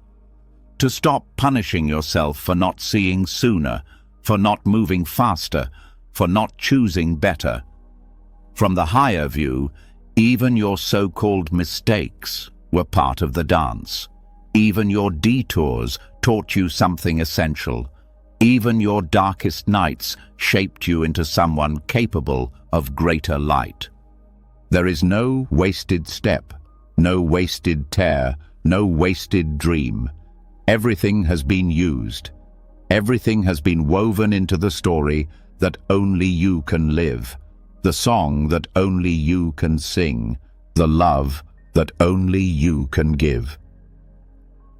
to stop punishing yourself for not seeing sooner, for not moving faster, for not choosing better. From the higher view, even your so-called mistakes were part of the dance. Even your detours taught you something essential. Even your darkest nights shaped you into someone capable of greater light. There is no wasted step, no wasted tear, no wasted dream. Everything has been used. Everything has been woven into the story that only you can live, the song that only you can sing, the love that only you can give.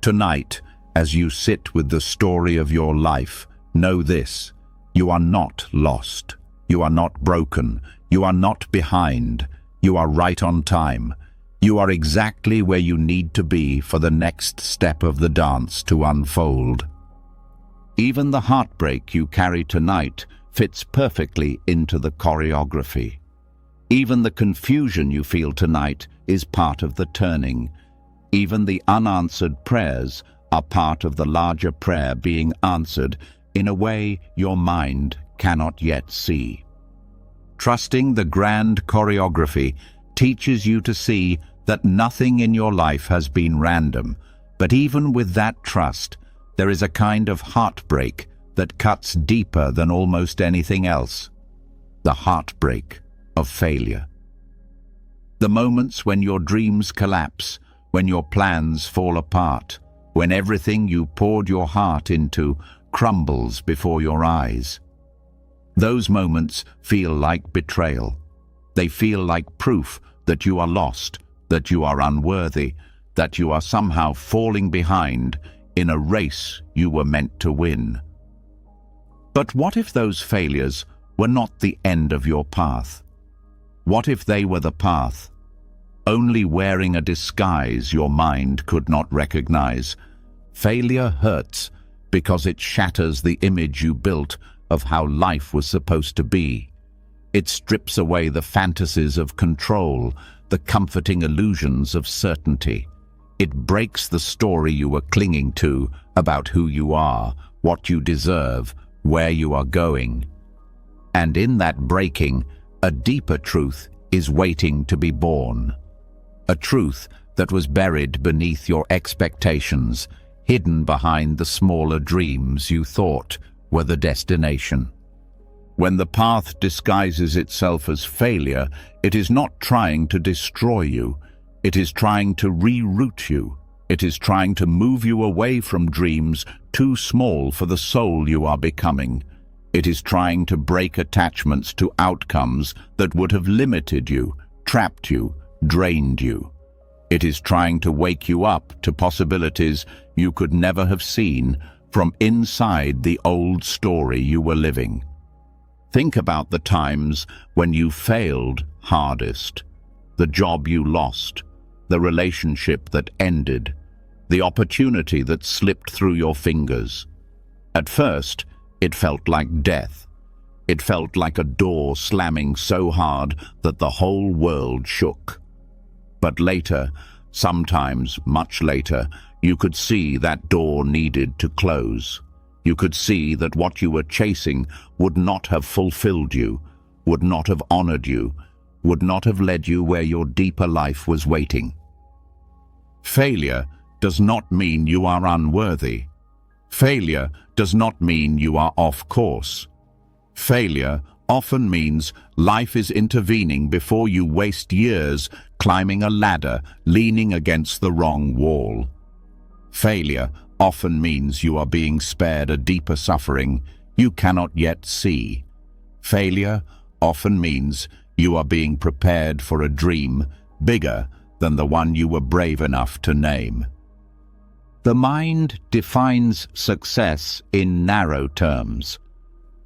Tonight, as you sit with the story of your life, know this: you are not lost. You are not broken. You are not behind. You are right on time. You are exactly where you need to be for the next step of the dance to unfold. Even the heartbreak you carry tonight fits perfectly into the choreography. Even the confusion you feel tonight is part of the turning. Even the unanswered prayers are part of the larger prayer being answered in a way your mind cannot yet see. Trusting the grand choreography teaches you to see that nothing in your life has been random, but even with that trust, there is a kind of heartbreak that cuts deeper than almost anything else. The heartbreak of failure. The moments when your dreams collapse, when your plans fall apart, when everything you poured your heart into crumbles before your eyes. Those moments feel like betrayal. They feel like proof that you are lost, that you are unworthy, that you are somehow falling behind in a race you were meant to win. But what if those failures were not the end of your path? What if they were the path, only wearing a disguise your mind could not recognize? Failure hurts because it shatters the image you built of how life was supposed to be. It strips away the fantasies of control, the comforting illusions of certainty. It breaks the story you were clinging to about who you are, what you deserve, where you are going. And in that breaking, a deeper truth is waiting to be born. A truth that was buried beneath your expectations, hidden behind the smaller dreams you thought were the destination. When the path disguises itself as failure, it is not trying to destroy you. It is trying to reroute you. It is trying to move you away from dreams too small for the soul you are becoming. It is trying to break attachments to outcomes that would have limited you, trapped you, drained you. It is trying to wake you up to possibilities you could never have seen from inside the old story you were living. Think about the times when you failed hardest, the job you lost, the relationship that ended, the opportunity that slipped through your fingers. At first, it felt like death. It felt like a door slamming so hard that the whole world shook. But later, sometimes much later, you could see that door needed to close. You could see that what you were chasing would not have fulfilled you. would not have honored you, would not have led you where your deeper life was waiting. Failure does not mean you are unworthy. Failure does not mean you are off course. Failure often means life is intervening before you waste years climbing a ladder, leaning against the wrong wall. Failure often means you are being spared a deeper suffering you cannot yet see. Failure often means you are being prepared for a dream bigger than the one you were brave enough to name. The mind defines success in narrow terms: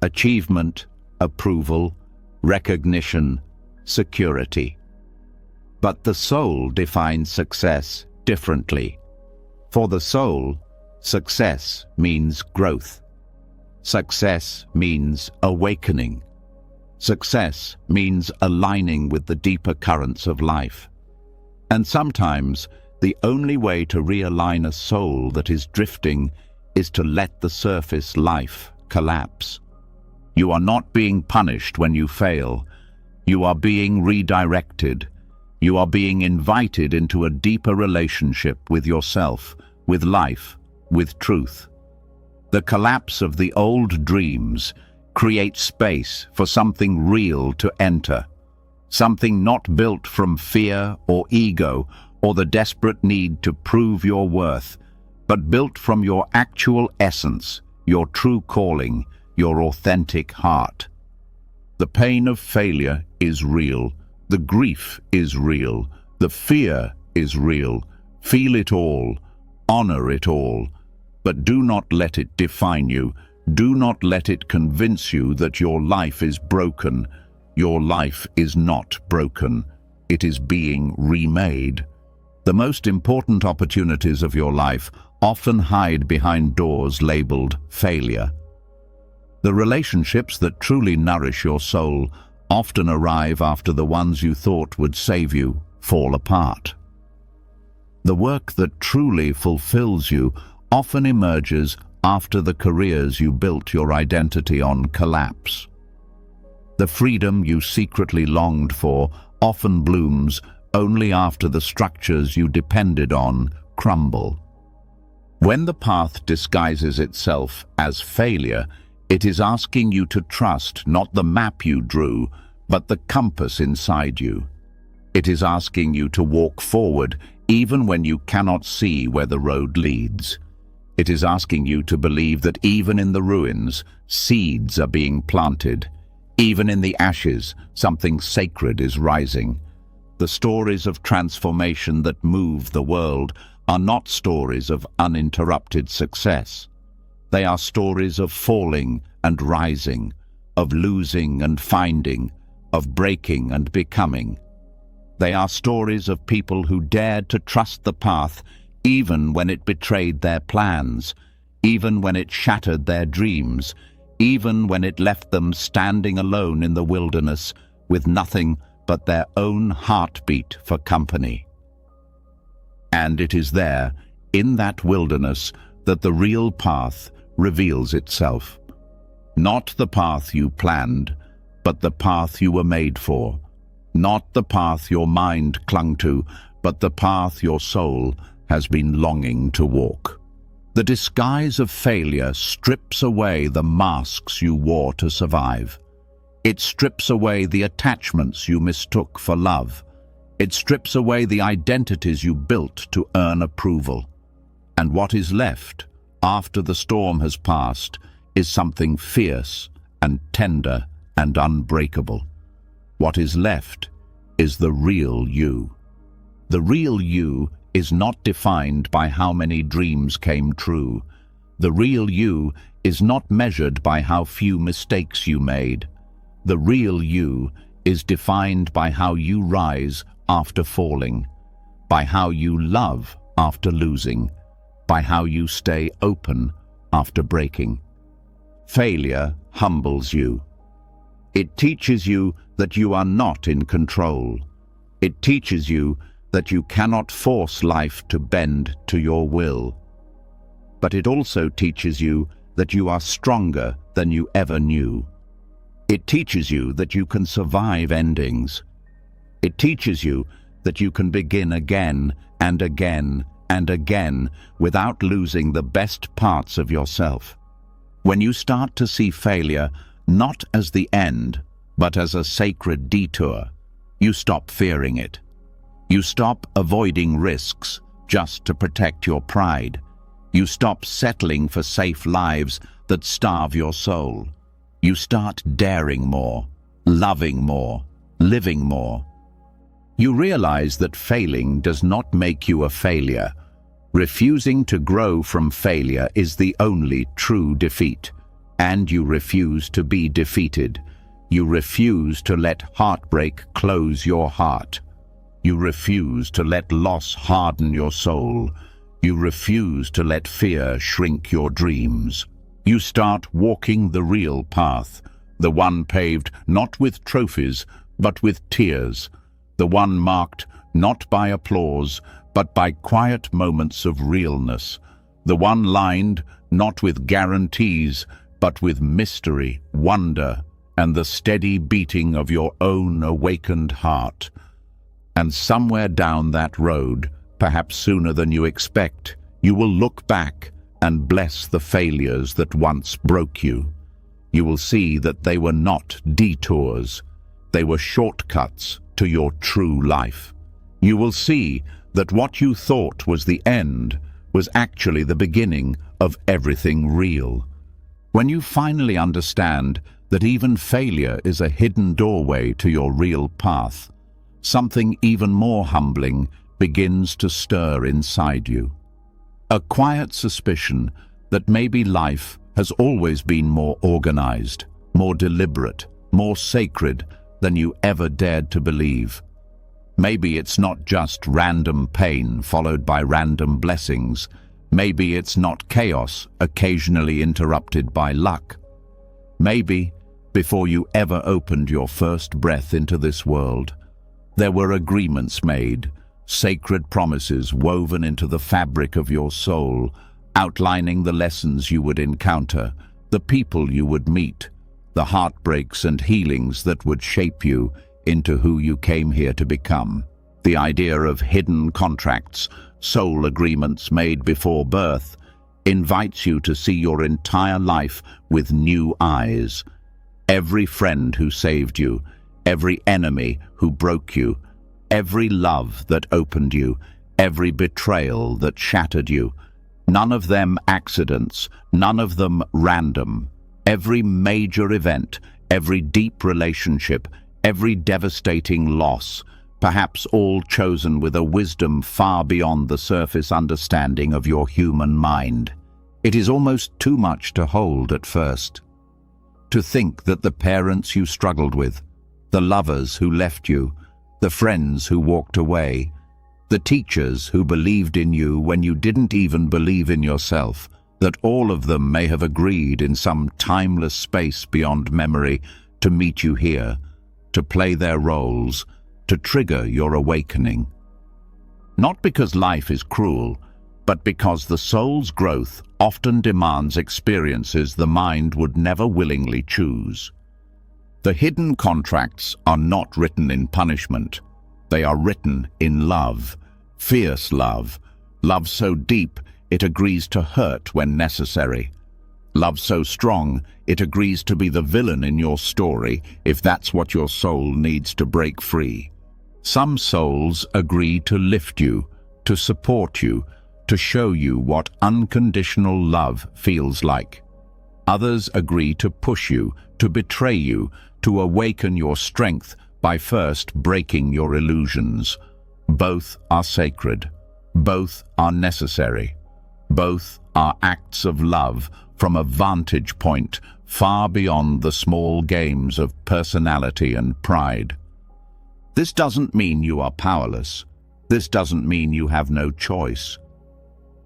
achievement, approval, recognition, security. But the soul defines success differently. For the soul, success means growth. Success means awakening. Success means aligning with the deeper currents of life. And sometimes, the only way to realign a soul that is drifting is to let the surface life collapse. You are not being punished when you fail. You are being redirected. You are being invited into a deeper relationship with yourself, with life, with truth. The collapse of the old dreams creates space for something real to enter. Something not built from fear or ego or the desperate need to prove your worth, but built from your actual essence, your true calling, your authentic heart. The pain of failure is real. The grief is real. The fear is real. Feel it all. Honor it all. But do not let it define you. Do not let it convince you that your life is broken. Your life is not broken. It is being remade. The most important opportunities of your life often hide behind doors labeled failure. The relationships that truly nourish your soul often arrive after the ones you thought would save you fall apart. The work that truly fulfills you often emerges after the careers you built your identity on collapse. The freedom you secretly longed for often blooms only after the structures you depended on crumble. When the path disguises itself as failure, it is asking you to trust not the map you drew, but the compass inside you. It is asking you to walk forward even when you cannot see where the road leads. It is asking you to believe that even in the ruins, seeds are being planted. Even in the ashes, something sacred is rising. The stories of transformation that move the world are not stories of uninterrupted success. They are stories of falling and rising, of losing and finding, of breaking and becoming. They are stories of people who dared to trust the path even when it betrayed their plans, even when it shattered their dreams, even when it left them standing alone in the wilderness with nothing but their own heartbeat for company. And it is there, in that wilderness, that the real path reveals itself. Not the path you planned, but the path you were made for. Not the path your mind clung to, but the path your soul has been longing to walk. The disguise of failure strips away the masks you wore to survive. It strips away the attachments you mistook for love. It strips away the identities you built to earn approval. And what is left, after the storm has passed, is something fierce and tender and unbreakable. What is left is the real you. The real you is not defined by how many dreams came true. The real you is not measured by how few mistakes you made. The real you is defined by how you rise after falling, by how you love after losing, by how you stay open after breaking. Failure humbles you. It teaches you that you are not in control. It teaches you that you cannot force life to bend to your will. But it also teaches you that you are stronger than you ever knew. It teaches you that you can survive endings. It teaches you that you can begin again and again and again without losing the best parts of yourself. When you start to see failure not as the end, but as a sacred detour, you stop fearing it. You stop avoiding risks just to protect your pride. You stop settling for safe lives that starve your soul. You start daring more, loving more, living more. You realize that failing does not make you a failure. Refusing to grow from failure is the only true defeat. And you refuse to be defeated. You refuse to let heartbreak close your heart. You refuse to let loss harden your soul. You refuse to let fear shrink your dreams. You start walking the real path, the one paved not with trophies, but with tears, the one marked not by applause, but by quiet moments of realness, the one lined not with guarantees, but with mystery, wonder, and the steady beating of your own awakened heart. And somewhere down that road, perhaps sooner than you expect, you will look back and bless the failures that once broke you. You will see that they were not detours. They were shortcuts to your true life. You will see that what you thought was the end was actually the beginning of everything real. When you finally understand that even failure is a hidden doorway to your real path, something even more humbling begins to stir inside you. A quiet suspicion that maybe life has always been more organized, more deliberate, more sacred than you ever dared to believe. Maybe it's not just random pain followed by random blessings. Maybe it's not chaos occasionally interrupted by luck. Maybe, before you ever opened your first breath into this world, there were agreements made, sacred promises woven into the fabric of your soul, outlining the lessons you would encounter, the people you would meet, the heartbreaks and healings that would shape you into who you came here to become. The idea of hidden contracts, soul agreements made before birth, invites you to see your entire life with new eyes. Every friend who saved you, every enemy who broke you, every love that opened you, every betrayal that shattered you, none of them accidents, none of them random. Every major event, every deep relationship, every devastating loss, perhaps all chosen with a wisdom far beyond the surface understanding of your human mind. It is almost too much to hold at first. To think that the parents you struggled with, the lovers who left you, the friends who walked away, the teachers who believed in you when you didn't even believe in yourself, that all of them may have agreed in some timeless space beyond memory to meet you here, to play their roles, to trigger your awakening. Not because life is cruel, but because the soul's growth often demands experiences the mind would never willingly choose. The hidden contracts are not written in punishment. They are written in love, fierce love, love so deep it agrees to hurt when necessary. Love so strong it agrees to be the villain in your story if that's what your soul needs to break free. Some souls agree to lift you, to support you, to show you what unconditional love feels like. Others agree to push you, to betray you, to awaken your strength by first breaking your illusions. Both are sacred. Both are necessary. Both are acts of love from a vantage point far beyond the small games of personality and pride. This doesn't mean you are powerless. This doesn't mean you have no choice.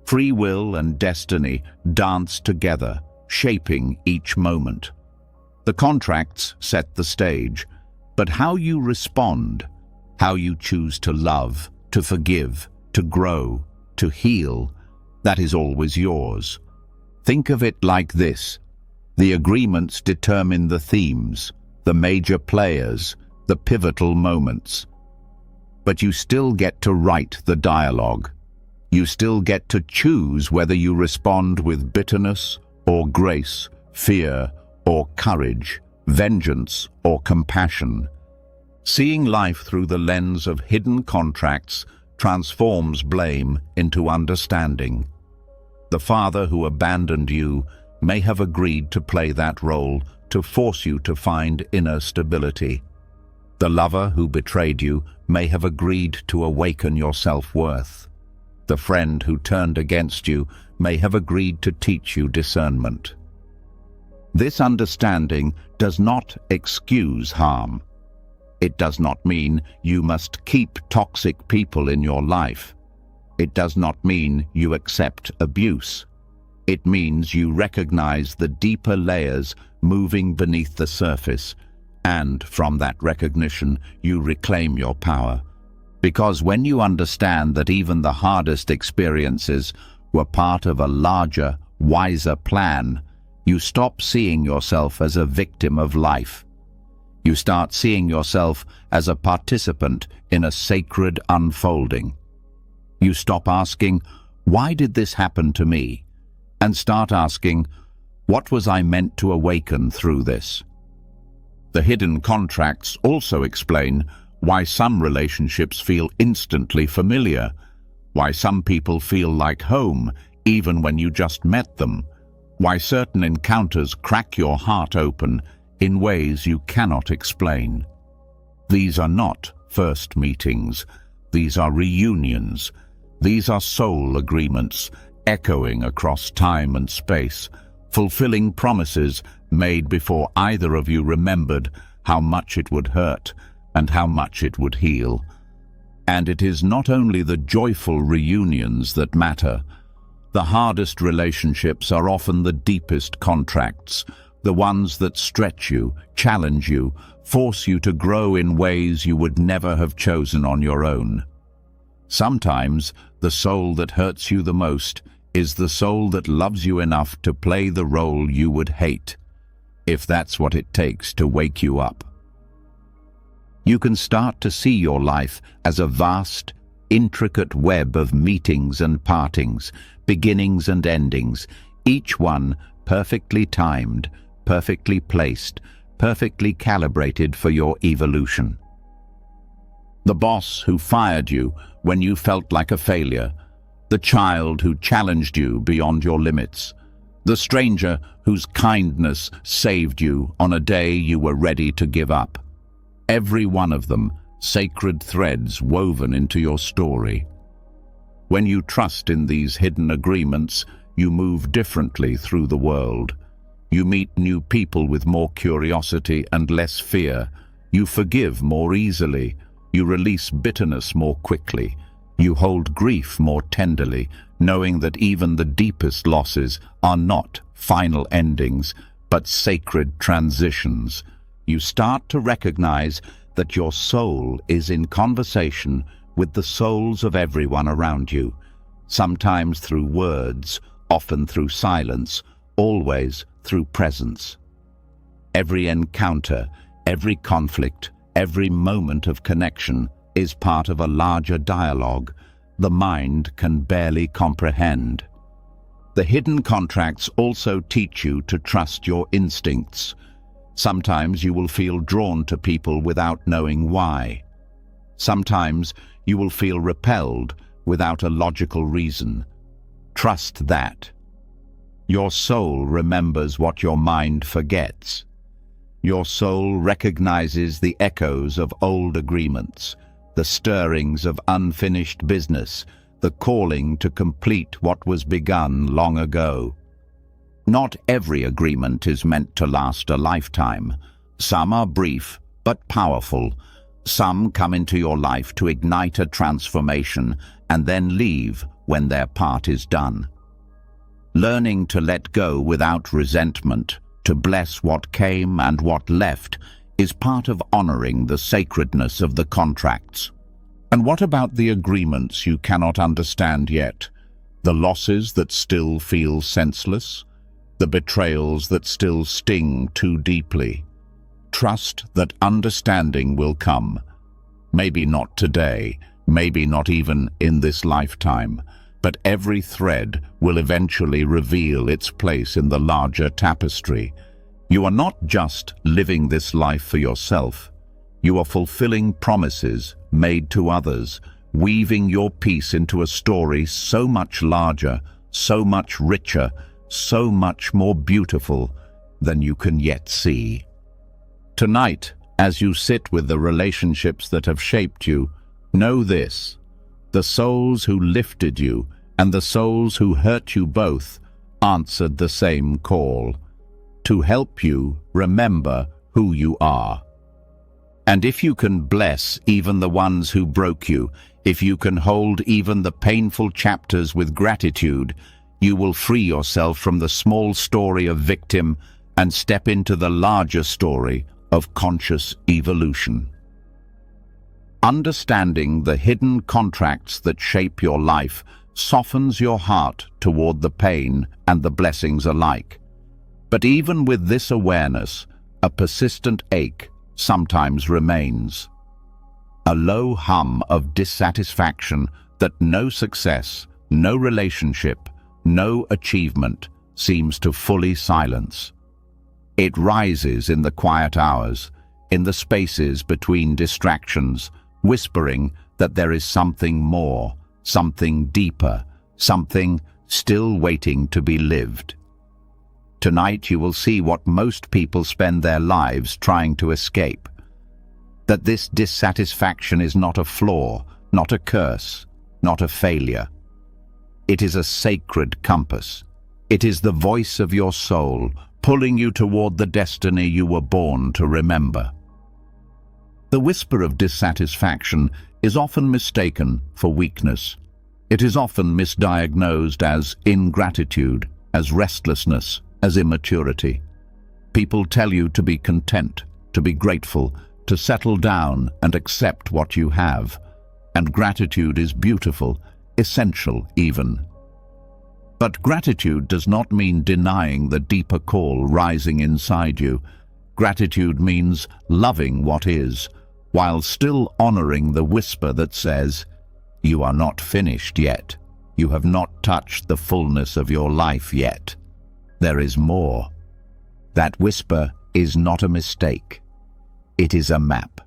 Free will and destiny dance together, shaping each moment. The contracts set the stage, but how you respond, how you choose to love, to forgive, to grow, to heal, that is always yours. Think of it like this. The agreements determine the themes. the major players, the pivotal moments. But you still get to write the dialogue. You still get to choose whether you respond with bitterness or grace, fear or courage, vengeance or compassion. Seeing life through the lens of hidden contracts transforms blame into understanding. The father who abandoned you may have agreed to play that role to force you to find inner stability. The lover who betrayed you may have agreed to awaken your self-worth. The friend who turned against you may have agreed to teach you discernment. This understanding does not excuse harm. It does not mean you must keep toxic people in your life. It does not mean you accept abuse. It means you recognize the deeper layers moving beneath the surface, and from that recognition you reclaim your power. Because when you understand that even the hardest experiences were part of a larger, wiser plan, you stop seeing yourself as a victim of life. You start seeing yourself as a participant in a sacred unfolding. You stop asking, "Why did this happen to me?" and start asking, "What was I meant to awaken through this?" The hidden contracts also explain why some relationships feel instantly familiar, why some people feel like home even when you just met them, why certain encounters crack your heart open in ways you cannot explain. These are not first meetings. These are reunions. These are soul agreements, echoing across time and space, fulfilling promises made before either of you remembered how much it would hurt and how much it would heal. And it is not only the joyful reunions that matter. The hardest relationships are often the deepest contracts, the ones that stretch you, challenge you, force you to grow in ways you would never have chosen on your own. Sometimes the soul that hurts you the most is the soul that loves you enough to play the role you would hate, if that's what it takes to wake you up. You can start to see your life as a vast, intricate web of meetings and partings, beginnings and endings, each one perfectly timed, perfectly placed, perfectly calibrated for your evolution. The boss who fired you when you felt like a failure, the child who challenged you beyond your limits, the stranger whose kindness saved you on a day you were ready to give up. Every one of them, sacred threads woven into your story. When you trust in these hidden agreements, you move differently through the world. You meet new people with more curiosity and less fear. You forgive more easily. You release bitterness more quickly. You hold grief more tenderly, knowing that even the deepest losses are not final endings, but sacred transitions. You start to recognize that your soul is in conversation with the souls of everyone around you, sometimes through words, often through silence, always through presence. Every encounter, every conflict, every moment of connection is part of a larger dialogue the mind can barely comprehend. The hidden contracts also teach you to trust your instincts. Sometimes you will feel drawn to people without knowing why. Sometimes you will feel repelled without a logical reason. Trust that. Your soul remembers what your mind forgets. Your soul recognizes the echoes of old agreements, the stirrings of unfinished business, the calling to complete what was begun long ago. Not every agreement is meant to last a lifetime. Some are brief but powerful. Some come into your life to ignite a transformation and then leave when their part is done. Learning to let go without resentment, to bless what came and what left, is part of honoring the sacredness of the contracts. And what about the agreements you cannot understand yet? The losses that still feel senseless? The betrayals that still sting too deeply? Trust that understanding will come. Maybe not today, maybe not even in this lifetime, but every thread will eventually reveal its place in the larger tapestry. You are not just living this life for yourself. You are fulfilling promises made to others, weaving your piece into a story so much larger, so much richer, so much more beautiful than you can yet see. Tonight, as you sit with the relationships that have shaped you, know this: the souls who lifted you and the souls who hurt you both answered the same call, to help you remember who you are. And if you can bless even the ones who broke you, if you can hold even the painful chapters with gratitude, you will free yourself from the small story of victim and step into the larger story of conscious evolution. Understanding the hidden contracts that shape your life softens your heart toward the pain and the blessings alike. But even with this awareness, a persistent ache sometimes remains. A low hum of dissatisfaction that no success, no relationship, no achievement seems to fully silence. It rises in the quiet hours, in the spaces between distractions, whispering that there is something more, something deeper, something still waiting to be lived. Tonight you will see what most people spend their lives trying to escape. That this dissatisfaction is not a flaw, not a curse, not a failure. It is a sacred compass. It is the voice of your soul, pulling you toward the destiny you were born to remember. The whisper of dissatisfaction is often mistaken for weakness. It is often misdiagnosed as ingratitude, as restlessness, as immaturity. People tell you to be content, to be grateful, to settle down and accept what you have. And gratitude is beautiful, essential even. But gratitude does not mean denying the deeper call rising inside you. Gratitude means loving what is, while still honoring the whisper that says, "You are not finished yet. You have not touched the fullness of your life yet. There is more." That whisper is not a mistake. It is a map.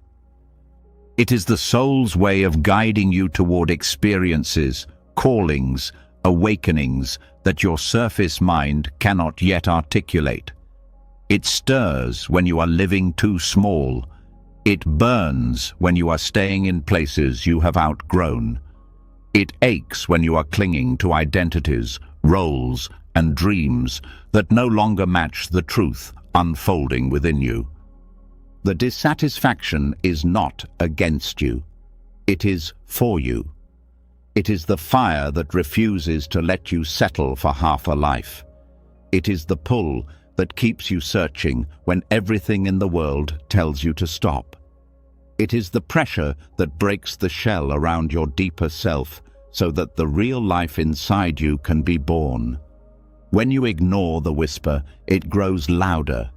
It is the soul's way of guiding you toward experiences, callings, awakenings that your surface mind cannot yet articulate. It stirs when you are living too small. It burns when you are staying in places you have outgrown. It aches when you are clinging to identities, roles, and dreams that no longer match the truth unfolding within you. The dissatisfaction is not against you. It is for you. It is the fire that refuses to let you settle for half a life. It is the pull that keeps you searching when everything in the world tells you to stop. It is the pressure that breaks the shell around your deeper self so that the real life inside you can be born. When you ignore the whisper, it grows louder.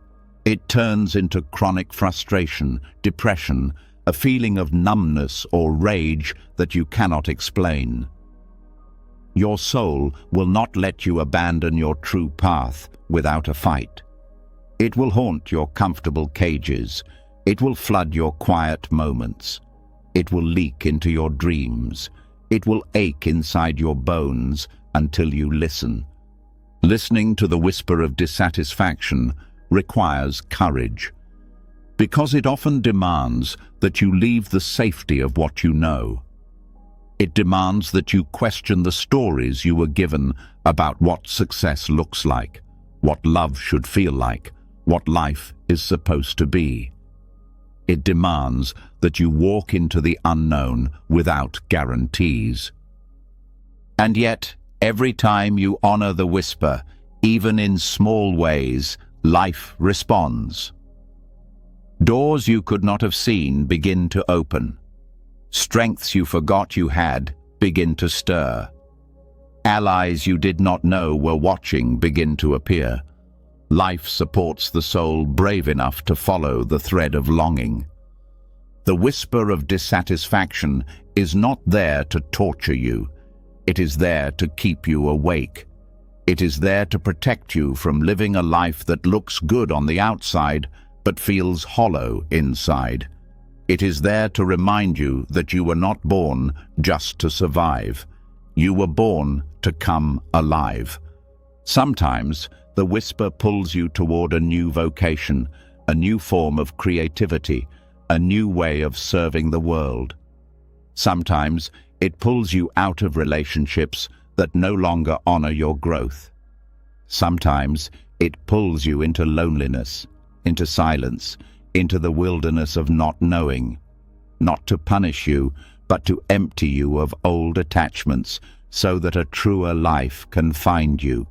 It turns into chronic frustration, depression, a feeling of numbness or rage that you cannot explain. Your soul will not let you abandon your true path without a fight. It will haunt your comfortable cages. It will flood your quiet moments. It will leak into your dreams. It will ache inside your bones until you listen. Listening to the whisper of dissatisfaction requires courage, because it often demands that you leave the safety of what you know. It demands that you question the stories you were given about what success looks like, what love should feel like, what life is supposed to be. It demands that you walk into the unknown without guarantees. And yet, every time you honor the whisper, even in small ways, life responds. Doors you could not have seen begin to open. Strengths you forgot you had begin to stir. Allies you did not know were watching begin to appear. Life supports the soul brave enough to follow the thread of longing. The whisper of dissatisfaction is not there to torture you. It is there to keep you awake. It is there to protect you from living a life that looks good on the outside but feels hollow inside. It is there to remind you that you were not born just to survive. You were born to come alive. Sometimes the whisper pulls you toward a new vocation, a new form of creativity, a new way of serving the world. Sometimes it pulls you out of relationships that no longer honor your growth. Sometimes it pulls you into loneliness, into silence, into the wilderness of not knowing, not to punish you, but to empty you of old attachments so that a truer life can find you.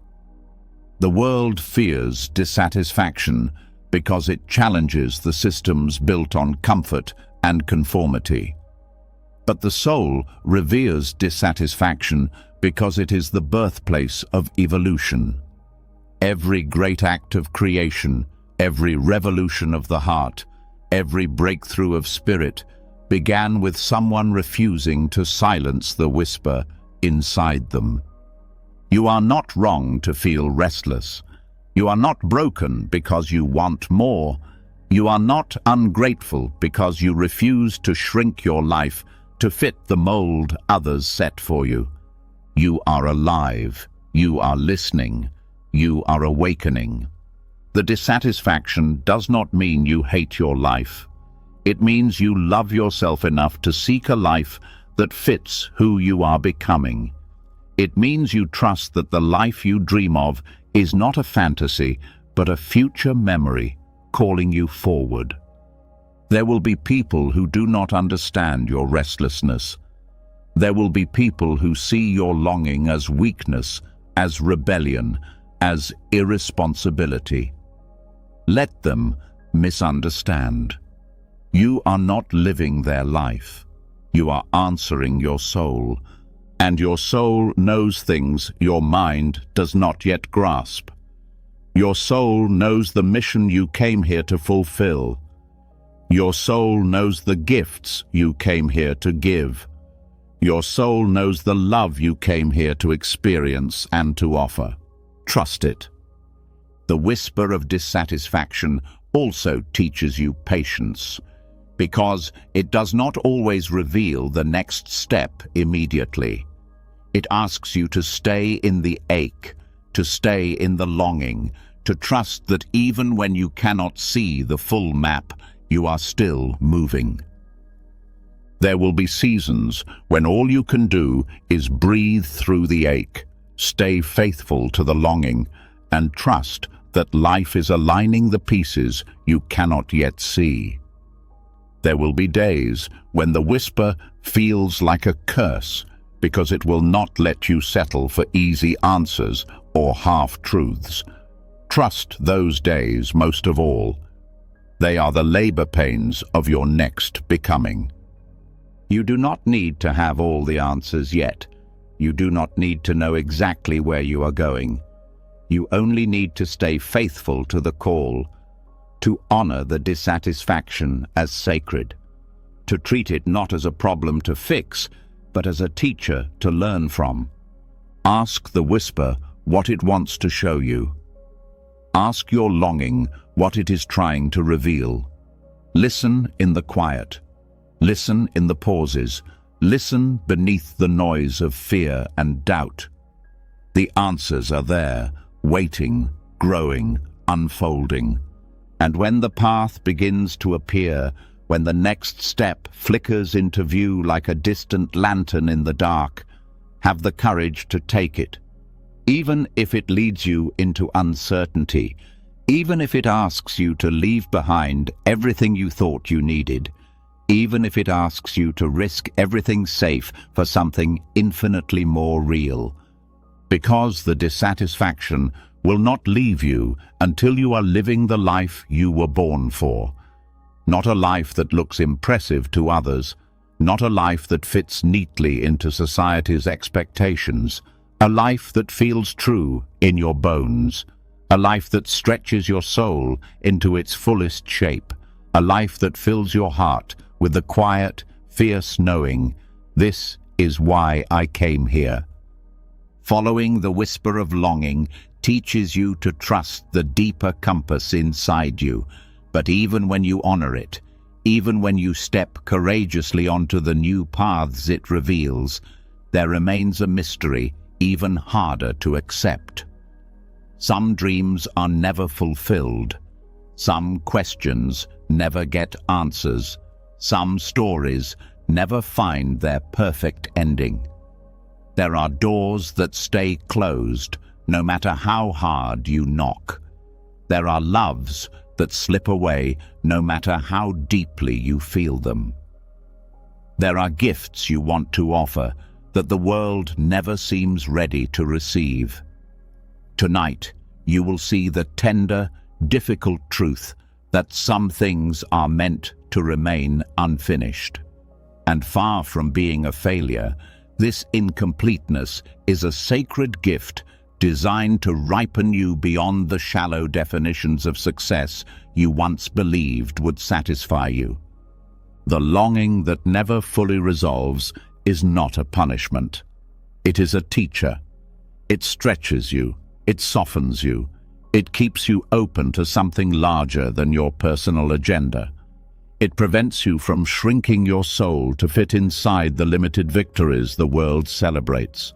The world fears dissatisfaction because it challenges the systems built on comfort and conformity. But the soul reveres dissatisfaction because it is the birthplace of evolution. Every great act of creation, every revolution of the heart, every breakthrough of spirit began with someone refusing to silence the whisper inside them. You are not wrong to feel restless. You are not broken because you want more. You are not ungrateful because you refuse to shrink your life to fit the mold others set for you. You are alive. You are listening. You are awakening. The dissatisfaction does not mean you hate your life. It means you love yourself enough to seek a life that fits who you are becoming. It means you trust that the life you dream of is not a fantasy, but a future memory calling you forward. There will be people who do not understand your restlessness. There will be people who see your longing as weakness, as rebellion, as irresponsibility. Let them misunderstand. You are not living their life. You are answering your soul, and your soul knows things your mind does not yet grasp. Your soul knows the mission you came here to fulfill. Your soul knows the gifts you came here to give. Your soul knows the love you came here to experience and to offer. Trust it. The whisper of dissatisfaction also teaches you patience, because it does not always reveal the next step immediately. It asks you to stay in the ache, to stay in the longing, to trust that even when you cannot see the full map, you are still moving. There will be seasons when all you can do is breathe through the ache, stay faithful to the longing, and trust that life is aligning the pieces you cannot yet see. There will be days when the whisper feels like a curse because it will not let you settle for easy answers or half-truths. Trust those days most of all. They are the labor pains of your next becoming. You do not need to have all the answers yet. You do not need to know exactly where you are going. You only need to stay faithful to the call, to honor the dissatisfaction as sacred, to treat it not as a problem to fix, but as a teacher to learn from. Ask the whisper what it wants to show you. Ask your longing what it is trying to reveal. Listen in the quiet. Listen in the pauses. Listen beneath the noise of fear and doubt. The answers are there, waiting, growing, unfolding. And when the path begins to appear, when the next step flickers into view like a distant lantern in the dark, have the courage to take it. Even if it leads you into uncertainty, even if it asks you to leave behind everything you thought you needed, even if it asks you to risk everything safe for something infinitely more real. Because the dissatisfaction will not leave you until you are living the life you were born for. Not a life that looks impressive to others, not a life that fits neatly into society's expectations, a life that feels true in your bones, a life that stretches your soul into its fullest shape, a life that fills your heart with the quiet, fierce knowing, "This is why I came here." Following the whisper of longing teaches you to trust the deeper compass inside you, but even when you honor it, even when you step courageously onto the new paths it reveals, there remains a mystery even harder to accept. Some dreams are never fulfilled. Some questions never get answers. Some stories never find their perfect ending. There are doors that stay closed, no matter how hard you knock. There are loves that slip away, no matter how deeply you feel them. There are gifts you want to offer that the world never seems ready to receive. Tonight, you will see the tender, difficult truth that some things are meant to remain unfinished. And far from being a failure, this incompleteness is a sacred gift designed to ripen you beyond the shallow definitions of success you once believed would satisfy you. The longing that never fully resolves is not a punishment. It is a teacher. It stretches you. It softens you. It keeps you open to something larger than your personal agenda. It prevents you from shrinking your soul to fit inside the limited victories the world celebrates.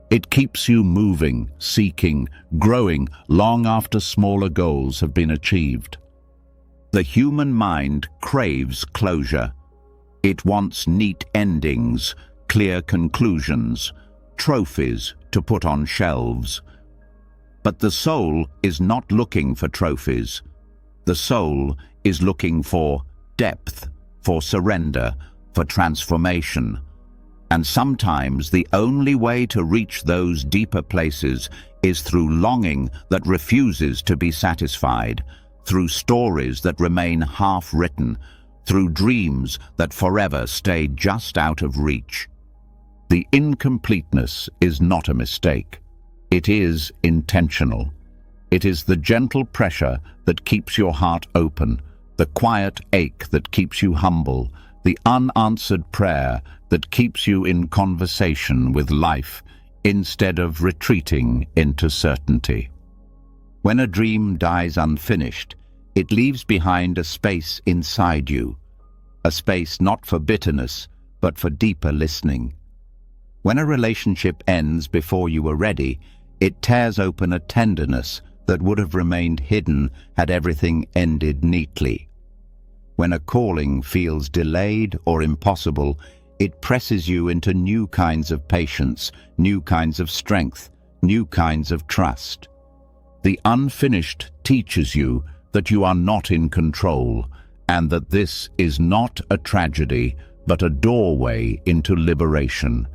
It keeps you moving, seeking, growing long after smaller goals have been achieved. The human mind craves closure. It wants neat endings, clear conclusions, trophies to put on shelves. But the soul is not looking for trophies. The soul is looking for depth, for surrender, for transformation. And sometimes the only way to reach those deeper places is through longing that refuses to be satisfied, through stories that remain half-written, through dreams that forever stay just out of reach. The incompleteness is not a mistake. It is intentional. It is the gentle pressure that keeps your heart open, the quiet ache that keeps you humble, the unanswered prayer that keeps you in conversation with life instead of retreating into certainty. When a dream dies unfinished, it leaves behind a space inside you, a space not for bitterness, but for deeper listening. When a relationship ends before you were ready, it tears open a tenderness that would have remained hidden had everything ended neatly. When a calling feels delayed or impossible, it presses you into new kinds of patience, new kinds of strength, new kinds of trust. The unfinished teaches you that you are not in control, and that this is not a tragedy, but a doorway into liberation.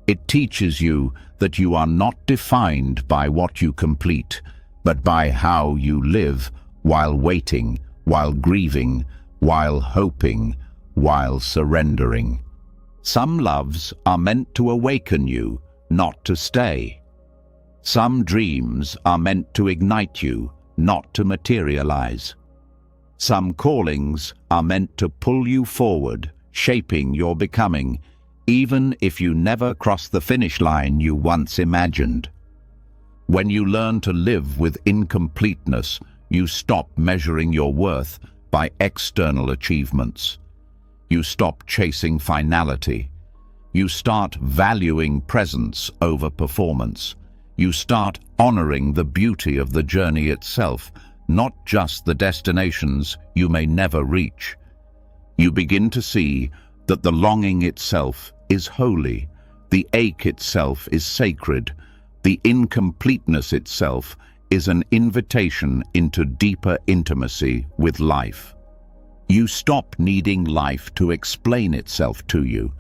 It teaches you that you are not defined by what you complete, but by how you live while waiting, while grieving, while hoping, while surrendering. Some loves are meant to awaken you, not to stay. Some dreams are meant to ignite you, not to materialize. Some callings are meant to pull you forward, shaping your becoming, even if you never cross the finish line you once imagined. When you learn to live with incompleteness, you stop measuring your worth by external achievements. You stop chasing finality. You start valuing presence over performance. You start honoring the beauty of the journey itself, not just the destinations you may never reach. You begin to see that the longing itself is holy, the ache itself is sacred, the incompleteness itself is an invitation into deeper intimacy with life. You stop needing life to explain itself to you.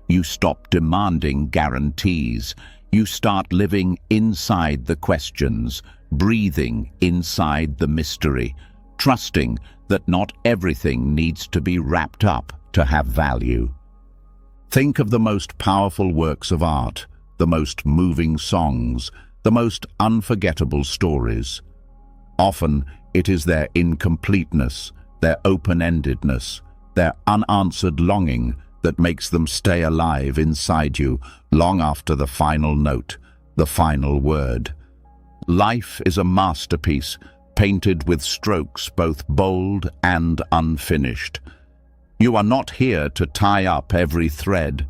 You stop demanding guarantees. You start living inside the questions, breathing inside the mystery, trusting that not everything needs to be wrapped up to have value. Think of the most powerful works of art, the most moving songs, the most unforgettable stories. Often, it is their incompleteness, their open-endedness, their unanswered longing that makes them stay alive inside you long after the final note, the final word. Life is a masterpiece, painted with strokes both bold and unfinished. You are not here to tie up every thread.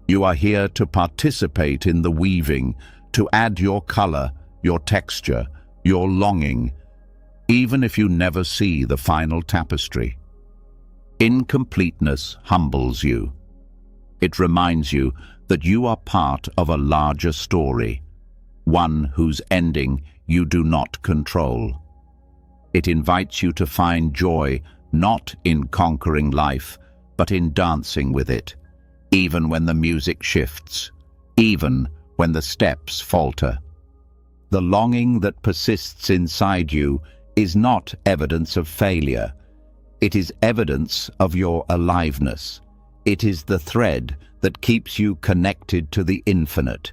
You are here to participate in the weaving, to add your color, your texture, your longing, even if you never see the final tapestry. Incompleteness humbles you. It reminds you that you are part of a larger story, one whose ending you do not control. It invites you to find joy not in conquering life, but in dancing with it, even when the music shifts, even when the steps falter. The longing that persists inside you is not evidence of failure. It is evidence of your aliveness. It is the thread that keeps you connected to the infinite.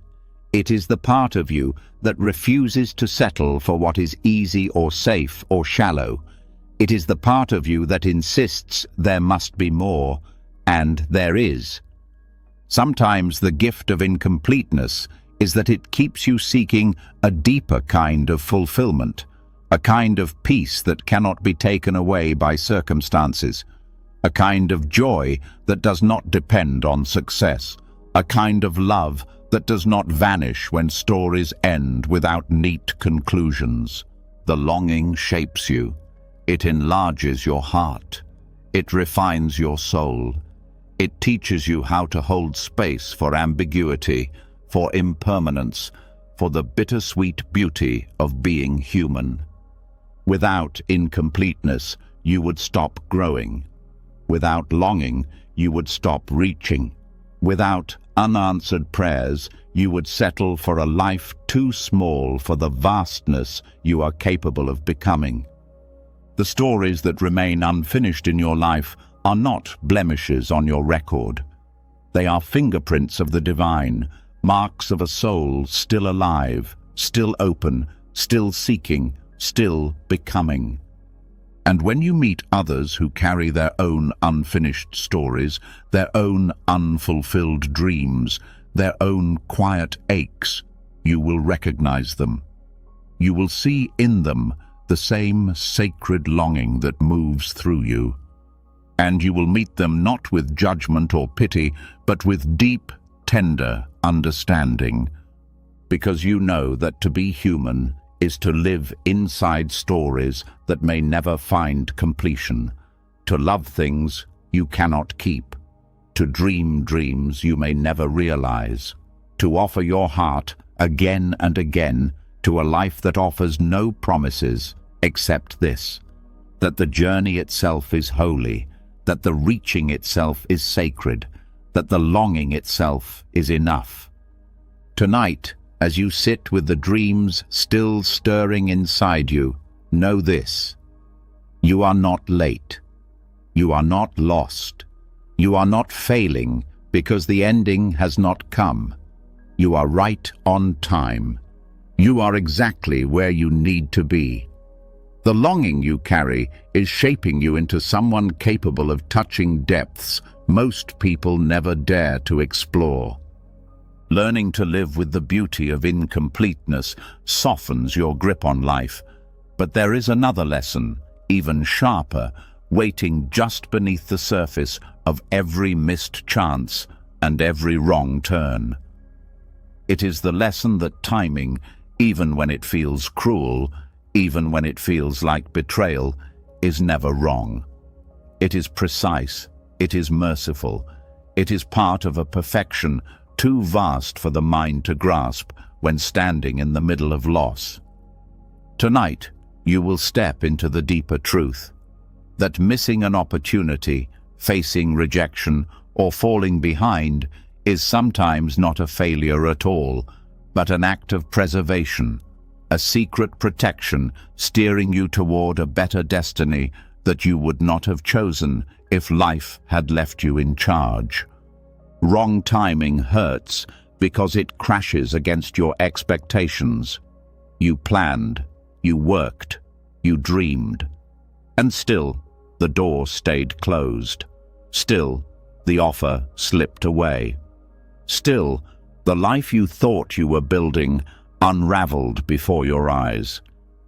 It is the part of you that refuses to settle for what is easy or safe or shallow. It is the part of you that insists there must be more, and there is. Sometimes the gift of incompleteness is that it keeps you seeking a deeper kind of fulfillment, a kind of peace that cannot be taken away by circumstances, a kind of joy that does not depend on success, a kind of love that does not vanish when stories end without neat conclusions. The longing shapes you. It enlarges your heart. It refines your soul. It teaches you how to hold space for ambiguity, for impermanence, for the bittersweet beauty of being human. Without incompleteness, you would stop growing. Without longing, you would stop reaching. Without unanswered prayers, you would settle for a life too small for the vastness you are capable of becoming. The stories that remain unfinished in your life are not blemishes on your record. They are fingerprints of the divine, marks of a soul still alive, still open, still seeking, still becoming. And when you meet others who carry their own unfinished stories, their own unfulfilled dreams, their own quiet aches, you will recognize them. You will see in them the same sacred longing that moves through you. And you will meet them not with judgment or pity, but with deep, tender understanding, because you know that to be human is to live inside stories that may never find completion, to love things you cannot keep, to dream dreams you may never realize, to offer your heart again and again to a life that offers no promises except this, that the journey itself is holy, that the reaching itself is sacred, that the longing itself is enough. Tonight, as you sit with the dreams still stirring inside you, know this: you are not late. You are not lost. You are not failing because the ending has not come. You are right on time. You are exactly where you need to be. The longing you carry is shaping you into someone capable of touching depths most people never dare to explore. Learning to live with the beauty of incompleteness softens your grip on life. But there is another lesson, even sharper, waiting just beneath the surface of every missed chance and every wrong turn. It is the lesson that timing, even when it feels cruel, even when it feels like betrayal, is never wrong. It is precise, it is merciful, it is part of a perfection too vast for the mind to grasp when standing in the middle of loss. Tonight, you will step into the deeper truth that missing an opportunity, facing rejection, or falling behind is sometimes not a failure at all, but an act of preservation, a secret protection steering you toward a better destiny that you would not have chosen if life had left you in charge. Wrong timing hurts because it crashes against your expectations. You planned, you worked, you dreamed. And still, the door stayed closed. Still, the offer slipped away. Still, the life you thought you were building unraveled before your eyes.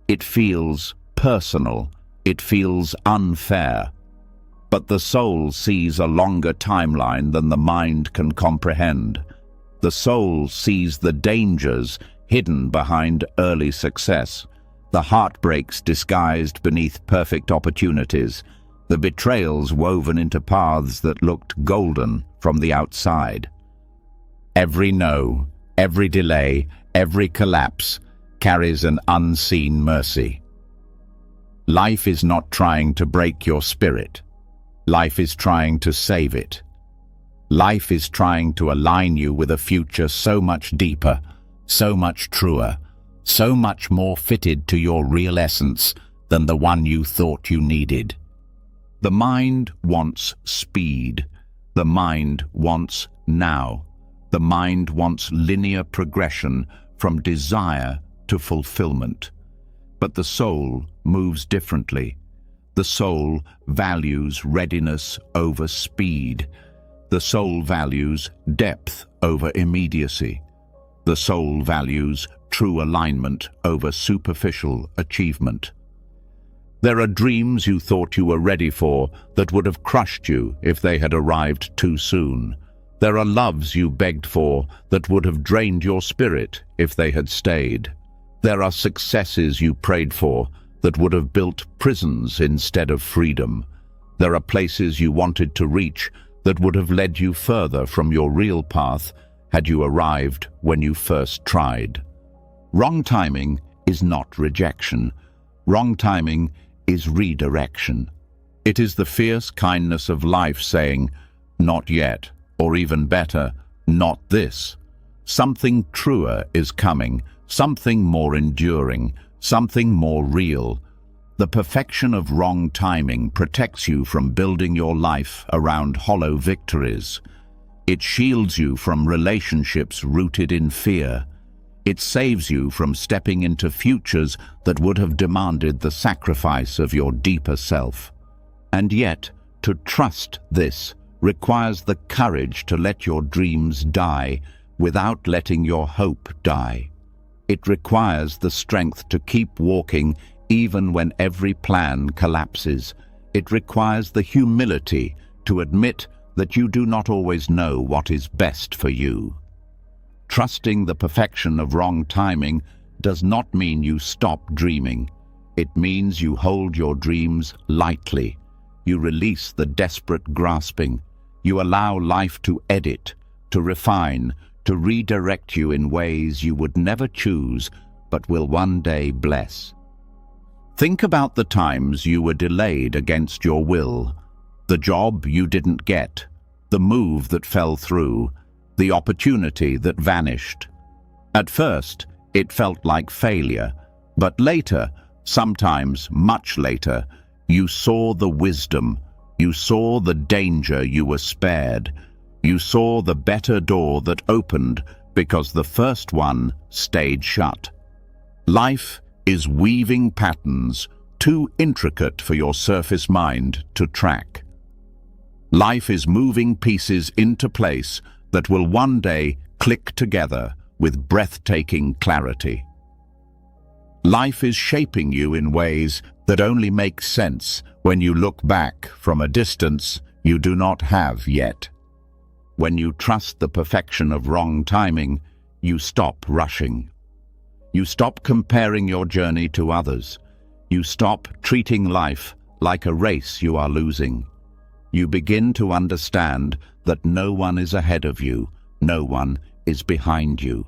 It feels personal. It feels unfair. But the soul sees a longer timeline than the mind can comprehend. The soul sees the dangers hidden behind early success, the heartbreaks disguised beneath perfect opportunities, the betrayals woven into paths that looked golden from the outside. Every no, every delay, every collapse carries an unseen mercy. Life is not trying to break your spirit. Life is trying to save it. Life is trying to align you with a future so much deeper, so much truer, so much more fitted to your real essence than the one you thought you needed. The mind wants speed. The mind wants now. The mind wants linear progression from desire to fulfillment. But the soul moves differently. The soul values readiness over speed. The soul values depth over immediacy. The soul values true alignment over superficial achievement. There are dreams you thought you were ready for that would have crushed you if they had arrived too soon. There are loves you begged for that would have drained your spirit if they had stayed. There are successes you prayed for that would have built prisons instead of freedom. There are places you wanted to reach that would have led you further from your real path had you arrived when you first tried. Wrong timing is not rejection. Wrong timing is redirection. It is the fierce kindness of life saying, not yet, or even better, not this. Something truer is coming, something more enduring, something more real. The perfection of wrong timing protects you from building your life around hollow victories. It shields you from relationships rooted in fear. It saves you from stepping into futures that would have demanded the sacrifice of your deeper self. And yet, to trust this requires the courage to let your dreams die without letting your hope die. It requires the strength to keep walking even when every plan collapses. It requires the humility to admit that you do not always know what is best for you. Trusting the perfection of wrong timing does not mean you stop dreaming. It means you hold your dreams lightly. You release the desperate grasping. You allow life to edit, to refine, to redirect you in ways you would never choose but will one day bless. Think about the times you were delayed against your will, the job you didn't get, the move that fell through, the opportunity that vanished. At first, it felt like failure, but later, sometimes much later, you saw the wisdom, you saw the danger you were spared, you saw the better door that opened because the first one stayed shut. Life is weaving patterns too intricate for your surface mind to track. Life is moving pieces into place that will one day click together with breathtaking clarity. Life is shaping you in ways that only make sense when you look back from a distance you do not have yet. When you trust the perfection of wrong timing, you stop rushing. You stop comparing your journey to others. You stop treating life like a race you are losing. You begin to understand that no one is ahead of you, no one is behind you.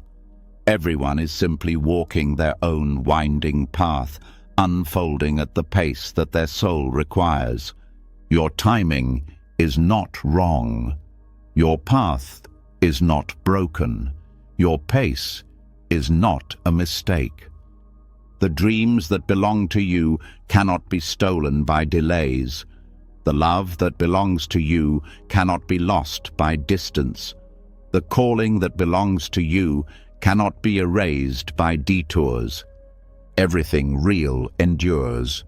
Everyone is simply walking their own winding path, unfolding at the pace that their soul requires. Your timing is not wrong. Your path is not broken. Your pace is not a mistake. The dreams that belong to you cannot be stolen by delays. The love that belongs to you cannot be lost by distance. The calling that belongs to you cannot be erased by detours. everything real endures.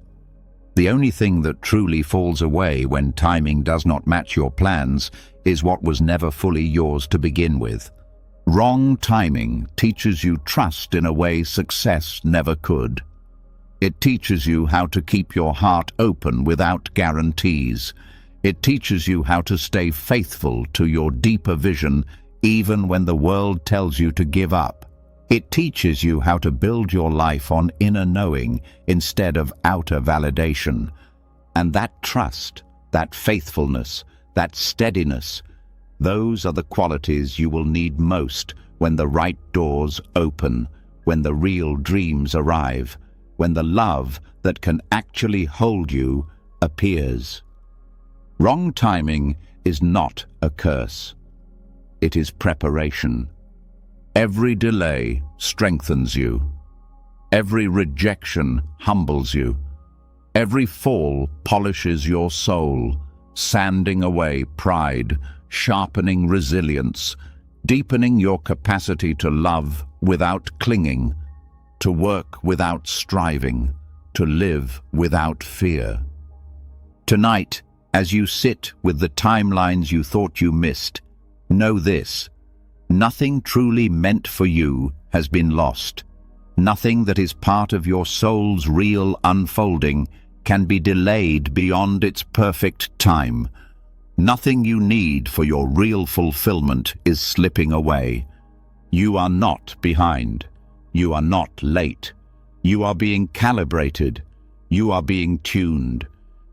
The only thing that truly falls away when timing does not match your plans is what was never fully yours to begin with. Wrong timing teaches you trust in a way success never could. It teaches you how to keep your heart open without guarantees. It teaches you how to stay faithful to your deeper vision even when the world tells you to give up. It teaches you how to build your life on inner knowing instead of outer validation. And that trust, that faithfulness, that steadiness, those are the qualities you will need most when the right doors open, when the real dreams arrive, when the love that can actually hold you appears. Wrong timing is not a curse. It is preparation. Every delay strengthens you. Every rejection humbles you. Every fall polishes your soul, sanding away pride, sharpening resilience, deepening your capacity to love without clinging, to work without striving, to live without fear. Tonight, as you sit with the timelines you thought you missed, know this: nothing truly meant for you has been lost. Nothing that is part of your soul's real unfolding can be delayed beyond its perfect time. Nothing you need for your real fulfillment is slipping away. You are not behind. You are not late. You are being calibrated. You are being tuned.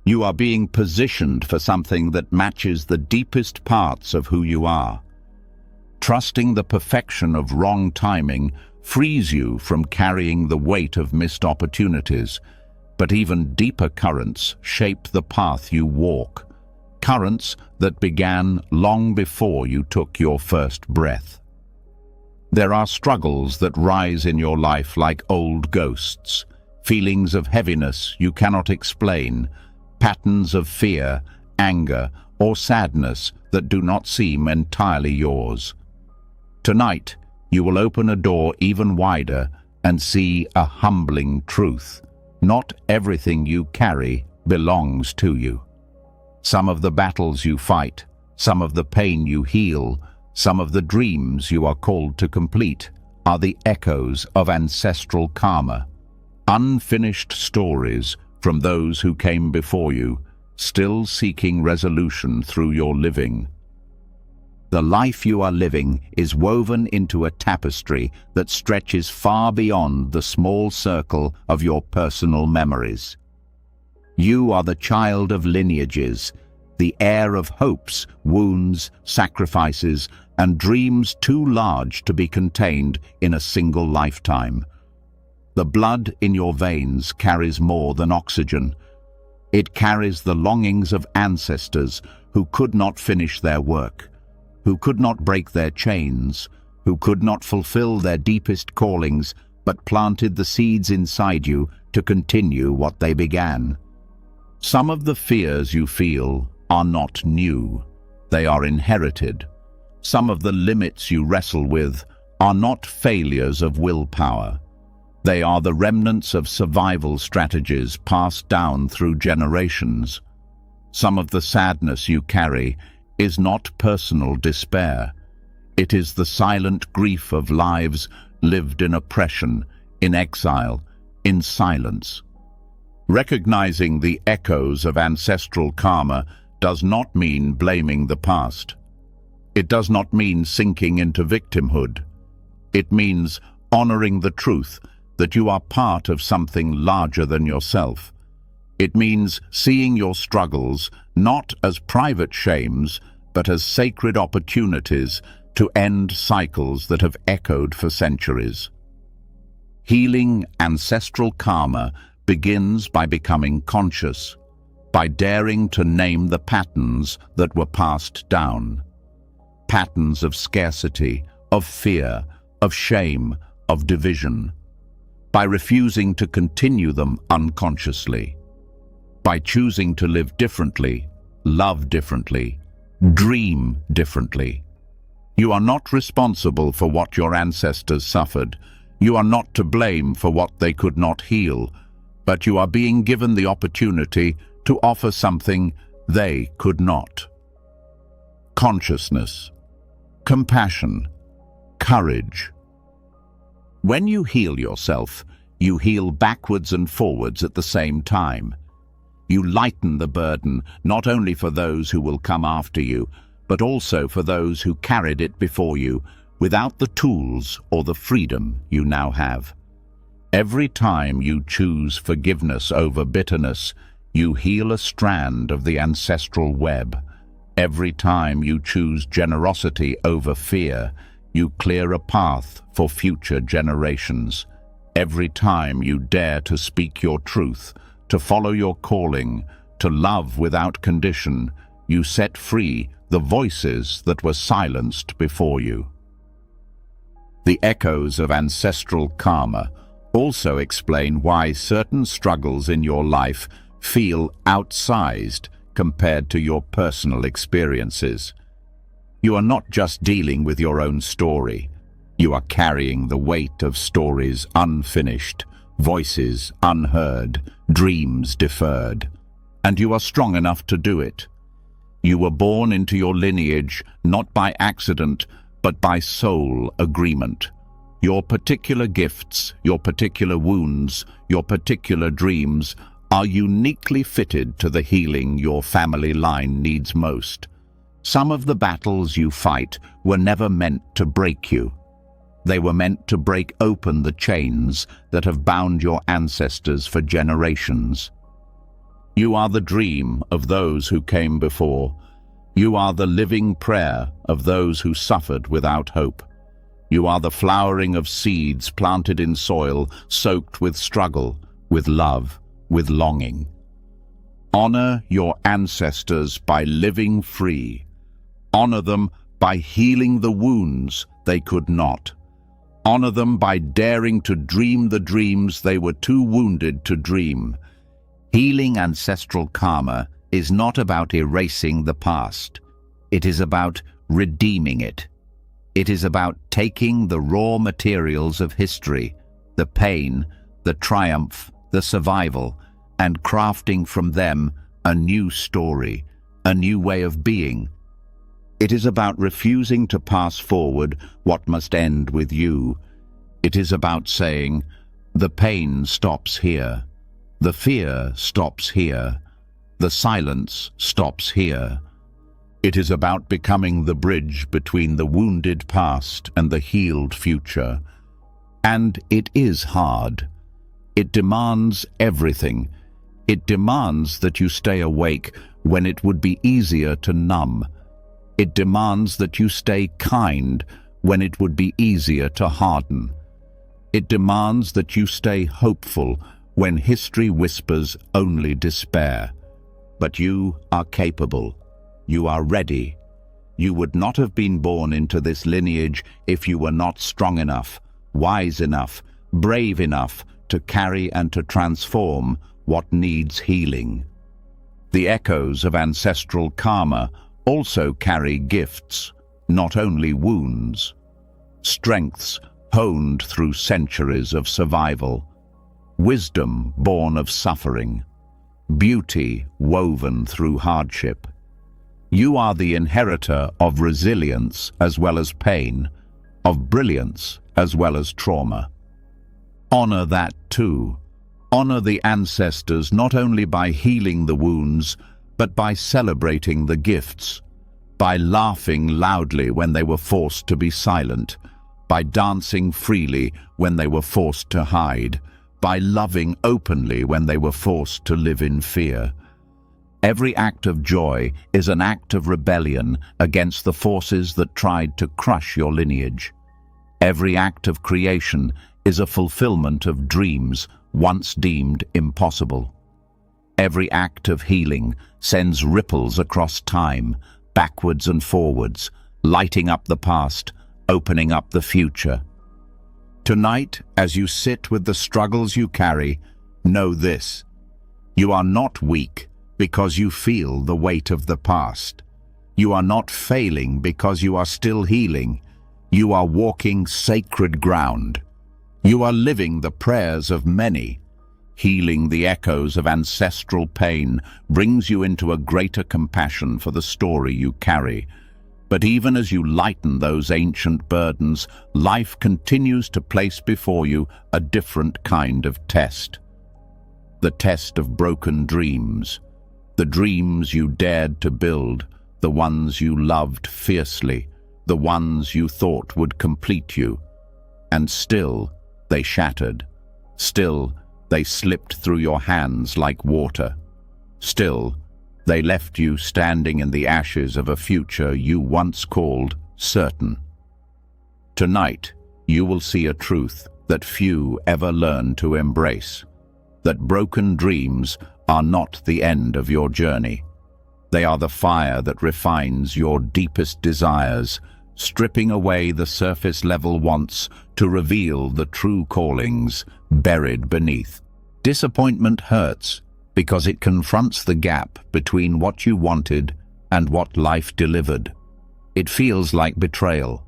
You are being positioned for something that matches the deepest parts of who you are. Trusting the perfection of wrong timing frees you from carrying the weight of missed opportunities, but even deeper currents shape the path you walk, currents that began long before you took your first breath. There are struggles that rise in your life like old ghosts, feelings of heaviness you cannot explain, patterns of fear, anger, or sadness that do not seem entirely yours. Tonight, you will open a door even wider and see a humbling truth. Not everything you carry belongs to you. Some of the battles you fight, some of the pain you heal, some of the dreams you are called to complete are the echoes of ancestral karma, unfinished stories from those who came before you, still seeking resolution through your living. The life you are living is woven into a tapestry that stretches far beyond the small circle of your personal memories. You are the child of lineages, the heir of hopes, wounds, sacrifices, and dreams too large to be contained in a single lifetime. The blood in your veins carries more than oxygen. It carries the longings of ancestors who could not finish their work, who could not break their chains, who could not fulfill their deepest callings, but planted the seeds inside you to continue what they began. Some of the fears you feel are not new. They are inherited. Some of the limits you wrestle with are not failures of willpower. They are the remnants of survival strategies passed down through generations. Some of the sadness you carry is not personal despair. It is the silent grief of lives lived in oppression, in exile, in silence. Recognizing the echoes of ancestral karma does not mean blaming the past. It does not mean sinking into victimhood. It means honoring the truth that you are part of something larger than yourself. It means seeing your struggles not as private shames, but as sacred opportunities to end cycles that have echoed for centuries. Healing ancestral karma begins by becoming conscious, by daring to name the patterns that were passed down. Patterns of scarcity, of fear, of shame, of division. By refusing to continue them unconsciously. By choosing to live differently, love differently, dream differently. You are not responsible for what your ancestors suffered. You are not to blame for what they could not heal, but you are being given the opportunity to offer something they could not. Consciousness, compassion, courage. When you heal yourself, you heal backwards and forwards at the same time. You lighten the burden not only for those who will come after you, but also for those who carried it before you without the tools or the freedom you now have. Every time you choose forgiveness over bitterness, you heal a strand of the ancestral web. Every time you choose generosity over fear, you clear a path for future generations. Every time you dare to speak your truth, to follow your calling, to love without condition, you set free the voices that were silenced before you. The echoes of ancestral karma also explain why certain struggles in your life feel outsized compared to your personal experiences. You are not just dealing with your own story. You are carrying the weight of stories unfinished, voices unheard, dreams deferred. And you are strong enough to do it. You were born into your lineage not by accident, but by soul agreement. Your particular gifts, your particular wounds, your particular dreams are uniquely fitted to the healing your family line needs most. Some of the battles you fight were never meant to break you. They were meant to break open the chains that have bound your ancestors for generations. You are the dream of those who came before. You are the living prayer of those who suffered without hope. You are the flowering of seeds planted in soil, soaked with struggle, with love, with longing. Honor your ancestors by living free. Honor them by healing the wounds they could not. Honor them by daring to dream the dreams they were too wounded to dream. Healing ancestral karma is not about erasing the past. It is about redeeming it. It is about taking the raw materials of history, the pain, the triumph, the survival, and crafting from them a new story, a new way of being. It is about refusing to pass forward what must end with you. It is about saying, the pain stops here, the fear stops here, the silence stops here. It is about becoming the bridge between the wounded past and the healed future. And it is hard. It demands everything. It demands that you stay awake when it would be easier to numb. It demands that you stay kind when it would be easier to harden. It demands that you stay hopeful when history whispers only despair. But you are capable. You are ready. You would not have been born into this lineage if you were not strong enough, wise enough, brave enough to carry and to transform what needs healing. The echoes of ancestral karma also carry gifts, not only wounds. Strengths honed through centuries of survival. Wisdom born of suffering. Beauty woven through hardship. You are the inheritor of resilience as well as pain, of brilliance as well as trauma. Honor that too. Honor the ancestors not only by healing the wounds, but by celebrating the gifts, by laughing loudly when they were forced to be silent, by dancing freely when they were forced to hide, by loving openly when they were forced to live in fear. Every act of joy is an act of rebellion against the forces that tried to crush your lineage. Every act of creation is a fulfillment of dreams once deemed impossible. Every act of healing sends ripples across time, backwards and forwards, lighting up the past, opening up the future. Tonight, as you sit with the struggles you carry, know this: you are not weak because you feel the weight of the past. You are not failing because you are still healing. You are walking sacred ground. You are living the prayers of many. Healing the echoes of ancestral pain brings you into a greater compassion for the story you carry. But even as you lighten those ancient burdens, life continues to place before you a different kind of test. The test of broken dreams. The dreams you dared to build, the ones you loved fiercely, the ones you thought would complete you. And still, they shattered. Still, they slipped through your hands like water. Still, they left you standing in the ashes of a future you once called certain. Tonight, you will see a truth that few ever learn to embrace. That broken dreams are not the end of your journey. They are the fire that refines your deepest desires, stripping away the surface-level wants to reveal the true callings buried beneath. Disappointment hurts because it confronts the gap between what you wanted and what life delivered. It feels like betrayal.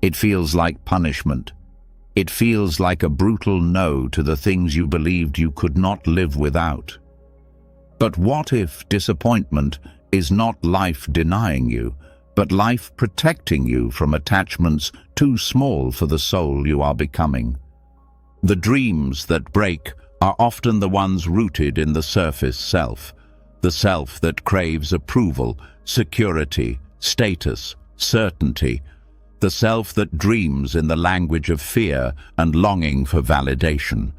It feels like punishment. It feels like a brutal no to the things you believed you could not live without. But what if disappointment is not life denying you, but life protecting you from attachments too small for the soul you are becoming? The dreams that break are often the ones rooted in the surface self, the self that craves approval, security, status, certainty, the self that dreams in the language of fear and longing for validation.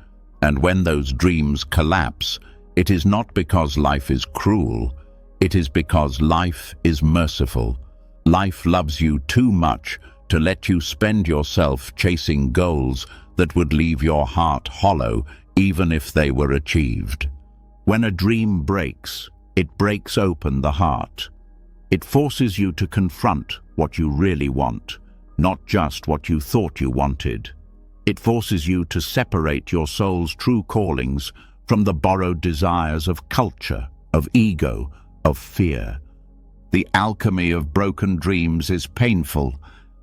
And when those dreams collapse, it is not because life is cruel, it is because life is merciful. Life loves you too much to let you spend yourself chasing goals that would leave your heart hollow even if they were achieved. When a dream breaks, it breaks open the heart. It forces you to confront what you really want, not just what you thought you wanted. It forces you to separate your soul's true callings from the borrowed desires of culture, of ego, of fear. The alchemy of broken dreams is painful,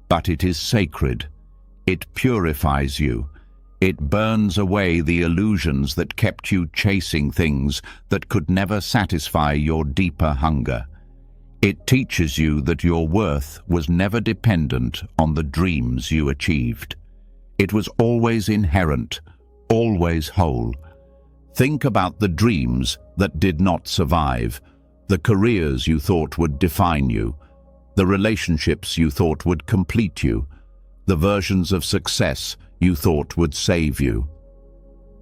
but it is sacred. It purifies you. It burns away the illusions that kept you chasing things that could never satisfy your deeper hunger. It teaches you that your worth was never dependent on the dreams you achieved. It was always inherent, always whole. Think about the dreams that did not survive, the careers you thought would define you, the relationships you thought would complete you, the versions of success you thought would save you.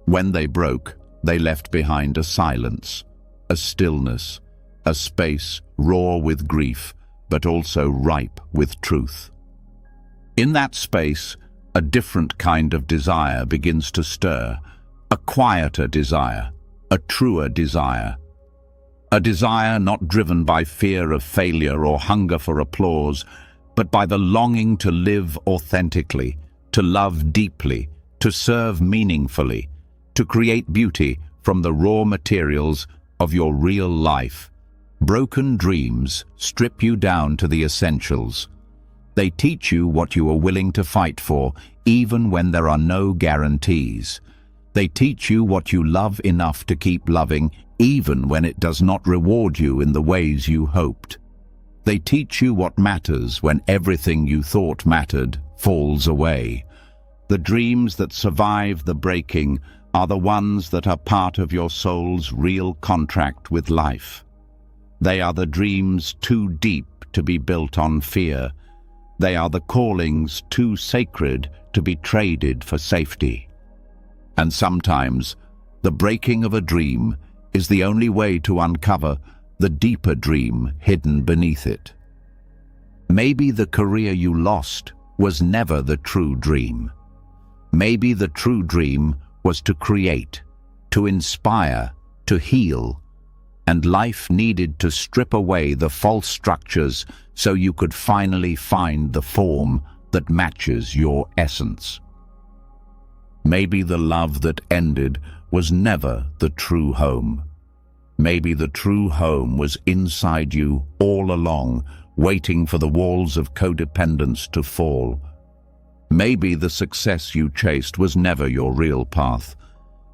When they broke, they left behind a silence, a stillness, a space raw with grief, but also ripe with truth. In that space, a different kind of desire begins to stir, a quieter desire, a truer desire. A desire not driven by fear of failure or hunger for applause, but by the longing to live authentically, to love deeply, to serve meaningfully, to create beauty from the raw materials of your real life. Broken dreams strip you down to the essentials. They teach you what you are willing to fight for, even when there are no guarantees. They teach you what you love enough to keep loving, even when it does not reward you in the ways you hoped. They teach you what matters when everything you thought mattered falls away. The dreams that survive the breaking are the ones that are part of your soul's real contract with life. They are the dreams too deep to be built on fear. They are the callings too sacred to be traded for safety. And sometimes, the breaking of a dream is the only way to uncover the deeper dream hidden beneath it. Maybe the career you lost was never the true dream. Maybe the true dream was to create, to inspire, to heal, and life needed to strip away the false structures so you could finally find the form that matches your essence. Maybe the love that ended was never the true home. Maybe the true home was inside you all along, waiting for the walls of codependence to fall. Maybe the success you chased was never your real path.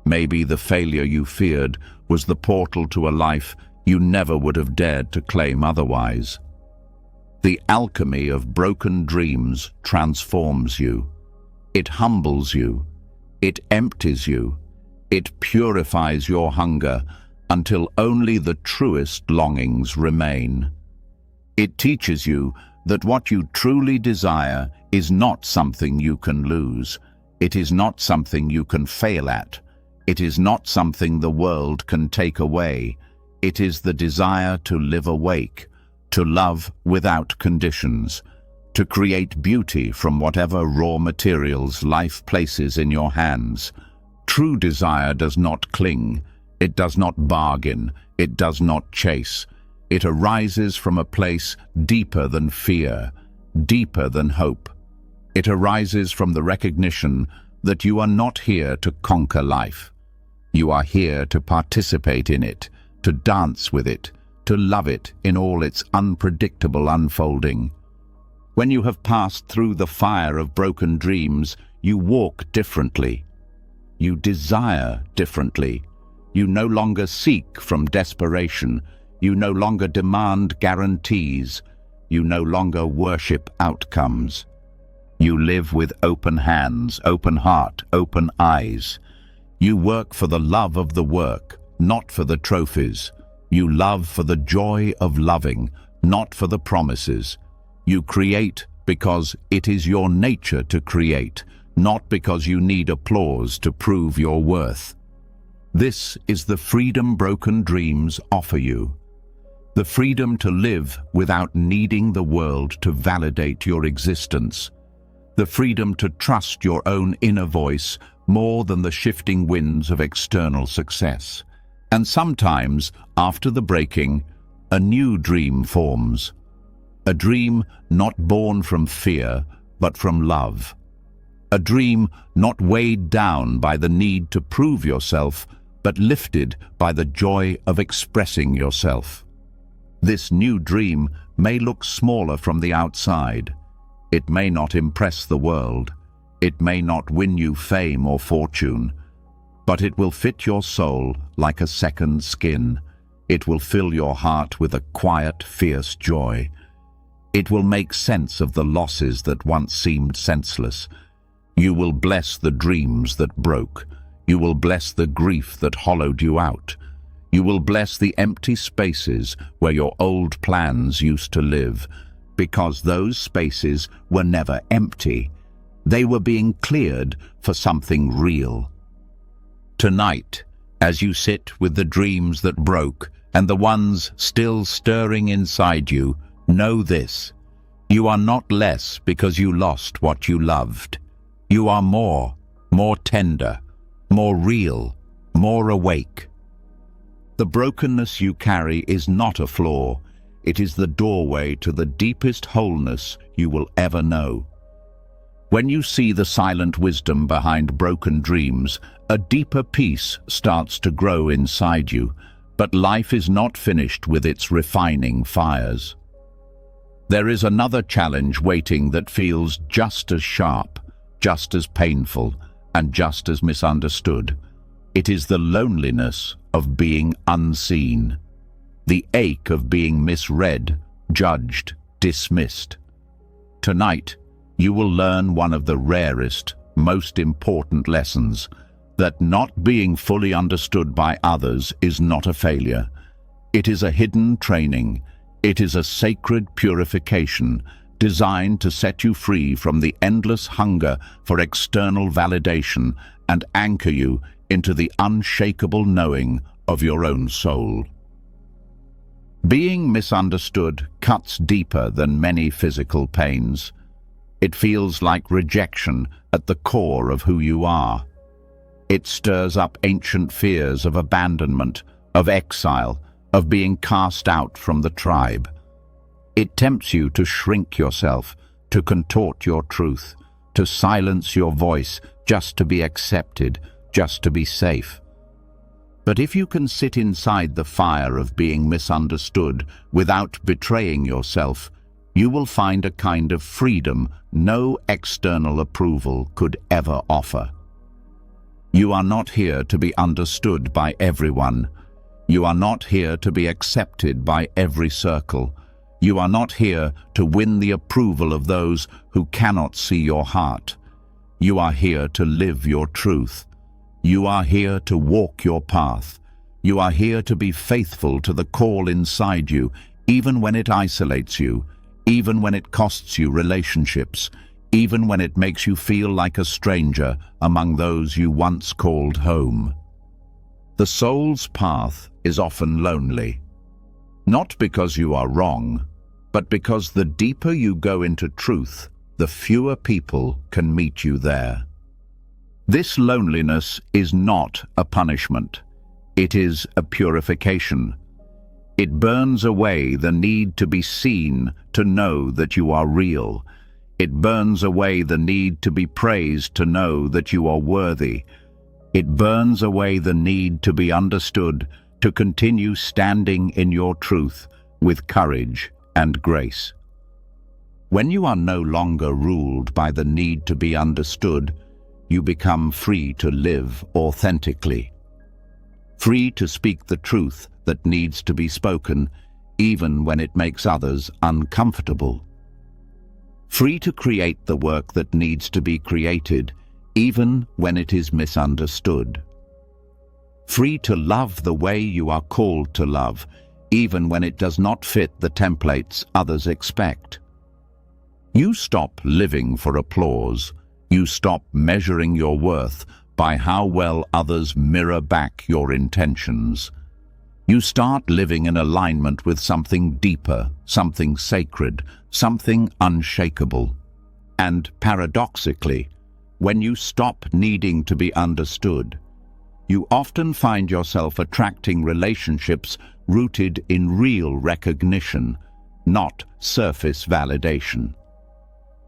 Maybe the failure you feared was the portal to a life you never would have dared to claim otherwise. The alchemy of broken dreams transforms you. It humbles you. It empties you. It purifies your hunger until only the truest longings remain. It teaches you that what you truly desire is not something you can lose. It is not something you can fail at. It is not something the world can take away. It is the desire to live awake, to love without conditions, to create beauty from whatever raw materials life places in your hands. True desire does not cling. It does not bargain. It does not chase. It arises from a place deeper than fear, deeper than hope. It arises from the recognition that you are not here to conquer life. You are here to participate in it, to dance with it, to love it in all its unpredictable unfolding. When you have passed through the fire of broken dreams, you walk differently. You desire differently. You no longer seek from desperation. You no longer demand guarantees. You no longer worship outcomes. You live with open hands, open heart, open eyes. You work for the love of the work, not for the trophies. You love for the joy of loving, not for the promises. You create because it is your nature to create, not because you need applause to prove your worth. This is the freedom broken dreams offer you. The freedom to live without needing the world to validate your existence. The freedom to trust your own inner voice more than the shifting winds of external success. And sometimes, after the breaking, a new dream forms. A dream not born from fear, but from love. A dream not weighed down by the need to prove yourself, but lifted by the joy of expressing yourself. This new dream may look smaller from the outside. It may not impress the world. It may not win you fame or fortune, but it will fit your soul like a second skin. It will fill your heart with a quiet, fierce joy. It will make sense of the losses that once seemed senseless. You will bless the dreams that broke. You will bless the grief that hollowed you out. You will bless the empty spaces where your old plans used to live, because those spaces were never empty. They were being cleared for something real. Tonight, as you sit with the dreams that broke and the ones still stirring inside you, know this: you are not less because you lost what you loved. You are more tender, more real, more awake. The brokenness you carry is not a flaw. It is the doorway to the deepest wholeness you will ever know. When you see the silent wisdom behind broken dreams, a deeper peace starts to grow inside you, but life is not finished with its refining fires. There is another challenge waiting that feels just as sharp, just as painful, and just as misunderstood. It is the loneliness of being unseen, the ache of being misread, judged, dismissed. Tonight, you will learn one of the rarest, most important lessons, that not being fully understood by others is not a failure. It is a hidden training. It is a sacred purification designed to set you free from the endless hunger for external validation and anchor you into the unshakable knowing of your own soul. Being misunderstood cuts deeper than many physical pains. It feels like rejection at the core of who you are. It stirs up ancient fears of abandonment, of exile, of being cast out from the tribe. It tempts you to shrink yourself, to contort your truth, to silence your voice just to be accepted, just to be safe. But if you can sit inside the fire of being misunderstood without betraying yourself, you will find a kind of freedom no external approval could ever offer. You are not here to be understood by everyone. You are not here to be accepted by every circle. You are not here to win the approval of those who cannot see your heart. You are here to live your truth. You are here to walk your path. You are here to be faithful to the call inside you, even when it isolates you, even when it costs you relationships, even when it makes you feel like a stranger among those you once called home. The soul's path is often lonely, not because you are wrong, but because the deeper you go into truth, the fewer people can meet you there. This loneliness is not a punishment. It is a purification. It burns away the need to be seen to know that you are real. It burns away the need to be praised to know that you are worthy. It burns away the need to be understood to continue standing in your truth with courage and grace. When you are no longer ruled by the need to be understood, you become free to live authentically. Free to speak the truth that needs to be spoken, even when it makes others uncomfortable. Free to create the work that needs to be created, even when it is misunderstood. Free to love the way you are called to love, even when it does not fit the templates others expect. You stop living for applause. You stop measuring your worth by how well others mirror back your intentions. You start living in alignment with something deeper, something sacred, something unshakable. And paradoxically, when you stop needing to be understood, you often find yourself attracting relationships rooted in real recognition, not surface validation.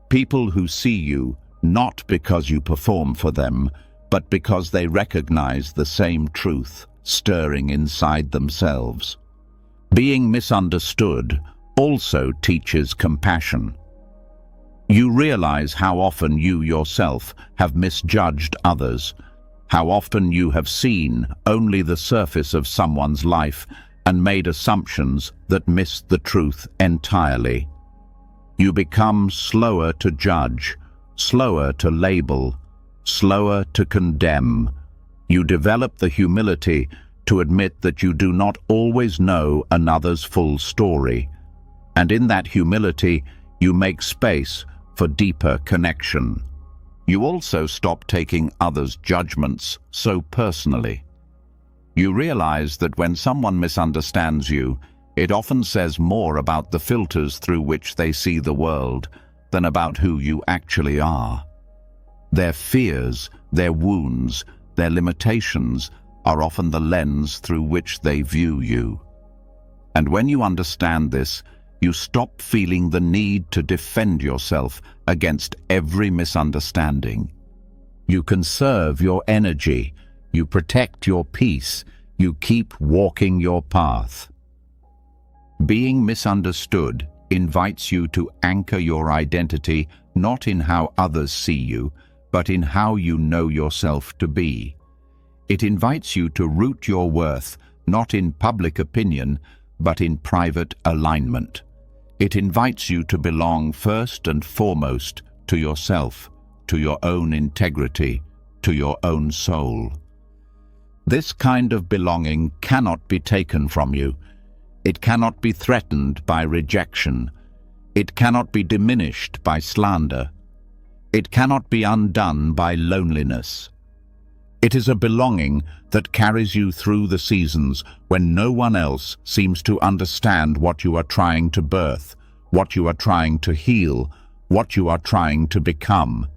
People who see you not because you perform for them, but because they recognize the same truth stirring inside themselves. Being misunderstood also teaches compassion. You realize how often you yourself have misjudged others, how often you have seen only the surface of someone's life and made assumptions that miss the truth entirely. You become slower to judge, slower to label, slower to condemn. You develop the humility to admit that you do not always know another's full story. And in that humility, you make space for deeper connection. You also stop taking others' judgments so personally. You realize that when someone misunderstands you, it often says more about the filters through which they see the world than about who you actually are. Their fears, their wounds, their limitations are often the lens through which they view you. And when you understand this, you stop feeling the need to defend yourself against every misunderstanding. You conserve your energy, you protect your peace, you keep walking your path. Being misunderstood invites you to anchor your identity not in how others see you, but in how you know yourself to be. It invites you to root your worth not in public opinion, but in private alignment. It invites you to belong first and foremost to yourself, to your own integrity, to your own soul. This kind of belonging cannot be taken from you. It cannot be threatened by rejection. It cannot be diminished by slander. It cannot be undone by loneliness. It is a belonging that carries you through the seasons when no one else seems to understand what you are trying to birth, what you are trying to heal, what you are trying to become.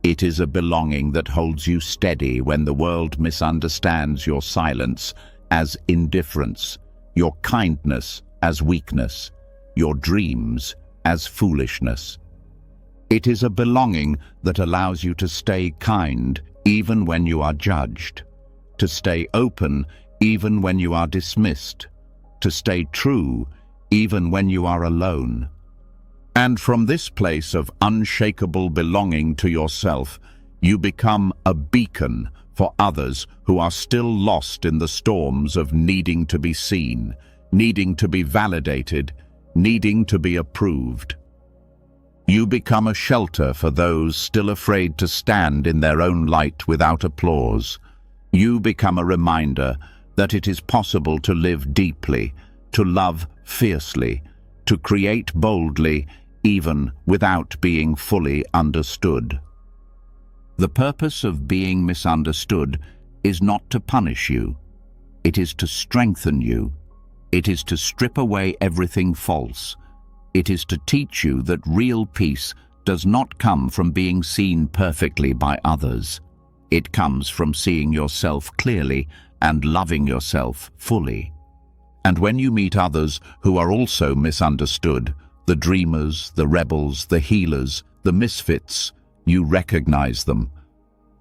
It is a belonging that holds you steady when the world misunderstands your silence as indifference, your kindness as weakness, your dreams as foolishness. It is a belonging that allows you to stay kind even when you are judged, to stay open even when you are dismissed, to stay true even when you are alone. And from this place of unshakable belonging to yourself, you become a beacon for others who are still lost in the storms of needing to be seen, needing to be validated, needing to be approved. You become a shelter for those still afraid to stand in their own light without applause. You become a reminder that it is possible to live deeply, to love fiercely, to create boldly, even without being fully understood. The purpose of being misunderstood is not to punish you. It is to strengthen you. It is to strip away everything false. It is to teach you that real peace does not come from being seen perfectly by others. It comes from seeing yourself clearly and loving yourself fully. And when you meet others who are also misunderstood, the dreamers, the rebels, the healers, the misfits, you recognize them.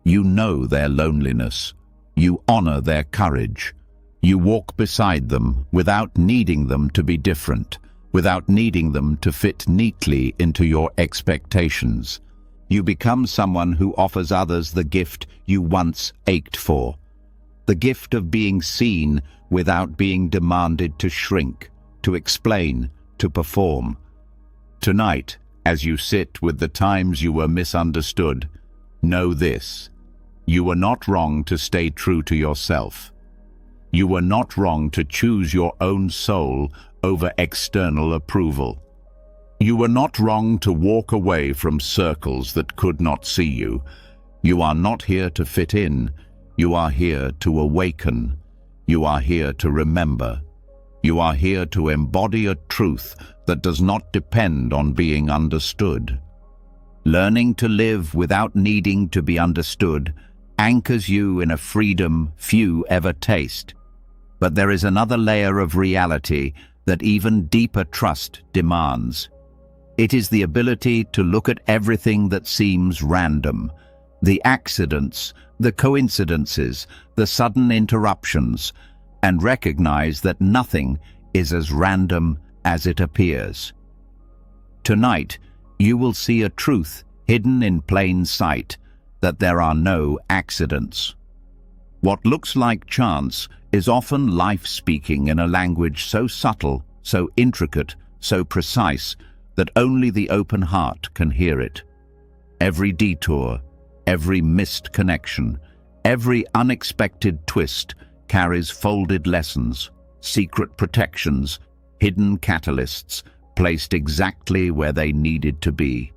You know their loneliness. You honor their courage. You walk beside them without needing them to be different, without needing them to fit neatly into your expectations. You become someone who offers others the gift you once ached for, the gift of being seen without being demanded to shrink, to explain, to perform. Tonight, as you sit with the times you were misunderstood, know this: you were not wrong to stay true to yourself. You were not wrong to choose your own soul over external approval. You were not wrong to walk away from circles that could not see you. You are not here to fit in. You are here to awaken. You are here to remember. You are here to embody a truth that does not depend on being understood. Learning to live without needing to be understood anchors you in a freedom few ever taste. But there is another layer of reality that even deeper trust demands. It is the ability to look at everything that seems random, the accidents, the coincidences, the sudden interruptions, and recognize that nothing is as random as it appears. Tonight, you will see a truth hidden in plain sight, that there are no accidents. What looks like chance is often life speaking in a language so subtle, so intricate, so precise, that only the open heart can hear it. Every detour, every missed connection, every unexpected twist carries folded lessons, secret protections, hidden catalysts, placed exactly where they needed to be.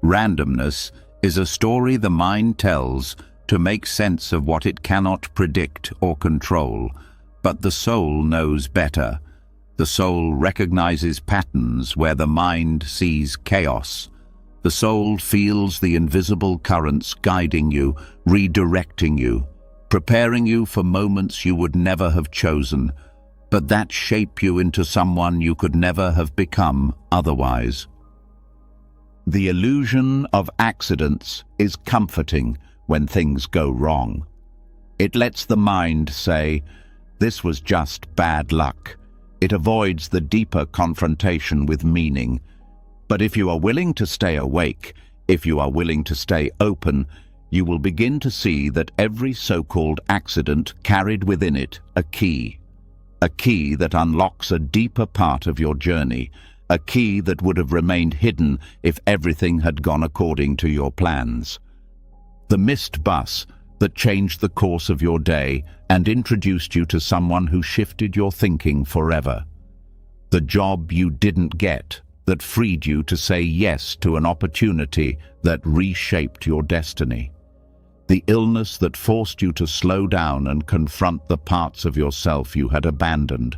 Randomness is a story the mind tells to make sense of what it cannot predict or control, but the soul knows better. The soul recognizes patterns where the mind sees chaos. The soul feels the invisible currents guiding you, redirecting you, preparing you for moments you would never have chosen, but that shape you into someone you could never have become otherwise. The illusion of accidents is comforting when things go wrong. It lets the mind say, "This was just bad luck." It avoids the deeper confrontation with meaning. But if you are willing to stay awake, if you are willing to stay open, you will begin to see that every so-called accident carried within it a key that unlocks a deeper part of your journey, a key that would have remained hidden if everything had gone according to your plans. The missed bus that changed the course of your day and introduced you to someone who shifted your thinking forever. The job you didn't get that freed you to say yes to an opportunity that reshaped your destiny. The illness that forced you to slow down and confront the parts of yourself you had abandoned.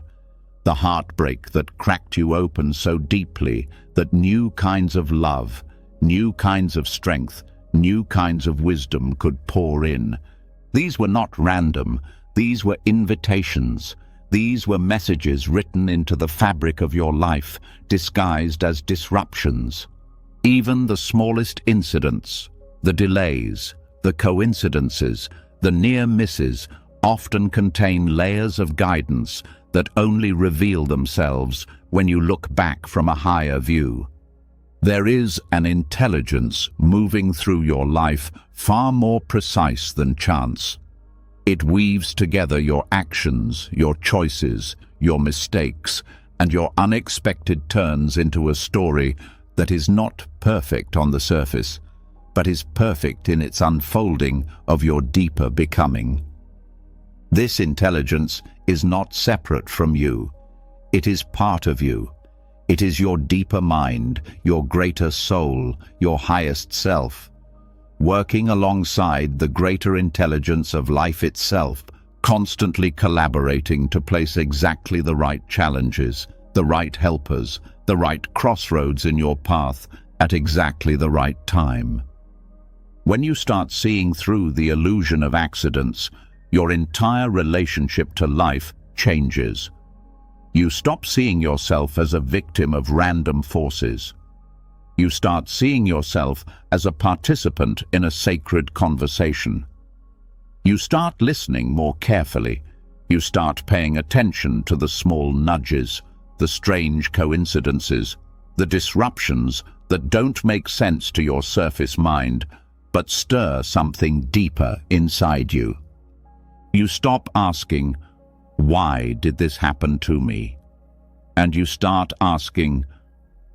The heartbreak that cracked you open so deeply that new kinds of love, new kinds of strength, new kinds of wisdom could pour in. These were not random. These were invitations. These were messages written into the fabric of your life, disguised as disruptions. Even the smallest incidents, the delays, the coincidences, the near misses often contain layers of guidance that only reveal themselves when you look back from a higher view. There is an intelligence moving through your life far more precise than chance. It weaves together your actions, your choices, your mistakes, and your unexpected turns into a story that is not perfect on the surface, but is perfect in its unfolding of your deeper becoming. This intelligence is not separate from you. It is part of you. It is your deeper mind, your greater soul, your highest self, working alongside the greater intelligence of life itself, constantly collaborating to place exactly the right challenges, the right helpers, the right crossroads in your path at exactly the right time. When you start seeing through the illusion of accidents, your entire relationship to life changes. You stop seeing yourself as a victim of random forces. You start seeing yourself as a participant in a sacred conversation. You start listening more carefully. You start paying attention to the small nudges, the strange coincidences, the disruptions that don't make sense to your surface mind, but stir something deeper inside you. You stop asking, "Why did this happen to me?" And you start asking,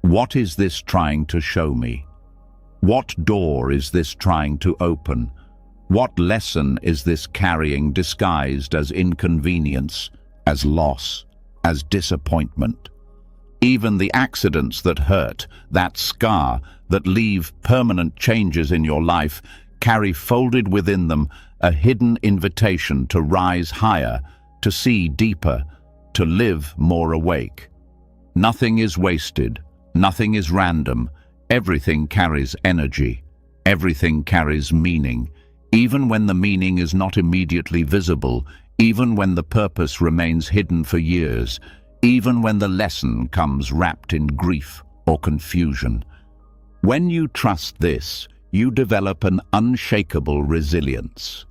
"What is this trying to show me? What door is this trying to open? What lesson is this carrying disguised as inconvenience, as loss, as disappointment?" Even the accidents that hurt, that scar, that leave permanent changes in your life, carry folded within them a hidden invitation to rise higher, to see deeper, to live more awake. Nothing is wasted, nothing is random, everything carries energy, everything carries meaning, even when the meaning is not immediately visible, even when the purpose remains hidden for years, even when the lesson comes wrapped in grief or confusion. When you trust this, you develop an unshakable resilience.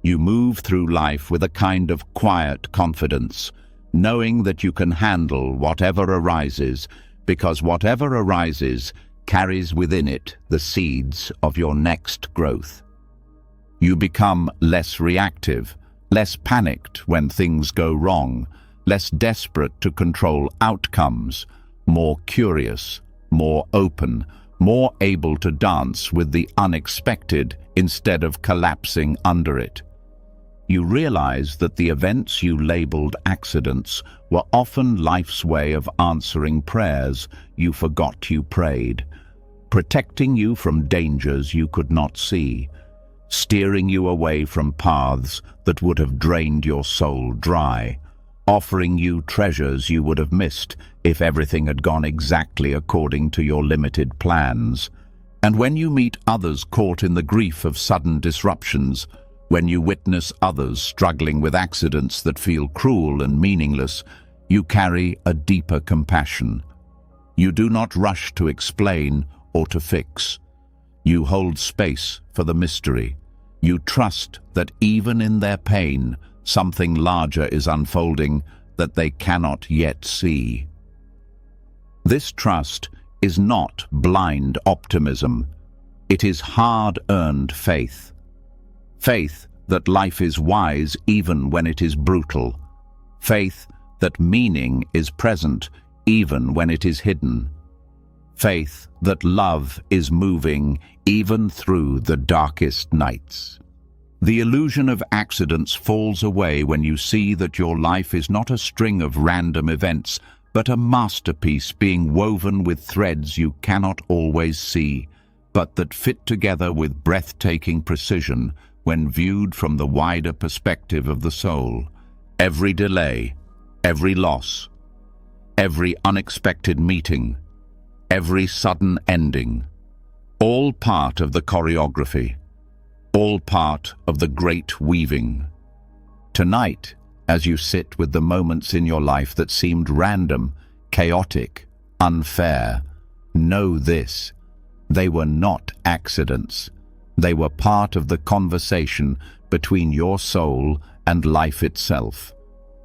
You move through life with a kind of quiet confidence, knowing that you can handle whatever arises, because whatever arises carries within it the seeds of your next growth. You become less reactive, less panicked when things go wrong, less desperate to control outcomes, more curious, more open, more able to dance with the unexpected instead of collapsing under it. You realize that the events you labeled accidents were often life's way of answering prayers you forgot you prayed, protecting you from dangers you could not see, steering you away from paths that would have drained your soul dry, offering you treasures you would have missed if everything had gone exactly according to your limited plans. And when you meet others caught in the grief of sudden disruptions, when you witness others struggling with accidents that feel cruel and meaningless, you carry a deeper compassion. You do not rush to explain or to fix. You hold space for the mystery. You trust that even in their pain, something larger is unfolding that they cannot yet see. This trust is not blind optimism. It is hard-earned faith. Faith that life is wise even when it is brutal. Faith that meaning is present even when it is hidden. Faith that love is moving even through the darkest nights. The illusion of accidents falls away when you see that your life is not a string of random events, but a masterpiece being woven with threads you cannot always see, but that fit together with breathtaking precision when viewed from the wider perspective of the soul. Every delay, every loss, every unexpected meeting, every sudden ending, all part of the choreography, all part of the great weaving. Tonight, as you sit with the moments in your life that seemed random, chaotic, unfair, know this: they were not accidents. They were part of the conversation between your soul and life itself.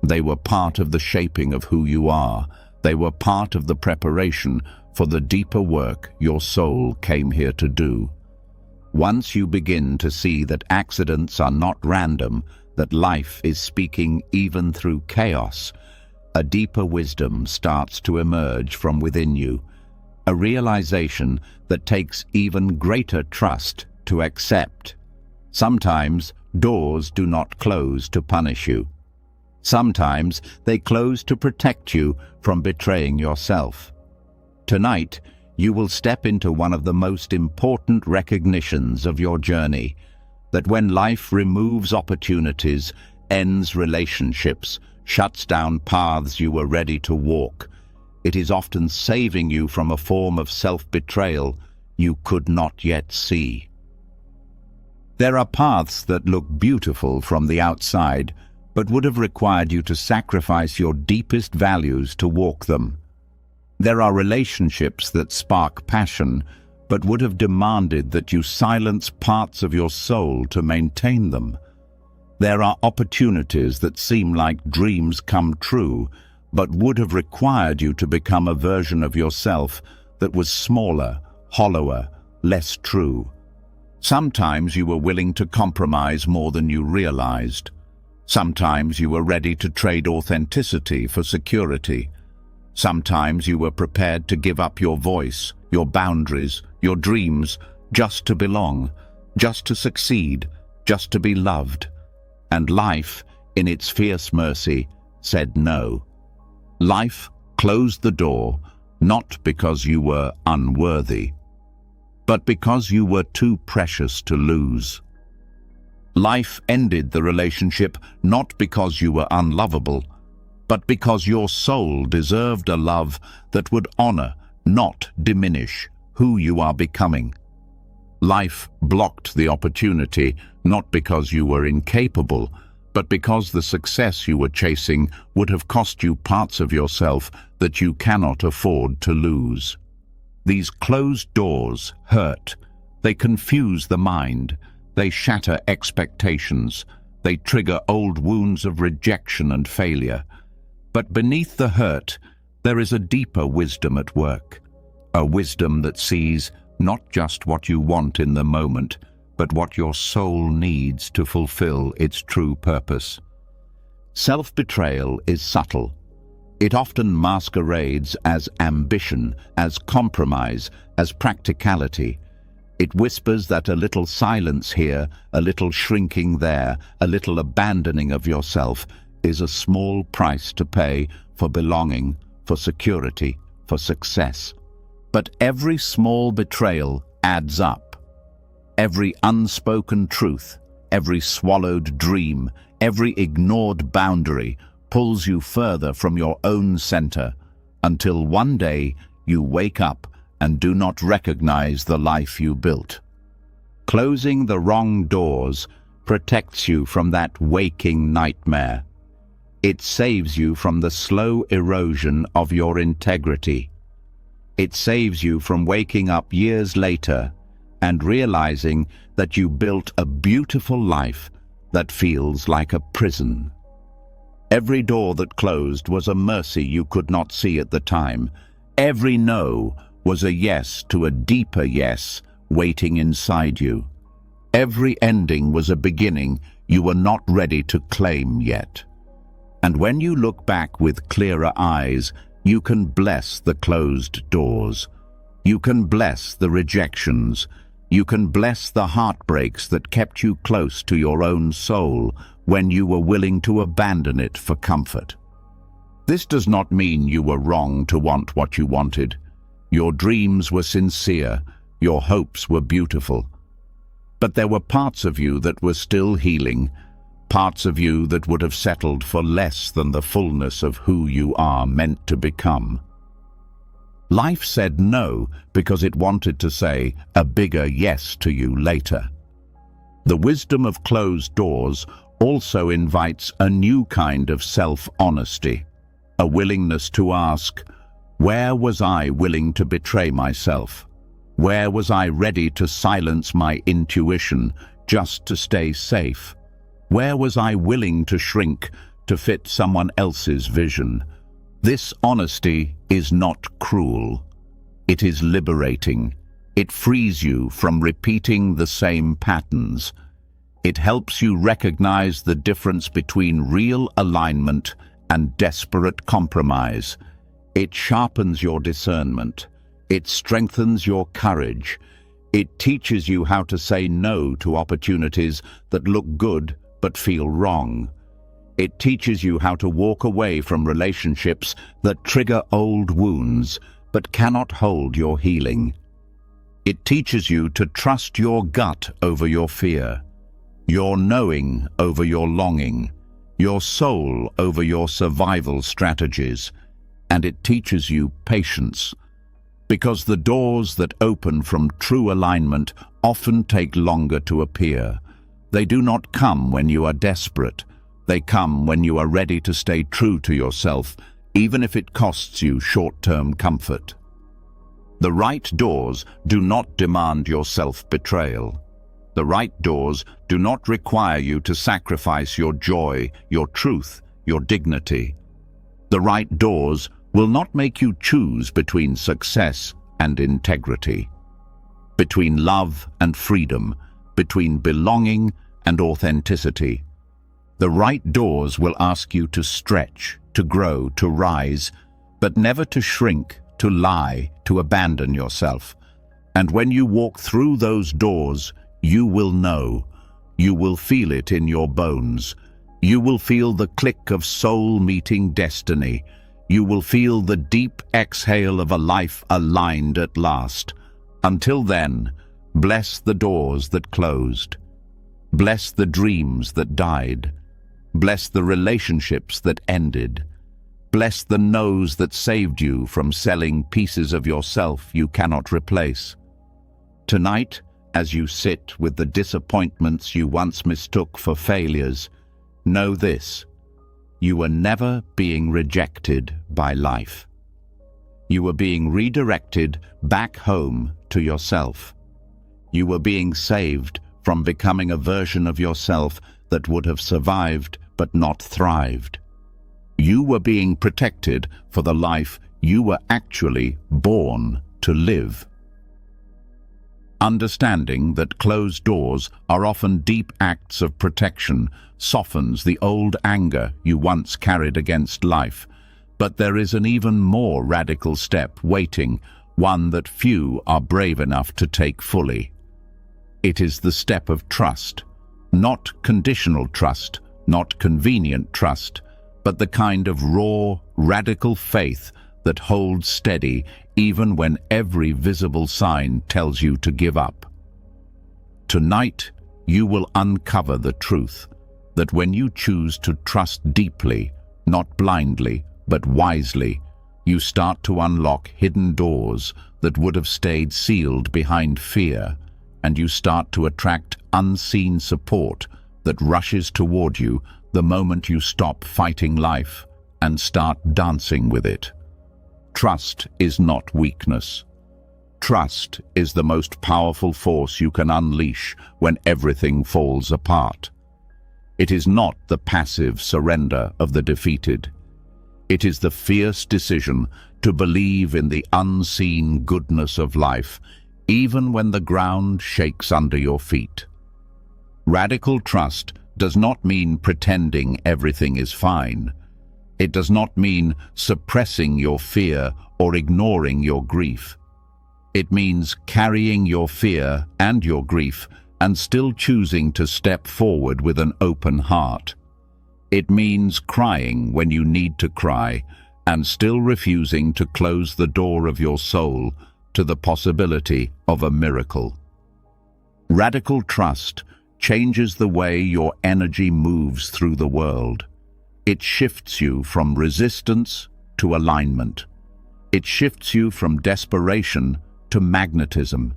They were part of the shaping of who you are. They were part of the preparation for the deeper work your soul came here to do. Once you begin to see that accidents are not random, that life is speaking even through chaos, a deeper wisdom starts to emerge from within you, a realization that takes even greater trust to accept. Sometimes doors do not close to punish you. Sometimes they close to protect you from betraying yourself. Tonight, you will step into one of the most important recognitions of your journey, that when life removes opportunities, ends relationships, shuts down paths you were ready to walk, it is often saving you from a form of self-betrayal you could not yet see. There are paths that look beautiful from the outside, but would have required you to sacrifice your deepest values to walk them. There are relationships that spark passion, but would have demanded that you silence parts of your soul to maintain them. There are opportunities that seem like dreams come true, but would have required you to become a version of yourself that was smaller, hollower, less true. Sometimes you were willing to compromise more than you realized. Sometimes you were ready to trade authenticity for security. Sometimes you were prepared to give up your voice, your boundaries, your dreams, just to belong, just to succeed, just to be loved. And life, in its fierce mercy, said no. Life closed the door, not because you were unworthy, but because you were too precious to lose. Life ended the relationship not because you were unlovable, but because your soul deserved a love that would honor, not diminish, who you are becoming. Life blocked the opportunity, not because you were incapable, but because the success you were chasing would have cost you parts of yourself that you cannot afford to lose. These closed doors hurt. They confuse the mind. They shatter expectations. They trigger old wounds of rejection and failure. But beneath the hurt, there is a deeper wisdom at work, a wisdom that sees not just what you want in the moment, but what your soul needs to fulfill its true purpose. Self-betrayal is subtle. It often masquerades as ambition, as compromise, as practicality. It whispers that a little silence here, a little shrinking there, a little abandoning of yourself is a small price to pay for belonging, for security, for success. But every small betrayal adds up. Every unspoken truth, every swallowed dream, every ignored boundary pulls you further from your own center, until one day you wake up and do not recognize the life you built. Closing the wrong doors protects you from that waking nightmare. It saves you from the slow erosion of your integrity. It saves you from waking up years later and realizing that you built a beautiful life that feels like a prison. Every door that closed was a mercy you could not see at the time. Every no was a yes to a deeper yes waiting inside you. Every ending was a beginning you were not ready to claim yet. And when you look back with clearer eyes, you can bless the closed doors. You can bless the rejections. You can bless the heartbreaks that kept you close to your own soul when you were willing to abandon it for comfort. This does not mean you were wrong to want what you wanted. Your dreams were sincere. Your hopes were beautiful. But there were parts of you that were still healing, parts of you that would have settled for less than the fullness of who you are meant to become. Life said no because it wanted to say a bigger yes to you later. The wisdom of closed doors also invites a new kind of self-honesty, a willingness to ask, where was I willing to betray myself? Where was I ready to silence my intuition just to stay safe? Where was I willing to shrink to fit someone else's vision. This honesty is not cruel. It is liberating. It frees you from repeating the same patterns. It helps you recognize the difference between real alignment and desperate compromise. It sharpens your discernment. It strengthens your courage. It teaches you how to say no to opportunities that look good but feel wrong. It teaches you how to walk away from relationships that trigger old wounds but cannot hold your healing. It teaches you to trust your gut over your fear, your knowing over your longing, your soul over your survival strategies, and it teaches you patience. Because the doors that open from true alignment often take longer to appear. They do not come when you are desperate. They come when you are ready to stay true to yourself, even if it costs you short-term comfort. The right doors do not demand your self-betrayal. The right doors do not require you to sacrifice your joy, your truth, your dignity. The right doors will not make you choose between success and integrity, between love and freedom, between belonging and authenticity. The right doors will ask you to stretch, to grow, to rise, but never to shrink, to lie, to abandon yourself. And when you walk through those doors, you will know. You will feel it in your bones. You will feel the click of soul meeting destiny. You will feel the deep exhale of a life aligned at last. Until then, bless the doors that closed. Bless the dreams that died. Bless the relationships that ended. Bless the no's that saved you from selling pieces of yourself you cannot replace. Tonight, as you sit with the disappointments you once mistook for failures, know this: you were never being rejected by life. You were being redirected back home to yourself. You were being saved from becoming a version of yourself that would have survived but not thrived. You were being protected for the life you were actually born to live. Understanding that closed doors are often deep acts of protection softens the old anger you once carried against life. But there is an even more radical step waiting, one that few are brave enough to take fully. It is the step of trust. Not conditional trust, not convenient trust, but the kind of raw, radical faith that holds steady even when every visible sign tells you to give up. Tonight, you will uncover the truth that when you choose to trust deeply, not blindly, but wisely, you start to unlock hidden doors that would have stayed sealed behind fear, and you start to attract unseen support that rushes toward you the moment you stop fighting life and start dancing with it. Trust is not weakness. Trust is the most powerful force you can unleash when everything falls apart. It is not the passive surrender of the defeated. It is the fierce decision to believe in the unseen goodness of life, even when the ground shakes under your feet. Radical trust does not mean pretending everything is fine. It does not mean suppressing your fear or ignoring your grief. It means carrying your fear and your grief and still choosing to step forward with an open heart. It means crying when you need to cry and still refusing to close the door of your soul to the possibility of a miracle. Radical trust changes the way your energy moves through the world. It shifts you from resistance to alignment. It shifts you from desperation to magnetism.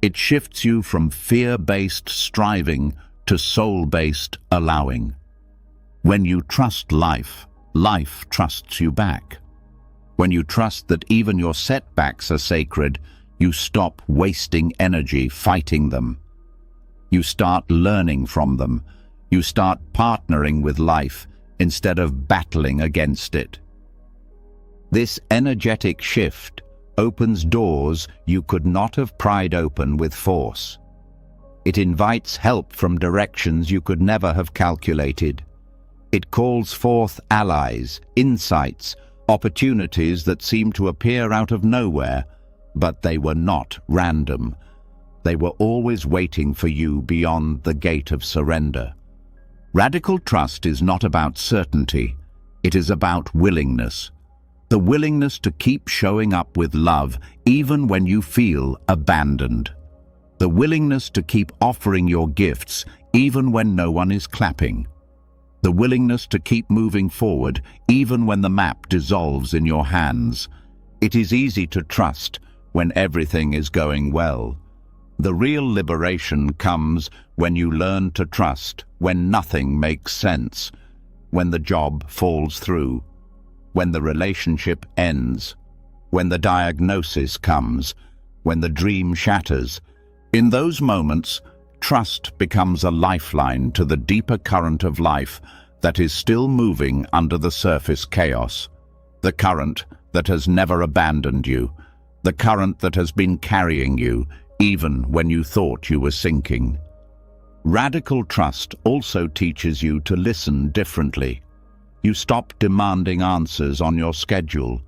It shifts you from fear-based striving to soul-based allowing. When you trust life, life trusts you back. When you trust that even your setbacks are sacred, you stop wasting energy fighting them. You start learning from them. You start partnering with life instead of battling against it. This energetic shift opens doors you could not have pried open with force. It invites help from directions you could never have calculated. It calls forth allies, insights, opportunities that seem to appear out of nowhere, but they were not random. They were always waiting for you beyond the gate of surrender. Radical trust is not about certainty. It is about willingness. The willingness to keep showing up with love even when you feel abandoned. The willingness to keep offering your gifts even when no one is clapping. The willingness to keep moving forward even when the map dissolves in your hands. It is easy to trust when everything is going well. The real liberation comes when you learn to trust when nothing makes sense, when the job falls through, when the relationship ends, when the diagnosis comes, when the dream shatters. In those moments, trust becomes a lifeline to the deeper current of life that is still moving under the surface chaos. The current that has never abandoned you, the current that has been carrying you even when you thought you were sinking. Radical trust also teaches you to listen differently. You stop demanding answers on your schedule.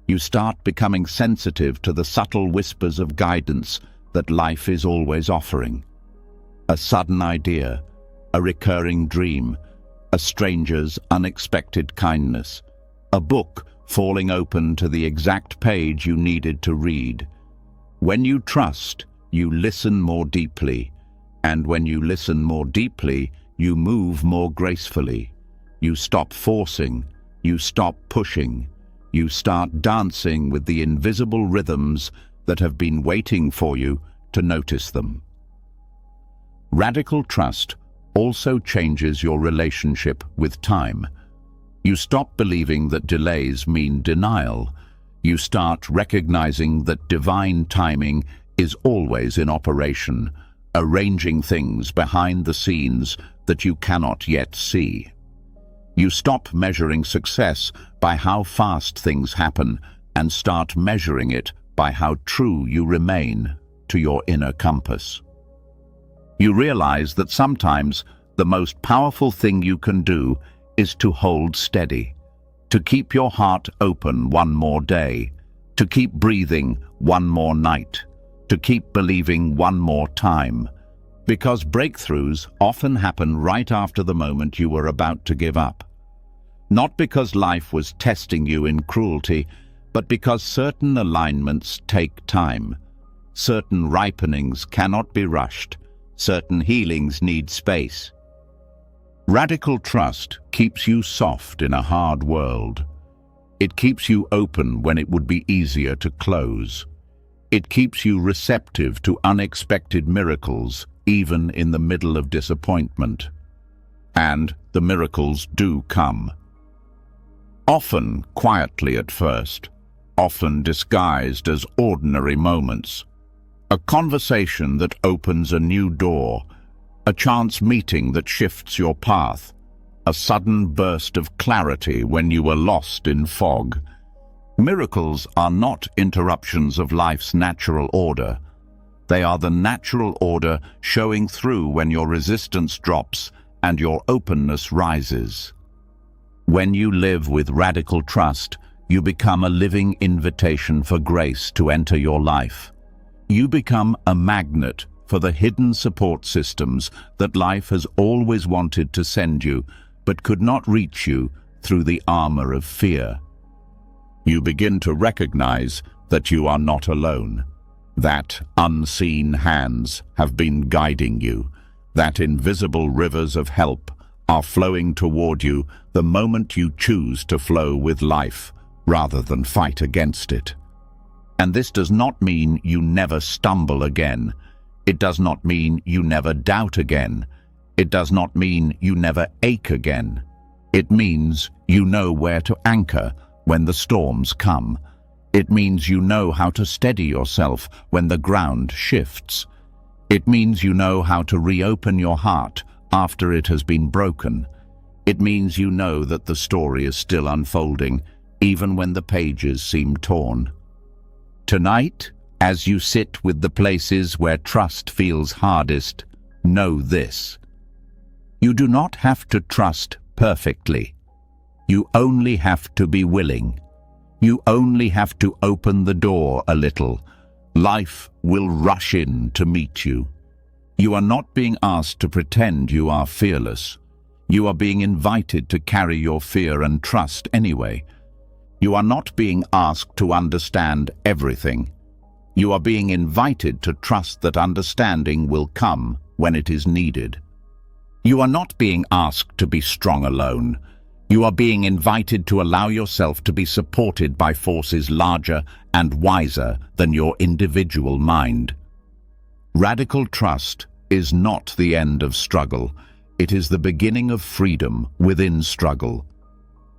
You start becoming sensitive to the subtle whispers of guidance that life is always offering. A sudden idea, a recurring dream, a stranger's unexpected kindness, a book falling open to the exact page you needed to read. When you trust, you listen more deeply, and when you listen more deeply, you move more gracefully. You stop forcing, you stop pushing, you start dancing with the invisible rhythms that have been waiting for you to notice them. Radical trust also changes your relationship with time. You stop believing that delays mean denial. You start recognizing that divine timing is always in operation, arranging things behind the scenes that you cannot yet see. You stop measuring success by how fast things happen and start measuring it by how true you remain to your inner compass. You realize that sometimes the most powerful thing you can do is to hold steady, to keep your heart open one more day, to keep breathing one more night, to keep believing one more time, because breakthroughs often happen right after the moment you were about to give up. Not because life was testing you in cruelty, but because certain alignments take time. Certain ripenings cannot be rushed. Certain healings need space. Radical trust keeps you soft in a hard world. It keeps you open when it would be easier to close. It keeps you receptive to unexpected miracles, even in the middle of disappointment. And the miracles do come. Often quietly at first, often disguised as ordinary moments. A conversation that opens a new door, a chance meeting that shifts your path, a sudden burst of clarity when you were lost in fog. Miracles are not interruptions of life's natural order. They are the natural order showing through when your resistance drops and your openness rises. When you live with radical trust, you become a living invitation for grace to enter your life. You become a magnet for the hidden support systems that life has always wanted to send you, but could not reach you through the armor of fear. You begin to recognize that you are not alone, that unseen hands have been guiding you, that invisible rivers of help are flowing toward you the moment you choose to flow with life rather than fight against it. And this does not mean you never stumble again. It does not mean you never doubt again. It does not mean you never ache again. It means you know where to anchor when the storms come. It means you know how to steady yourself when the ground shifts. It means you know how to reopen your heart after it has been broken. It means you know that the story is still unfolding, even when the pages seem torn. Tonight, as you sit with the places where trust feels hardest, know this. You do not have to trust perfectly. You only have to be willing. You only have to open the door a little. Life will rush in to meet you. You are not being asked to pretend you are fearless. You are being invited to carry your fear and trust anyway. You are not being asked to understand everything. You are being invited to trust that understanding will come when it is needed. You are not being asked to be strong alone. You are being invited to allow yourself to be supported by forces larger and wiser than your individual mind. Radical trust is not the end of struggle. It is the beginning of freedom within struggle.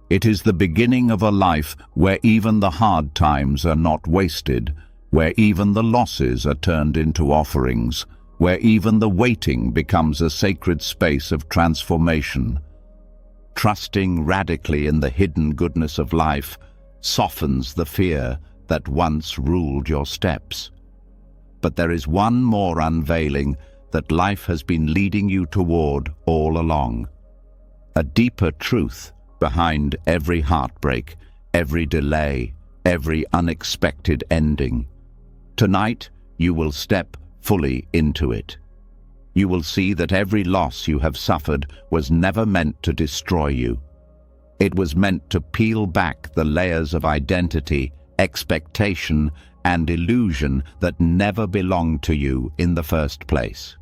It is the beginning of a life where even the hard times are not wasted, where even the losses are turned into offerings, where even the waiting becomes a sacred space of transformation. Trusting radically in the hidden goodness of life softens the fear that once ruled your steps. But there is one more unveiling that life has been leading you toward all along. A deeper truth behind every heartbreak, every delay, every unexpected ending. Tonight, you will step fully into it. You will see that every loss you have suffered was never meant to destroy you. It was meant to peel back the layers of identity, expectation, and illusion that never belonged to you in the first place.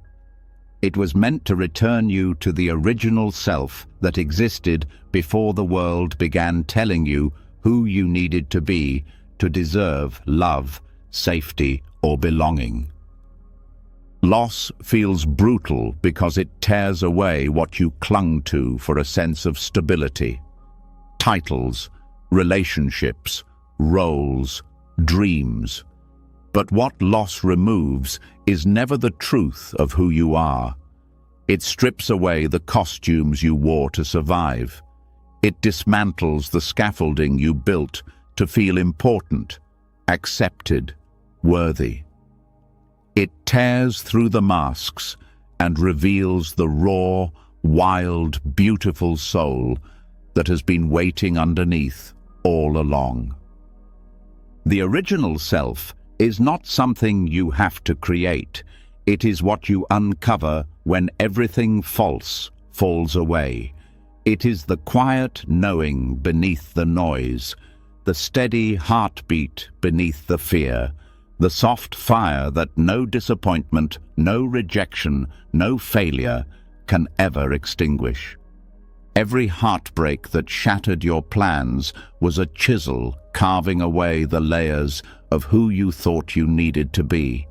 It was meant to return you to the original self that existed before the world began telling you who you needed to be to deserve love, safety, or belonging. Loss feels brutal because it tears away what you clung to for a sense of stability. Titles, relationships, roles, dreams. But what loss removes is never the truth of who you are. It strips away the costumes you wore to survive. It dismantles the scaffolding you built to feel important, accepted, worthy. It tears through the masks and reveals the raw, wild, beautiful soul that has been waiting underneath all along. The original self is not something you have to create. It is what you uncover when everything false falls away. It is the quiet knowing beneath the noise, the steady heartbeat beneath the fear, the soft fire that no disappointment, no rejection, no failure can ever extinguish. Every heartbreak that shattered your plans was a chisel carving away the layers of who you thought you needed to be.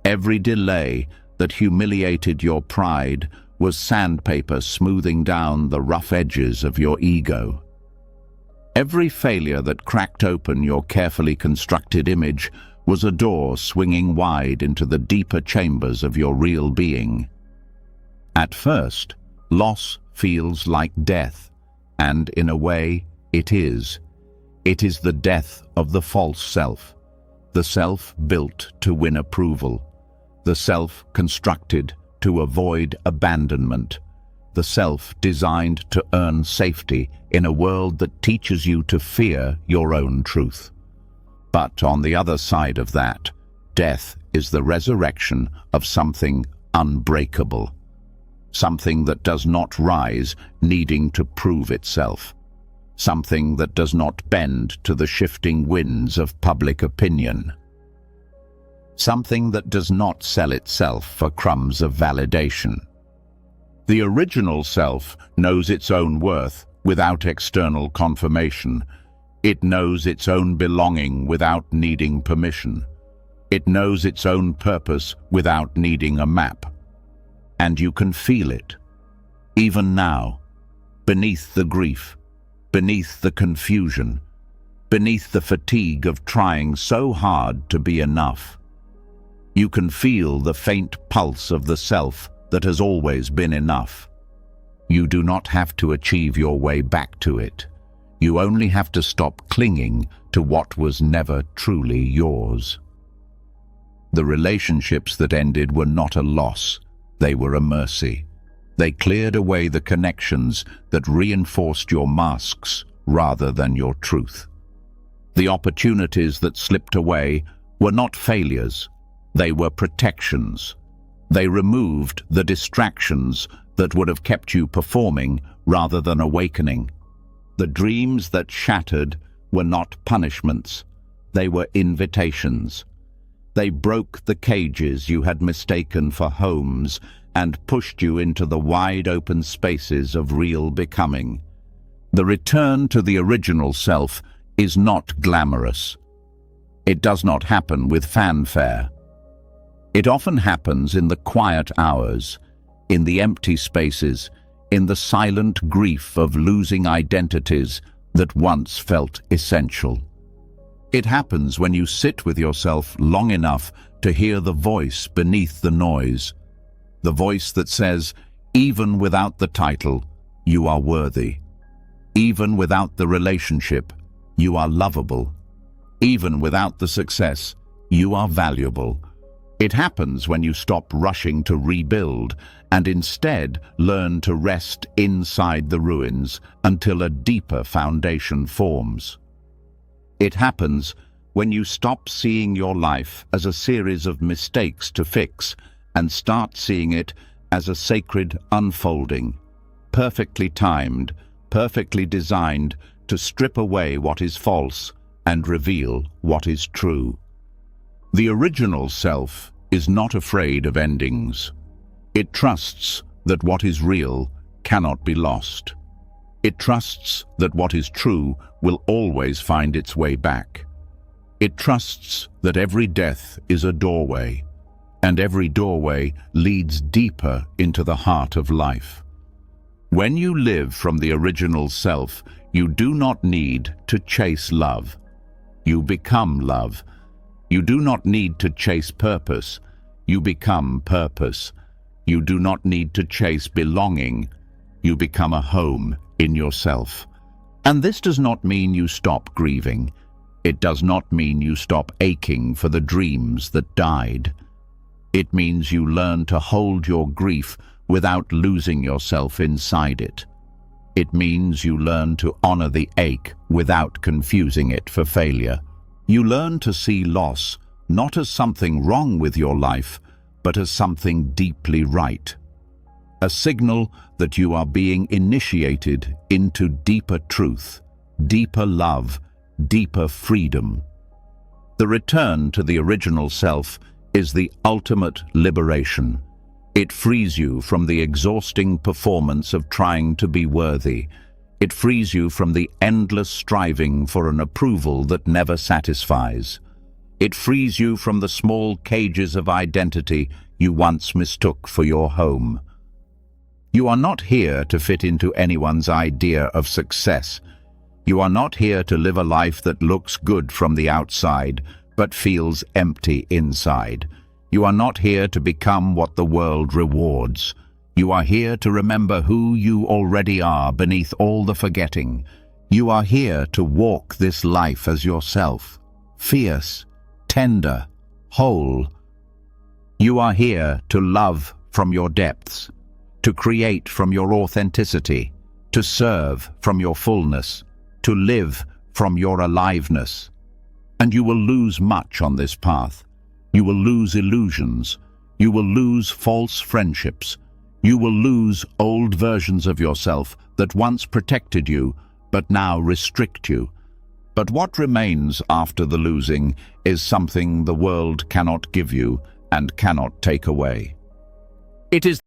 Every delay that humiliated your pride was sandpaper smoothing down the rough edges of your ego. Every failure that cracked open your carefully constructed image was a door swinging wide into the deeper chambers of your real being. At first, loss feels like death, and in a way, it is. It is the death of the false self, the self built to win approval, the self constructed to avoid abandonment, the self designed to earn safety in a world that teaches you to fear your own truth. But on the other side of that, death is the resurrection of something unbreakable, something that does not rise needing to prove itself, something that does not bend to the shifting winds of public opinion, something that does not sell itself for crumbs of validation. The original self knows its own worth without external confirmation. It knows its own belonging without needing permission. It knows its own purpose without needing a map. And you can feel it, even now, beneath the grief, beneath the confusion, beneath the fatigue of trying so hard to be enough. You can feel the faint pulse of the self that has always been enough. You do not have to achieve your way back to it. You only have to stop clinging to what was never truly yours. The relationships that ended were not a loss, they were a mercy. They cleared away the connections that reinforced your masks rather than your truth. The opportunities that slipped away were not failures, they were protections. They removed the distractions that would have kept you performing rather than awakening. The dreams that shattered were not punishments, they were invitations. They broke the cages you had mistaken for homes and pushed you into the wide-open spaces of real becoming. The return to the original self is not glamorous. It does not happen with fanfare. It often happens in the quiet hours, in the empty spaces, in the silent grief of losing identities that once felt essential. It happens when you sit with yourself long enough to hear the voice beneath the noise, the voice that says, even without the title, you are worthy. Even without the relationship, you are lovable. Even without the success, you are valuable. It happens when you stop rushing to rebuild and instead learn to rest inside the ruins until a deeper foundation forms. It happens when you stop seeing your life as a series of mistakes to fix and start seeing it as a sacred unfolding, perfectly timed, perfectly designed to strip away what is false and reveal what is true. The original self is not afraid of endings. It trusts that what is real cannot be lost. It trusts that what is true will always find its way back. It trusts that every death is a doorway, and every doorway leads deeper into the heart of life. When you live from the original self, you do not need to chase love. You become love. You do not need to chase purpose. You become purpose. You do not need to chase belonging. You become a home in yourself. And this does not mean you stop grieving. It does not mean you stop aching for the dreams that died. It means you learn to hold your grief without losing yourself inside it. It means you learn to honor the ache without confusing it for failure. You learn to see loss not as something wrong with your life, but as something deeply right. A signal that you are being initiated into deeper truth, deeper love, deeper freedom. The return to the original self is the ultimate liberation. It frees you from the exhausting performance of trying to be worthy. It frees you from the endless striving for an approval that never satisfies. It frees you from the small cages of identity you once mistook for your home. You are not here to fit into anyone's idea of success. You are not here to live a life that looks good from the outside, but feels empty inside. You are not here to become what the world rewards. You are here to remember who you already are beneath all the forgetting. You are here to walk this life as yourself, fierce, tender, whole. You are here to love from your depths, to create from your authenticity, to serve from your fullness, to live from your aliveness. And you will lose much on this path. You will lose illusions. You will lose false friendships. You will lose old versions of yourself that once protected you, but now restrict you. But what remains after the losing is something the world cannot give you and cannot take away. It is